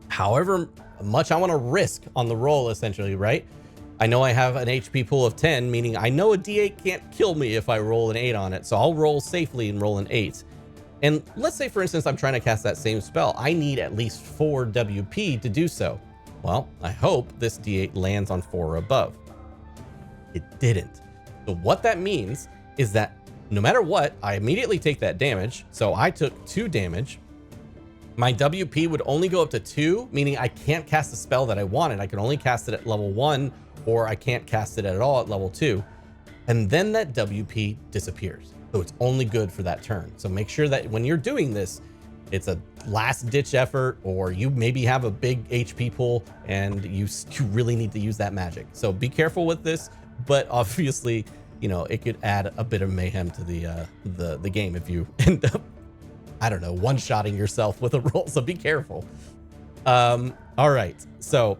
however much I want to risk on the roll, essentially, right? I know I have an HP pool of 10, meaning I know a D8 can't kill me if I roll an 8 on it. So I'll roll safely and roll an 8. And let's say, for instance, I'm trying to cast that same spell. I need at least 4 WP to do so. Well, I hope this D8 lands on 4 or above. It didn't. So what that means is that no matter what, I immediately take that damage. So I took 2 damage. My WP would only go up to 2, meaning I can't cast the spell that I wanted. I can only cast it at level 1, or I can't cast it at all at level 2. And then that WP disappears. So it's only good for that turn. So make sure that when you're doing this, it's a last ditch effort, or you maybe have a big HP pool and you really need to use that magic. So be careful with this, but obviously, you know, it could add a bit of mayhem to the game if you end up, I don't know, one-shotting yourself with a roll. So be careful. All right. So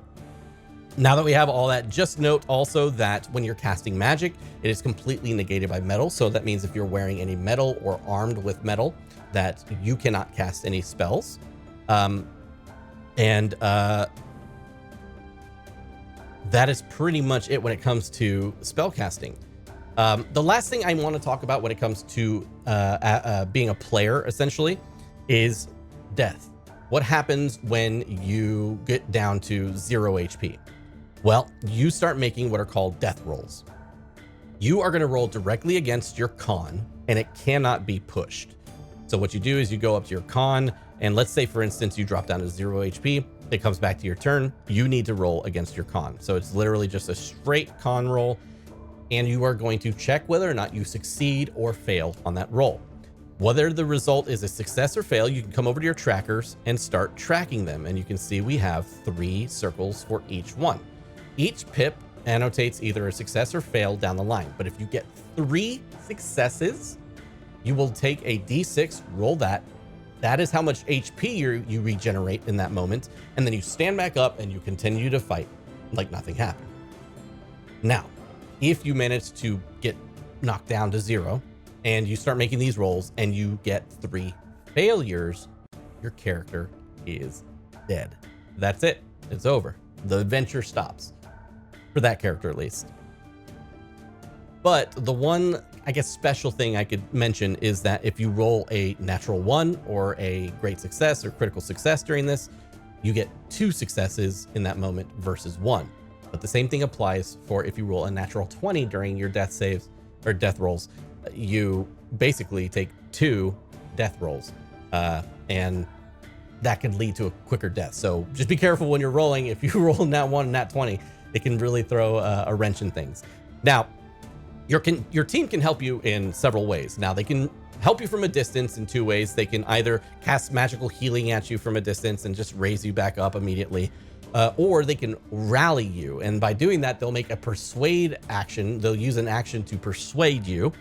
now that we have all that, just note also that when you're casting magic, it is completely negated by metal. So that means if you're wearing any metal or armed with metal, that you cannot cast any spells. That is pretty much it when it comes to spell casting. The last thing I want to talk about when it comes to being a player, essentially, is death. What happens when you get down to 0 HP? Well, you start making what are called death rolls. You are going to roll directly against your con, and it cannot be pushed. So what you do is you go up to your con, and let's say, for instance, you drop down to 0 HP. It comes back to your turn. You need to roll against your con. So it's literally just a straight con roll, and you are going to check whether or not you succeed or fail on that roll. Whether the result is a success or fail, you can come over to your trackers and start tracking them. And you can see we have 3 circles for each one. Each pip annotates either a success or fail down the line. But if you get 3 successes, you will take a D6, roll that. That is how much HP you regenerate in that moment. And then you stand back up and you continue to fight like nothing happened. Now, if you manage to get knocked down to 0 and you start making these rolls and you get 3 failures, your character is dead. That's it. It's over. The adventure stops. For that character, at least. But the one, I guess, special thing I could mention is that if you roll a natural 1 or a great success or critical success during this, you get 2 successes in that moment versus 1. But the same thing applies for if you roll a natural 20 during your death saves or death rolls. You basically take 2 death rolls, and that could lead to a quicker death. So just be careful when you're rolling. If you roll nat 1 and nat 20, it can really throw a wrench in things. Now, your team can help you in several ways. Now, they can help you from a distance in 2 ways. They can either cast magical healing at you from a distance and just raise you back up immediately, or they can rally you. And by doing that, they'll make a persuade action. They'll use an action to persuade you.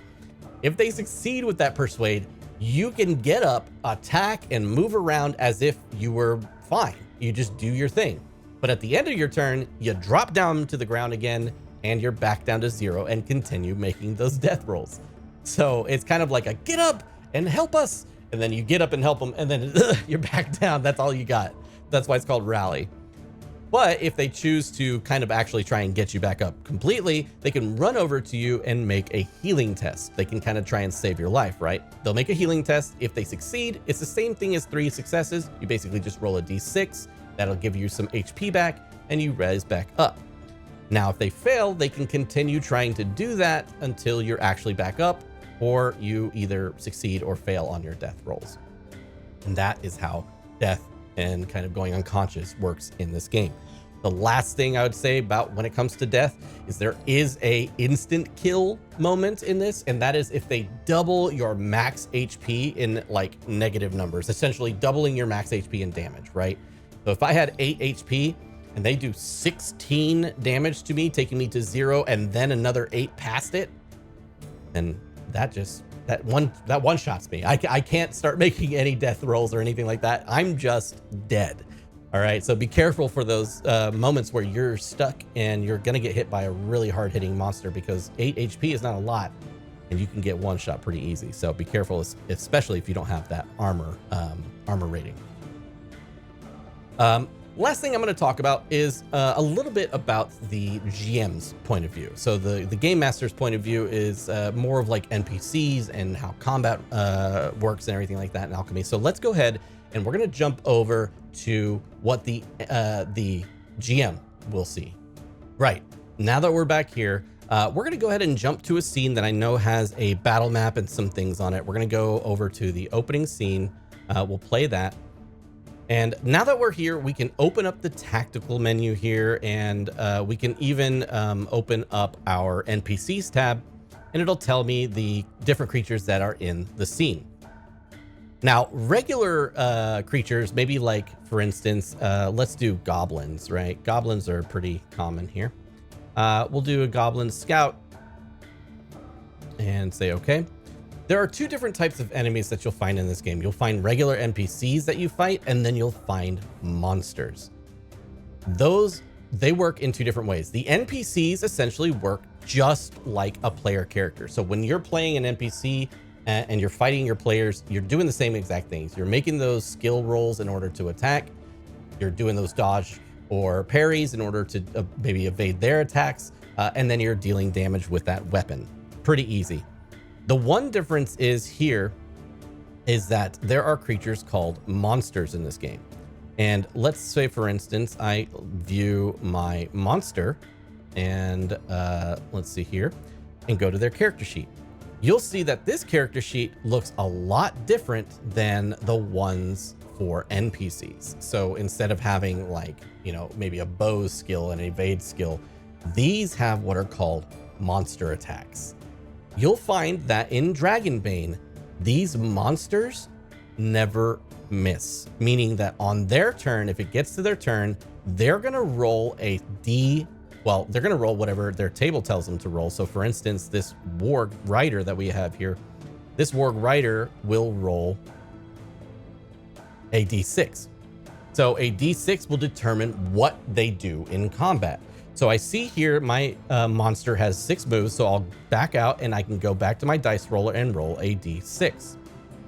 If they succeed with that persuade, you can get up, attack, and move around as if you were fine. You just do your thing. But at the end of your turn, you drop down to the ground again, and you're back down to 0 and continue making those death rolls. So it's kind of like a get up and help us. And then you get up and help them, and then you're back down. That's all you got. That's why it's called rally. But if they choose to kind of actually try and get you back up completely, they can run over to you and make a healing test. They can kind of try and save your life, right? They'll make a healing test. If they succeed, it's the same thing as 3 successes. You basically just roll a D6. That'll give you some HP back, and you res back up. Now, if they fail, they can continue trying to do that until you're actually back up, or you either succeed or fail on your death rolls. And that is how death and kind of going unconscious works in this game. The last thing I would say about when it comes to death is there is a instant kill moment in this, and that is if they double your max HP in like negative numbers, essentially doubling your max HP in damage, right? So if I had 8 HP and they do 16 damage to me, taking me to 0, and then another 8 past it, then that one shots me. I can't start making any death rolls or anything like that. I'm just dead. All right, so be careful for those moments where you're stuck and you're gonna get hit by a really hard hitting monster, because 8 HP is not a lot and you can get one shot pretty easy. So be careful, especially if you don't have that armor rating. Last thing I'm going to talk about is a little bit about the GM's point of view. So the game master's point of view is more of like NPCs and how combat works and everything like that in Alchemy. So let's go ahead and we're going to jump over to what the GM will see. Right, now that we're back here, we're going to go ahead and jump to a scene that I know has a battle map and some things on it. We're going to go over to the opening scene. We'll play that. And now that we're here, we can open up the tactical menu here, and we can even open up our NPCs tab, and it'll tell me the different creatures that are in the scene. Now, regular creatures, maybe like, for instance, let's do goblins, right? Goblins are pretty common here. We'll do a goblin scout and say, okay. There are 2 different types of enemies that you'll find in this game. You'll find regular NPCs that you fight, and then you'll find monsters. They work in 2 different ways. The NPCs essentially work just like a player character. So when you're playing an NPC and you're fighting your players, you're doing the same exact things. You're making those skill rolls in order to attack. You're doing those dodge or parries in order to maybe evade their attacks. And then you're dealing damage with that weapon. Pretty easy. The one difference is that there are creatures called monsters in this game. And let's say, for instance, I view my monster and let's see here and go to their character sheet. You'll see that this character sheet looks a lot different than the ones for NPCs. So instead of having like, you know, maybe a bow skill and evade skill, these have what are called monster attacks. You'll find that in Dragonbane, these monsters never miss, meaning that on their turn, if it gets to their turn, they're going to roll a they're going to roll whatever their table tells them to roll. So for instance, this Warg Rider that we have here, this Warg Rider will roll a D6. So a D6 will determine what they do in combat. So I see here my monster has 6 moves, so I'll back out and I can go back to my dice roller and roll a D6.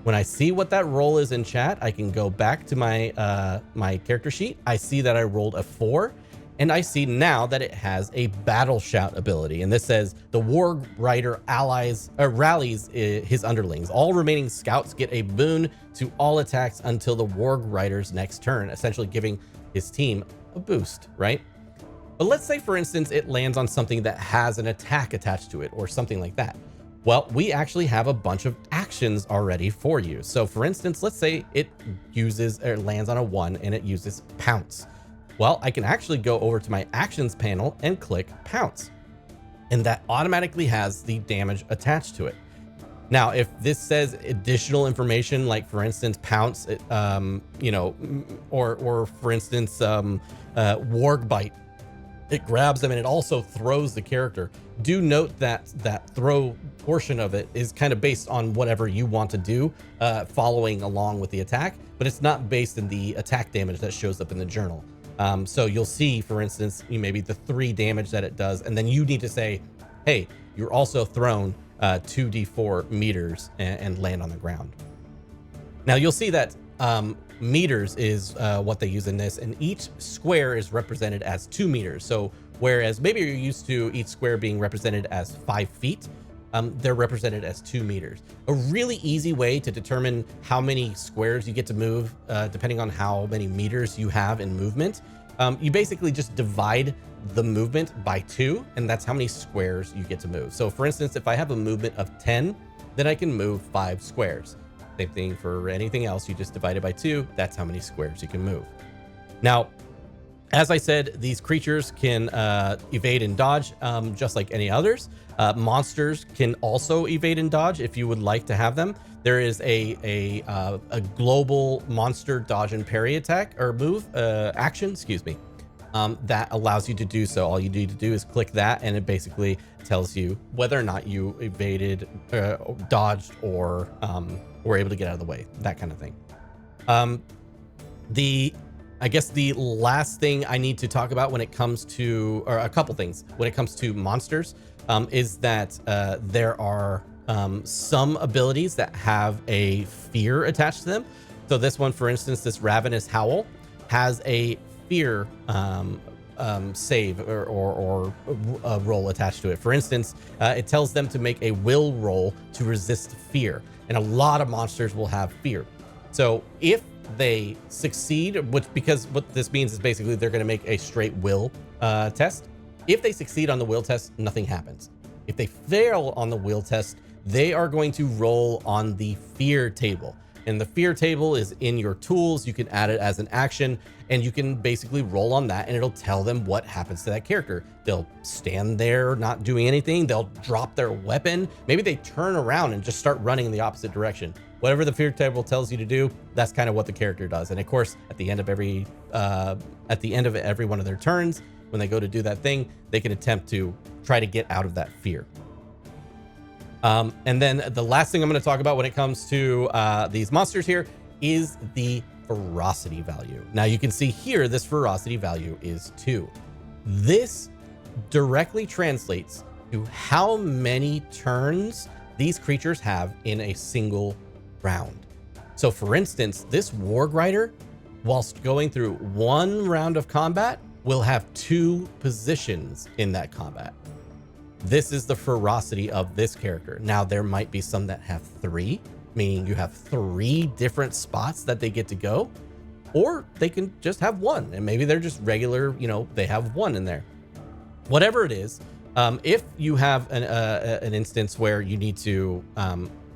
When I see what that roll is in chat, I can go back to my my character sheet. I see that I rolled a 4, and I see now that it has a Battle Shout ability. And this says the Warg Rider rallies his underlings. All remaining scouts get a boon to all attacks until the Warg Rider's next turn, essentially giving his team a boost, right? But let's say, for instance, it lands on something that has an attack attached to it or something like that. Well, we actually have a bunch of actions already for you. So for instance, let's say it lands on a 1 and it uses Pounce. Well, I can actually go over to my actions panel and click Pounce, and that automatically has the damage attached to it. Now, if this says additional information, like for instance, Pounce, you know, or for instance, Warg Bite, it grabs them and it also throws the character. Do note that that throw portion of it is kind of based on whatever you want to do, following along with the attack, but it's not based in the attack damage that shows up in the journal. So you'll see, for instance, maybe the 3 damage that it does, and then you need to say, hey, you're also thrown 2d4 meters and land on the ground. Now you'll see that meters is what they use in this, and each square is represented as 2 meters. So whereas maybe you're used to each square being represented as 5 feet, they're represented as 2 meters. A really easy way to determine how many squares you get to move, depending on how many meters you have in movement, you basically just divide the movement by 2, and that's how many squares you get to move. So for instance, if I have a movement of 10, then I can move 5 squares. Same thing for anything else, you just divide it by 2, that's how many squares you can move. Now, as I said, these creatures can evade and dodge just like any others. Monsters can also evade and dodge if you would like to have them. There is a global monster dodge and parry attack or move action, excuse me, that allows you to do so. All you need to do is click that, and it basically tells you whether or not you evaded, dodged, or were able to get out of the way, that kind of thing. I guess the last thing I need to talk about when it comes to, or a couple things when it comes to monsters, is that there are some abilities that have a fear attached to them. So this one, for instance, this Ravenous Howl has a fear save or a roll attached to it. For instance, it tells them to make a will roll to resist fear, and a lot of monsters will have fear. So if they succeed, because what this means is basically they're going to make a straight will test. If they succeed on the will test, nothing happens. If they fail on the will test, they are going to roll on the fear table. And the fear table is in your tools. You can add it as an action, and you can basically roll on that, and it'll tell them what happens to that character. They'll stand there not doing anything. They'll drop their weapon. Maybe they turn around and just start running in the opposite direction. Whatever the fear table tells you to do, that's kind of what the character does. And of course, at the end of every one of their turns, when they go to do that thing, they can attempt to try to get out of that fear. And then the last thing I'm going to talk about when it comes to these monsters here is the ferocity value. Now you can see here, this ferocity value is 2. This directly translates to how many turns these creatures have in a single round. So for instance, this Warg Rider, whilst going through 1 round of combat, will have 2 positions in that combat. This is the ferocity of this character. Now, there might be some that have 3, meaning you have 3 different spots that they get to go, or they can just have 1, and maybe they're just regular, they have 1 in there. Whatever it is, if you have an instance where you need to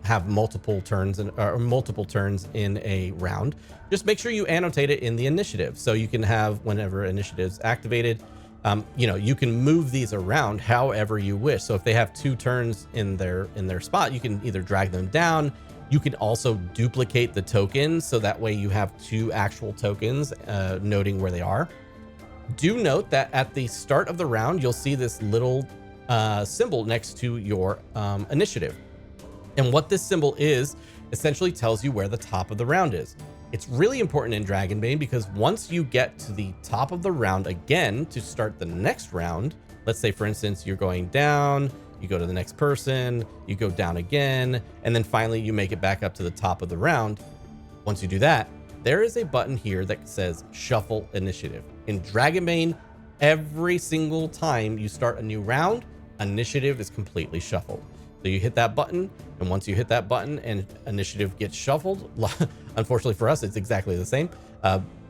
have multiple turns or multiple turns in a round, just make sure you annotate it in the initiative. So you can have, whenever initiative's activated, you can move these around however you wish. So if they have 2 turns in their spot, you can either drag them down. You can also duplicate the tokens, so that way you have 2 actual tokens, noting where they are. Do note that at the start of the round, you'll see this little symbol next to your initiative. And what this symbol is essentially tells you where the top of the round is. It's really important in Dragonbane because once you get to the top of the round again to start the next round, let's say for instance, you're going down, you go to the next person, you go down again, and then finally you make it back up to the top of the round. Once you do that, there is a button here that says Shuffle Initiative. In Dragonbane, every single time you start a new round, initiative is completely shuffled. So you hit that button, and once you hit that button and initiative gets shuffled, unfortunately for us, it's exactly the same.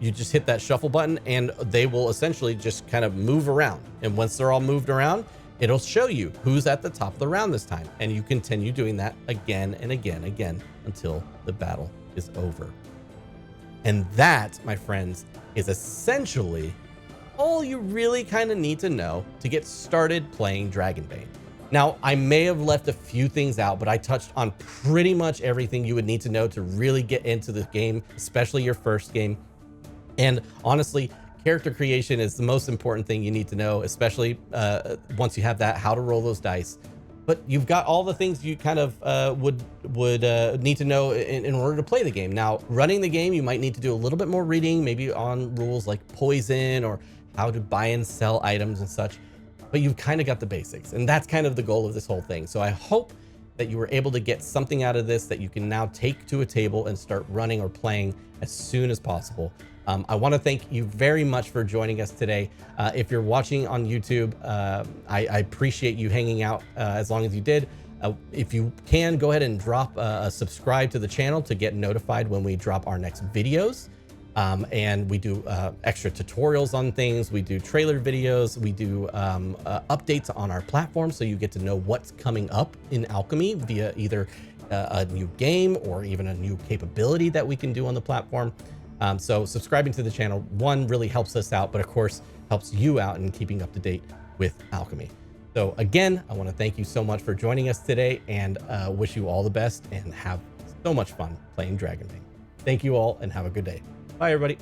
You just hit that shuffle button and they will essentially just kind of move around. And once they're all moved around, it'll show you who's at the top of the round this time. And you continue doing that again and again until the battle is over. And that, my friends, is essentially all you really kind of need to know to get started playing Dragonbane. Now, I may have left a few things out, but I touched on pretty much everything you would need to know to really get into the game, especially your first game. And honestly, character creation is the most important thing you need to know, especially once you have that, how to roll those dice. But you've got all the things you kind of would need to know in order to play the game. Now, running the game, you might need to do a little bit more reading, maybe on rules like poison or how to buy and sell items and such. But you've kind of got the basics, and that's kind of the goal of this whole thing. So I hope that you were able to get something out of this that you can now take to a table and start running or playing as soon as possible. I want to thank you very much for joining us today. If you're watching on YouTube, I appreciate you hanging out as long as you did. If you can, go ahead and drop a subscribe to the channel to get notified when we drop our next videos. And we do extra tutorials on things. We do trailer videos. We do updates on our platform, so you get to know what's coming up in Alchemy via either a new game or even a new capability that we can do on the platform. So subscribing to the channel, one, really helps us out, but of course helps you out in keeping up to date with Alchemy. So again, I want to thank you so much for joining us today, and wish you all the best and have so much fun playing Dragonbane. Thank you all and have a good day. Bye, everybody.